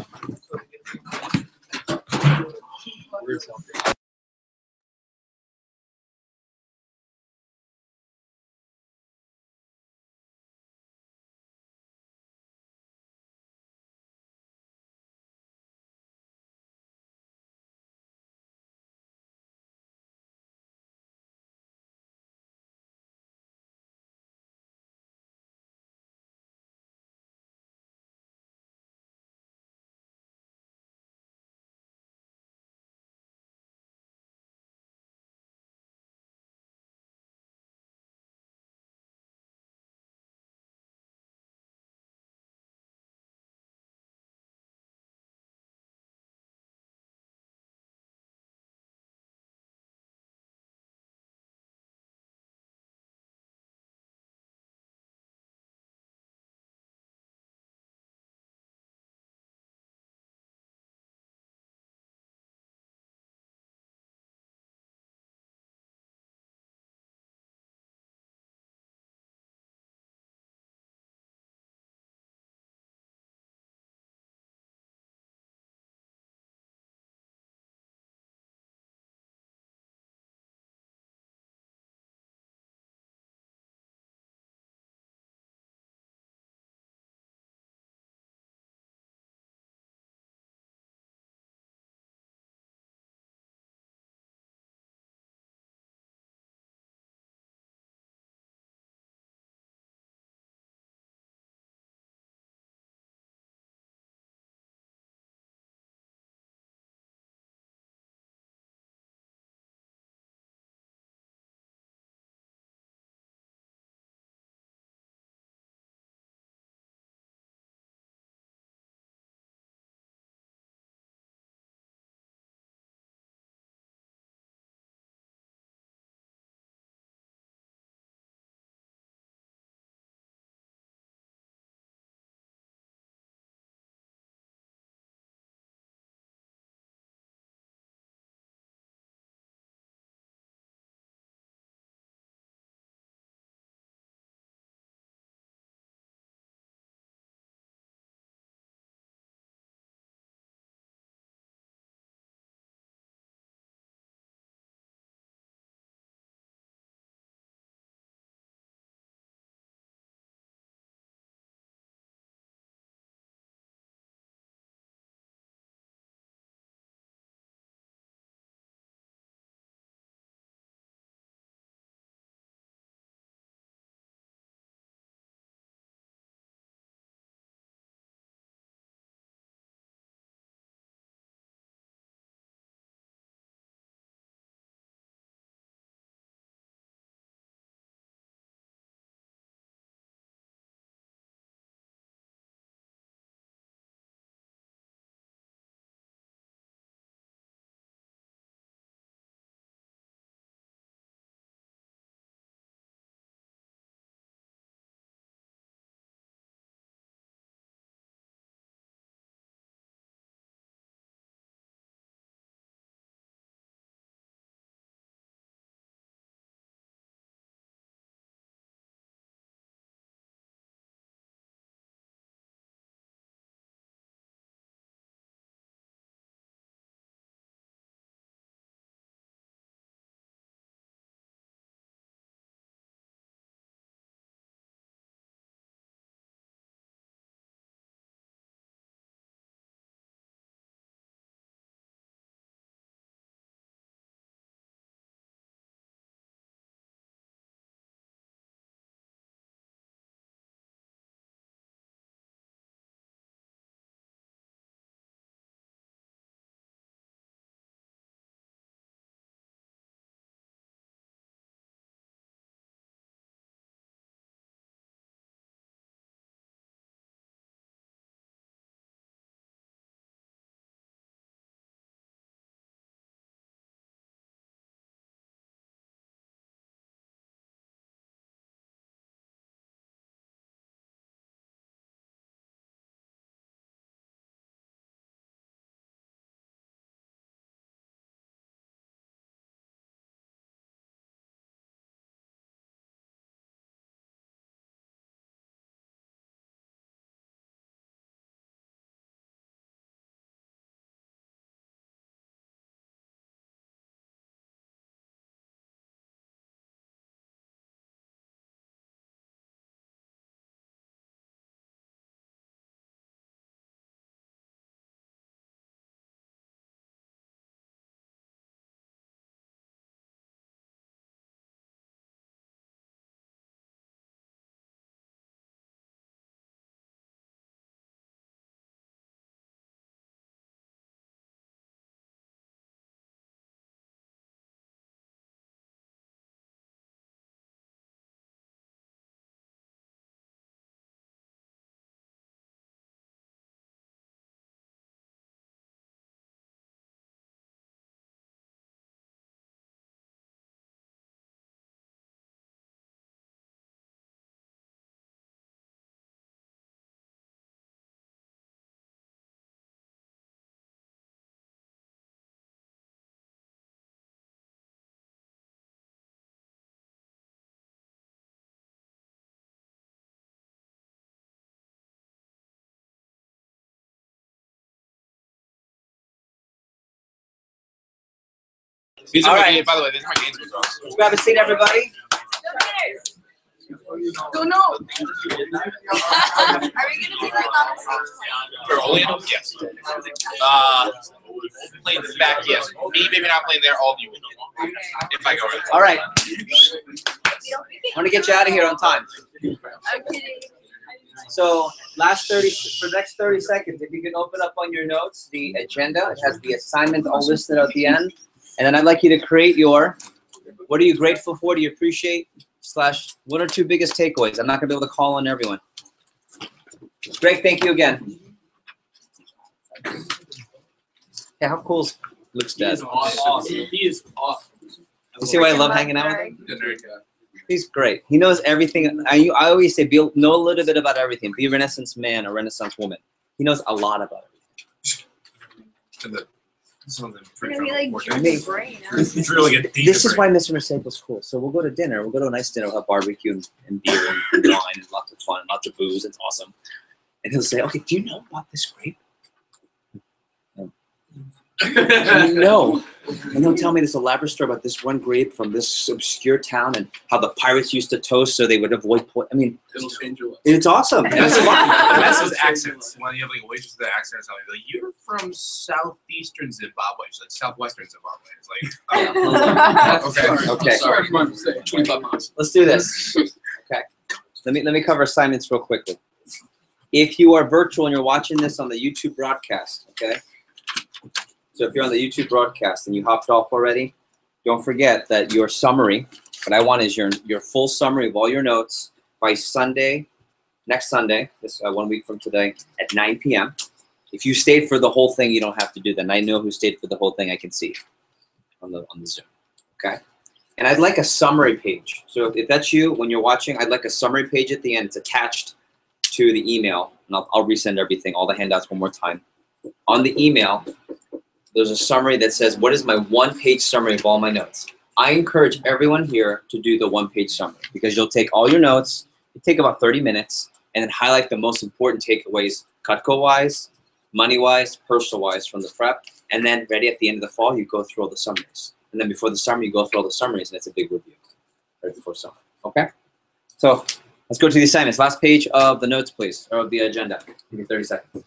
These All are my right. games, by the way, these are my games with us. Let's grab a seat, everybody. Don't know. Are we gonna be like on the same For Olean? Yes. Playing back, yes. Me, maybe not playing there, all of you. If I go right. All right. I want to get you out of here on time. I'm kidding. So last 30, for the next 30 seconds, if you can open up on your notes, the agenda, it has the assignments all listed at the end. And then I'd like you to create your, what are you grateful for, do you appreciate, / what are 2 biggest takeaways? I'm not gonna be able to call on everyone. Greg, thank you again. Yeah, how cool is Luke's dad? Awesome. He is awesome. You see why I love hanging out with him? He's great. He knows everything. I always say, know a little bit about everything. Be a Renaissance man or Renaissance woman. He knows a lot about everything. It's really a deep This is why Mr. Mercedes cool. So we'll go to dinner. We'll go to a nice dinner. We'll have barbecue and beer and wine and lots of fun, lots of booze. It's awesome. And he'll say, okay, do you know about this grape? No. And he'll tell me this elaborate story about this one grape from this obscure town and how the pirates used to toast so they would avoid I mean, It'll change your life. it's awesome. That's that's his accents. When you have like a waitress with the accent, it's like, you're from southeastern Zimbabwe. She's like southwestern Zimbabwe. It's like, Okay. Sorry, 25 miles. Let's do this. Okay. Let me cover assignments real quickly. If you are virtual and you're watching this on the YouTube broadcast, okay? So if you're on the YouTube broadcast and you hopped off already, don't forget that your summary, what I want is your full summary of all your notes by Sunday, next Sunday, this 1 week from today at 9 p.m. If you stayed for the whole thing, you don't have to do that. And I know who stayed for the whole thing. I can see on the Zoom, okay? And I'd like a summary page. So if that's you, when you're watching, I'd like a summary page at the end. It's attached to the email, and I'll resend everything, all the handouts one more time. On the email, there's a summary that says, what is my 1-page summary of all my notes? I encourage everyone here to do the 1-page summary because you'll take all your notes, you take about 30 minutes, and then highlight the most important takeaways, Cutco-wise, money-wise, personal-wise from the prep, and then ready at the end of the fall, you go through all the summaries. And then before the summer, you go through all the summaries, and it's a big review right before summer, okay? So let's go to the assignments. Last page of the notes, please, or of the agenda. Give me 30 seconds.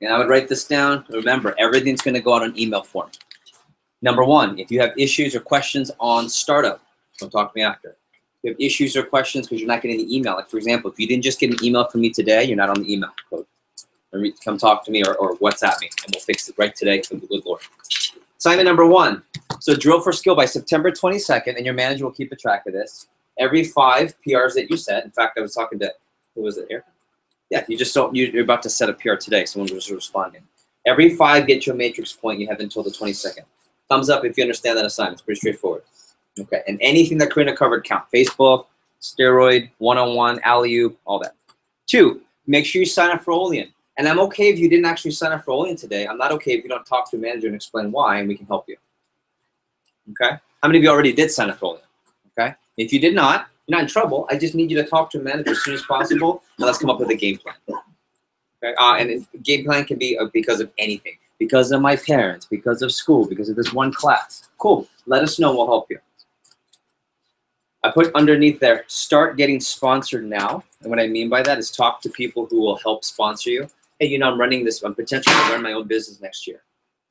And I would write this down. Remember, everything's going to go out on email form. Number 1, if you have issues or questions on startup, don't talk to me after. If you have issues or questions because you're not getting the email, like for example, if you didn't just get an email from me today, you're not on the email code. Come talk to me or WhatsApp me, and we'll fix it right today for the good Lord. Assignment number 1. So drill for skill by September 22nd, and your manager will keep a track of this. Every 5 PRs that you set, in fact, I was talking to, who was it here? Yeah, you just don't, you're about to set a PR today, someone was responding. Every 5 get your matrix point, you have until the 22nd. Thumbs up if you understand that assignment, it's pretty straightforward. Okay, and anything that Karina covered count. Facebook, steroid, one-on-one, alley-oop, all that. 2, make sure you sign up for Olean. And I'm okay if you didn't actually sign up for Olean today. I'm not okay if you don't talk to a manager and explain why, and we can help you. Okay? How many of you already did sign up for Olean? Okay? If you did not, you're not in trouble. I just need you to talk to a manager as soon as possible, and let's come up with a game plan. Okay? And a game plan can be because of anything. Because of my parents, because of school, because of this one class. Cool. Let us know. We'll help you. I put underneath there, start getting sponsored now. And what I mean by that is talk to people who will help sponsor you. Hey, you know, I'm running this. I'm potentially going to run my own business next year.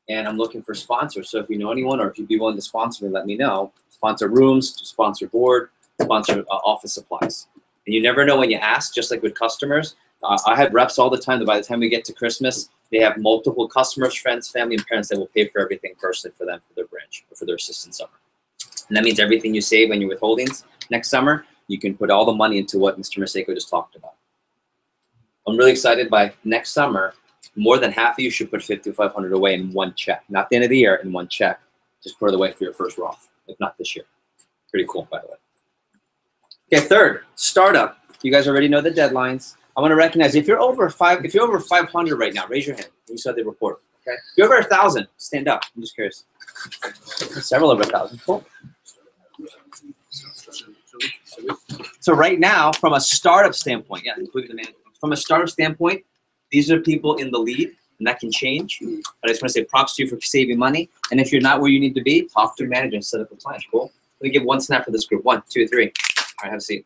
And I'm looking for sponsors. So if you know anyone or if you'd be willing to sponsor me, let me know. Sponsor rooms, sponsor board, sponsor office supplies. And you never know when you ask, just like with customers. I have reps all the time that by the time we get to Christmas, they have multiple customers, friends, family, and parents that will pay for everything personally for them, for their branch, or for their assistant summer. And that means everything you save when you're withholdings next summer, you can put all the money into what Mr. Maseko just talked about. I'm really excited by next summer, more than half of you should put $5,500 away in one check. Not the end of the year, in one check. Just put it away for your first Roth, if not this year. Pretty cool, by the way. Okay, 3rd, startup. You guys already know the deadlines. I want to recognize if you're over 500 right now, raise your hand. You saw the report. Okay. If you're over 1,000, stand up. I'm just curious. Several over 1,000. Cool. So right now, from a startup standpoint, yeah, including the manager, from a startup standpoint, these are people in the lead, and and that can change. But I just want to say props to you for saving money. And if you're not where you need to be, talk to your manager and set up a plan. Cool. Let me give one snap for this group. 1, 2, 3. All right, have a seat.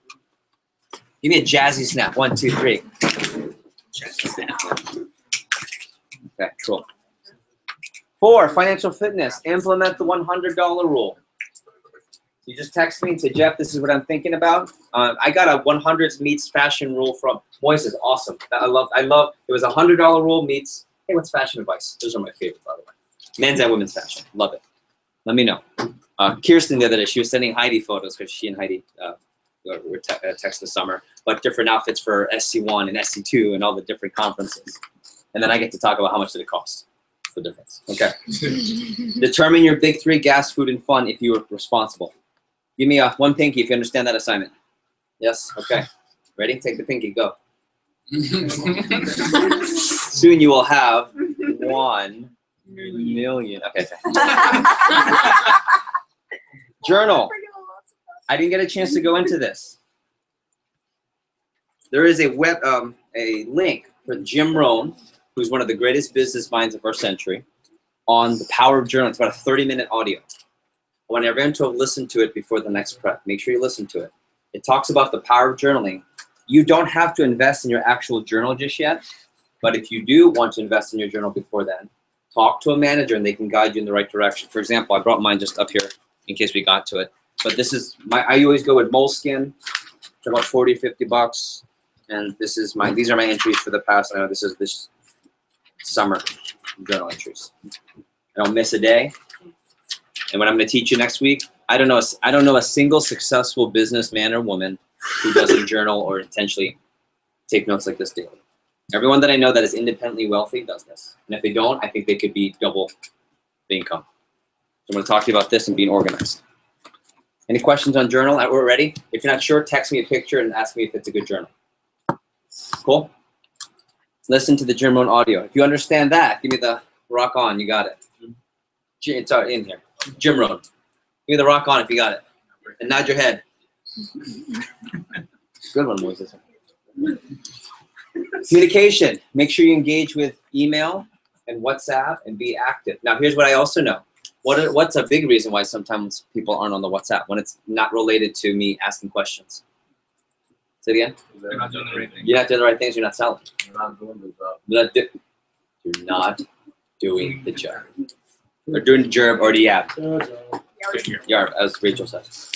Give me a jazzy snap. 1, 2, 3. Jazzy snap. Okay, cool. 4, financial fitness. Implement the $100 rule. You just text me and say, Jeff, this is what I'm thinking about. I got a 100 meets fashion rule from Moise. Is awesome. I love. It was a $100 rule meets. Hey, what's fashion advice? Those are my favorite, by the way. Men's and women's fashion. Love it. Let me know. Kirsten the other day, she was sending Heidi photos because she and Heidi were texting this summer, but different outfits for SC1 and SC2 and all the different conferences. And then I get to talk about how much did it cost. The difference. Okay. Determine your big 3: gas, food, and fun if you are responsible. Give me one pinky if you understand that assignment. Yes? Okay. Ready? Take the pinky. Go. Soon you will have 1 million. Okay. Journal. I didn't get a chance to go into this. There is a link for Jim Rohn, who's one of the greatest business minds of our century, on the power of journaling. It's about a 30-minute audio. I want everyone to have listened to it before the next prep. Make sure you listen to it. It talks about the power of journaling. You don't have to invest in your actual journal just yet, but if you do want to invest in your journal before then, talk to a manager and they can guide you in the right direction. For example, I brought mine just up here in case we got to it. But this is I always go with Moleskine. It's about 40, 50 bucks. And this is these are my entries for the past. I know this is this summer journal entries. I don't miss a day. And what I'm going to teach you next week, I don't know a single successful businessman or woman who doesn't journal or intentionally take notes like this daily. Everyone that I know that is independently wealthy does this. And if they don't, I think they could be double the income. So I'm going to talk to you about this and being organized. Any questions on journal? We're ready. If you're not sure, text me a picture and ask me if it's a good journal. Cool? Listen to the Jim Rohn audio. If you understand that, give me the rock on. You got it. It's in here. Jim Rohn. Give me the rock on if you got it. And nod your head. Good one, Moses. Communication. Make sure you engage with email and WhatsApp and be active. Now, here's what I also know. What's a big reason why sometimes people aren't on the WhatsApp when it's not related to me asking questions? Say it again. You're not doing the right thing. You're not doing the right things. You're not selling. You're not doing the job. You're not doing the job. Or doing the job or the yab. Yarb, as Rachel says.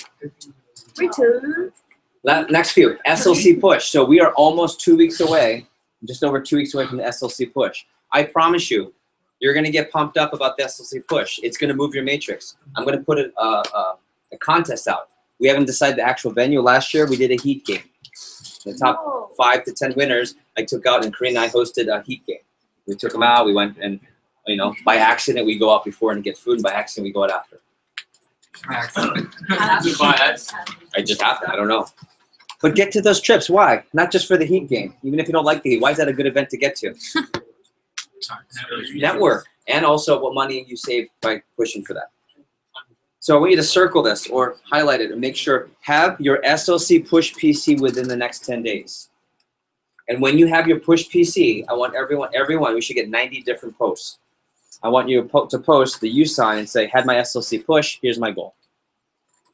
Next few, SLC push. So we are almost 2 weeks away, just over 2 weeks away from the SLC push. I promise you, you're going to get pumped up about the SLC push. It's going to move your matrix. I'm going to put a contest out. We haven't decided the actual venue. Last year, we did a heat game. The top 5 to 10 winners I took out, and Karina and I hosted a heat game. We took them out. We went and, by accident, we go out before and get food, and by accident, we go out after. I just happened. I don't know. But get to those trips. Why? Not just for the heat game. Even if you don't like the heat, why is that a good event to get to? Network. And also what money you save by pushing for that. So I want you to circle this or highlight it and make sure have your SLC push PC within the next 10 days. And when you have your push PC, I want everyone, we should get 90 different posts. I want you to post the U sign and say, had my SLC push, here's my goal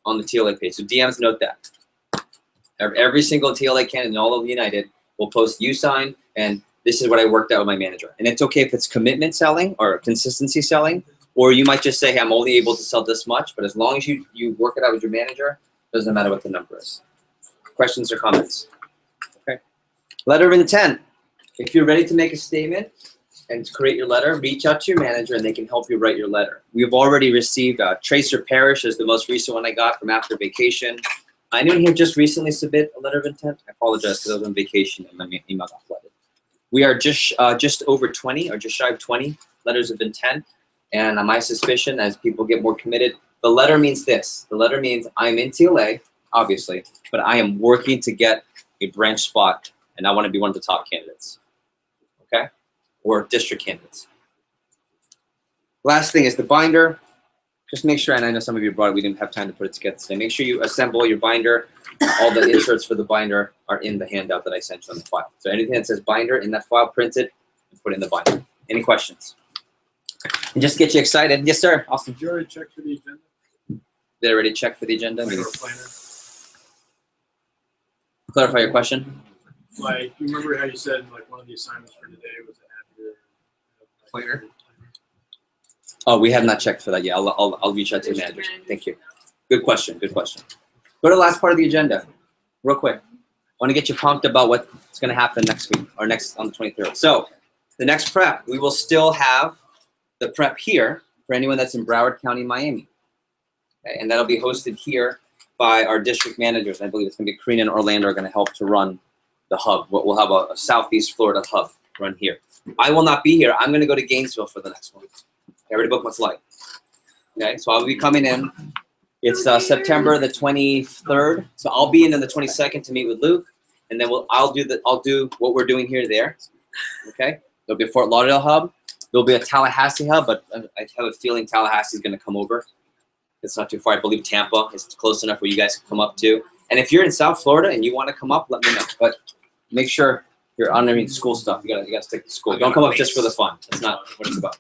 on the TLA page. So DMs, note that. Every single TLA candidate in all of United will post U sign and this is what I worked out with my manager. And it's okay if it's commitment selling or consistency selling, or you might just say, hey, I'm only able to sell this much, but as long as you work it out with your manager, it doesn't matter what the number is. Questions or comments? Okay. Letter of intent. If you're ready to make a statement and to create your letter, reach out to your manager and they can help you write your letter. We've already received Tracer Parrish is the most recent one I got from after vacation. Anyone here just recently submit a letter of intent? I apologize because I was on vacation and my email got flooded. We are just over 20 or just shy of 20 letters of intent. And my suspicion as people get more committed, the letter means this. The letter means I'm in TLA, obviously, but I am working to get a branch spot and I want to be one of the top candidates, okay? Or district candidates. Last thing is the binder. Just make sure, and I know some of you brought it, we didn't have time to put it together today. Make sure you assemble your binder. All the inserts for the binder are in the handout that I sent you on the file. So anything that says binder in that file, print it and put it in the binder. Any questions? And just get you excited. Yes, sir. Austin. Did you already check for the agenda? Did I already check for the agenda? Like our planner? Clarify your question. Like, you remember how you said like one of the assignments for today was to have your Planner. Oh, we have not checked for that yet. I'll reach out to the manager. Thank you. Good question. Good question. Go to the last part of the agenda, real quick. I want to get you pumped about what's going to happen next week or next on the 23rd. So, the next prep, we will still have the prep here for anyone that's in Broward County, Miami. Okay, and that'll be hosted here by our district managers. I believe it's going to be Karina and Orlando are going to help to run the hub. We'll have a Southeast Florida hub run here. I will not be here. I'm going to go to Gainesville for the next one. I already booked my flight. Okay, so I'll be coming in. It's September the 23rd. So I'll be in on the 22nd to meet with Luke, and then I'll do what we're doing here there. Okay, there'll be a Fort Lauderdale hub. There'll be a Tallahassee hub, but I have a feeling Tallahassee is going to come over. It's not too far. I believe Tampa is close enough where you guys can come up to. And if you're in South Florida and you want to come up, let me know. But make sure you're on any school stuff. You gotta stick to school. Don't come up just for the fun. That's not what it's about.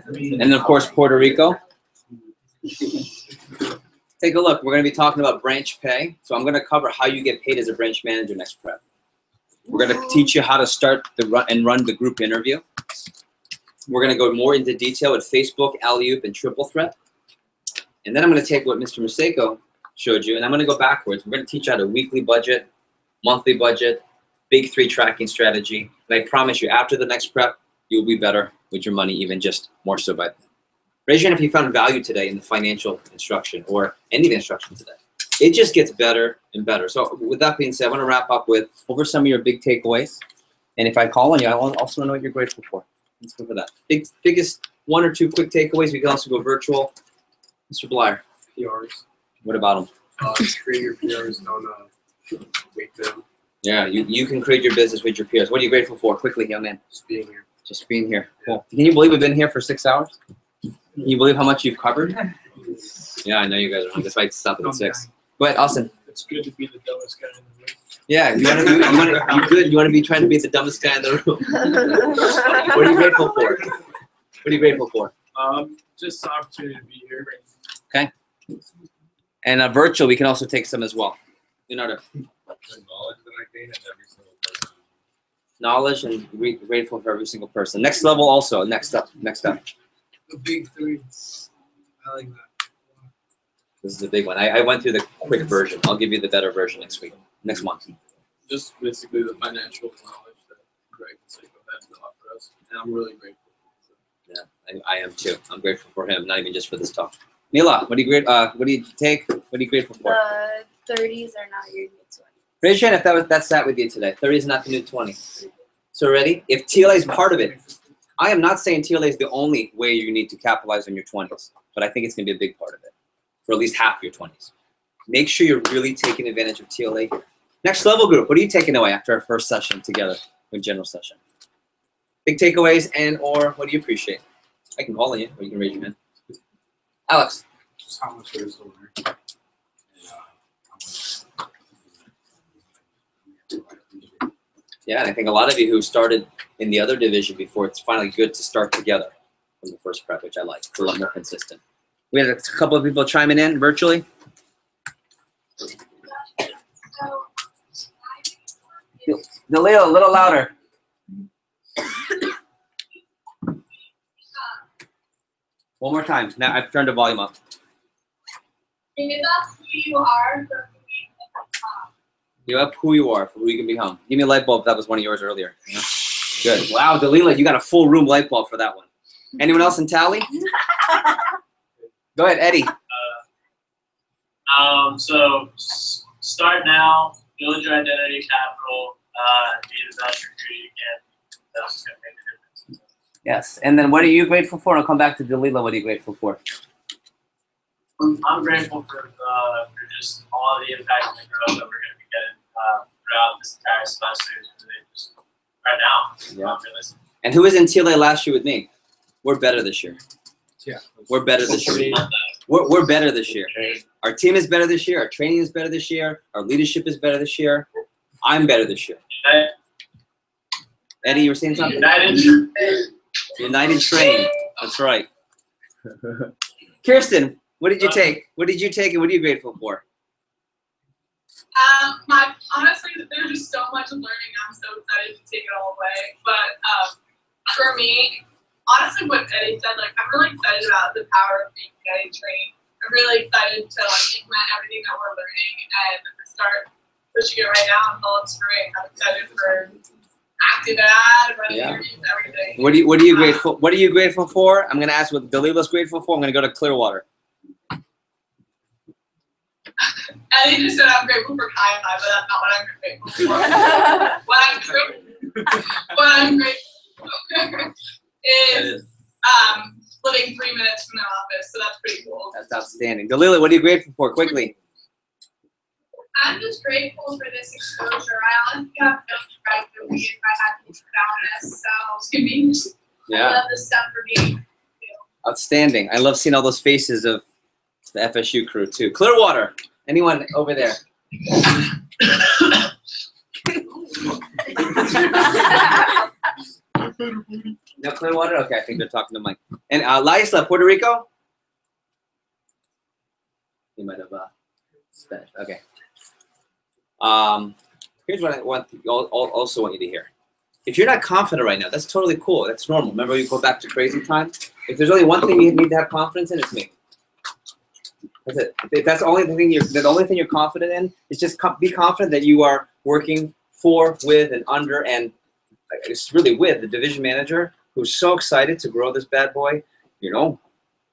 And then of course Puerto Rico. Take a look. We're going to be talking about branch pay. So I'm going to cover how you get paid as a branch manager next prep. We're going to teach you how to start run the group interview. We're going to go more into detail with Facebook, alley-oop, and triple threat. And then I'm going to take what Mr. Museko showed you, and I'm going to go backwards. We're going to teach you how to weekly budget, monthly budget, big 3 tracking strategy. And I promise you, after the next prep, you'll be better with your money, even just more so by then. Raise your hand if you found value today in the financial instruction or any of the instruction today. It just gets better and better. So with that being said, I want to wrap up with over some of your big takeaways. And if I call on you, I also want to know what you're grateful for. Let's go for that. Biggest 1 or 2 quick takeaways. We can also go virtual. Mr. Blyer. PRs. What about them? Create your PRs, don't wait them. Yeah, you can create your business with your peers. What are you grateful for? Quickly, young man. Just being here. Just being here. Cool. Can you believe we've been here for 6 hours? Can you believe how much you've covered? Yeah, I know you guys are hungry. That's why it's stopping at 6. Go ahead, Austin. It's good to be the dumbest guy in the room. Yeah, you want to be trying to be the dumbest guy in the room. What are you grateful for? What are you grateful for? Just the opportunity to be here. Okay. And virtual, we can also take some as well. Leonardo. The knowledge that I gain in every single person. Knowledge and grateful for every single person. Next level also. Next up. The big 3. I like that. This is the big one. I went through the quick version. I'll give you the better version next month. Just basically the financial knowledge that Greg and Seiko had to offer us, and I'm really grateful. Yeah, I am too. I'm grateful for him, not even just for this talk. Mila, what do you take? What are you grateful for? The 30s are not your new 20s. Raise your hand if that sat with you today. 30 is not the new 20. So ready? If TLA is part of it, I am not saying TLA is the only way you need to capitalize on your 20s, but I think it's going to be a big part of it for at least half your 20s. Make sure you're really taking advantage of TLA here. Next level group, what are you taking away after our first session together with general session? Big takeaways and or what do you appreciate? I can call on you or you can raise your hand. Alex. Just how much there is to learn. Yeah, and I think a lot of you who started in the other division before, it's finally good to start together from the first prep, which I like. It's a lot more consistent. We had a couple of people chiming in virtually. Dalila, a little louder. One more time. Now I've turned the volume up. Think about who you are for who you become. Give up who you are for who you can become. Give me a light bulb. That was one of yours earlier. Yeah. Good. Wow, Dalila, you got a full room light bulb for that one. Anyone else in tally? Go ahead, Eddie. So start now, build your identity capital, be the best recruiter you can. That's just gonna make a difference. Yes. And then what are you grateful for? And I'll come back to Dalila. What are you grateful for? I'm grateful for just all the impact and the growth that we're going to be getting throughout this entire semester. Just right now. Yeah. And who was in TLA last year with me? We're better this year. Yeah. We're better this year. We're better this year. Our team is better this year. Our training is better this year. Our leadership is better this year. I'm better this year. Eddie, you were saying something? United Train. That's right. Kirsten, what did you take? What did you take and what are you grateful for? Honestly, there's just so much learning. I'm so excited to take it all away. But for me, honestly, what Eddie said, like, I'm really excited about the power of being getting trained. I'm really excited to like implement everything that we're learning and start pushing it right now. And it's great. I'm excited for active ad, running interviews, everything. What are you grateful? What are you grateful for? I'm gonna ask what Dalila's grateful for. I'm gonna go to Clearwater. Eddie just said I'm grateful for Kai, but that's not what I'm grateful for. what I'm grateful for is living 3 minutes from the office, so that's pretty cool. That's outstanding. Dalila, what are you grateful for? Quickly. I'm just grateful for this exposure. I honestly have no regret the week if I hadn't found this. So I love this stuff for me. Outstanding. I love seeing all those faces of the FSU crew too. Clearwater. Anyone over there? No Clearwater? Okay, I think they're talking to Mike. And Laisla, Puerto Rico? You might have Spanish. Okay. Here's what I also want you to hear. If you're not confident right now, that's totally cool. That's normal. Remember, you go back to crazy time. If there's only one thing you need to have confidence in, it's me. That's it. If that's the only thing you're confident in, is just be confident that you are working for, with, and under, and it's really with the division manager who's so excited to grow this bad boy. You know,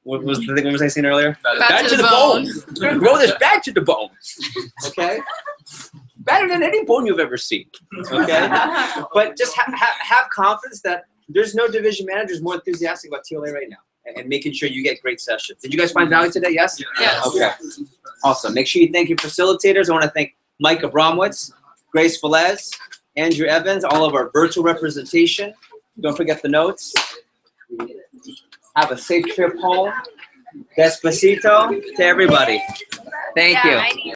what was the thing? What was I saying earlier? Back to the bone. We're gonna grow this back to the bone. Okay. Better than any bone you've ever seen. Okay. But just have confidence that there's no division managers more enthusiastic about TLA right now. And making sure you get great sessions. Did you guys find value today? Yes? Yes. Okay. Awesome. Make sure you thank your facilitators. I want to thank Mike Abramowitz, Grace Velez, Andrew Evans, all of our virtual representation. Don't forget the notes. Have a safe trip home. Despacito to everybody. Thank you.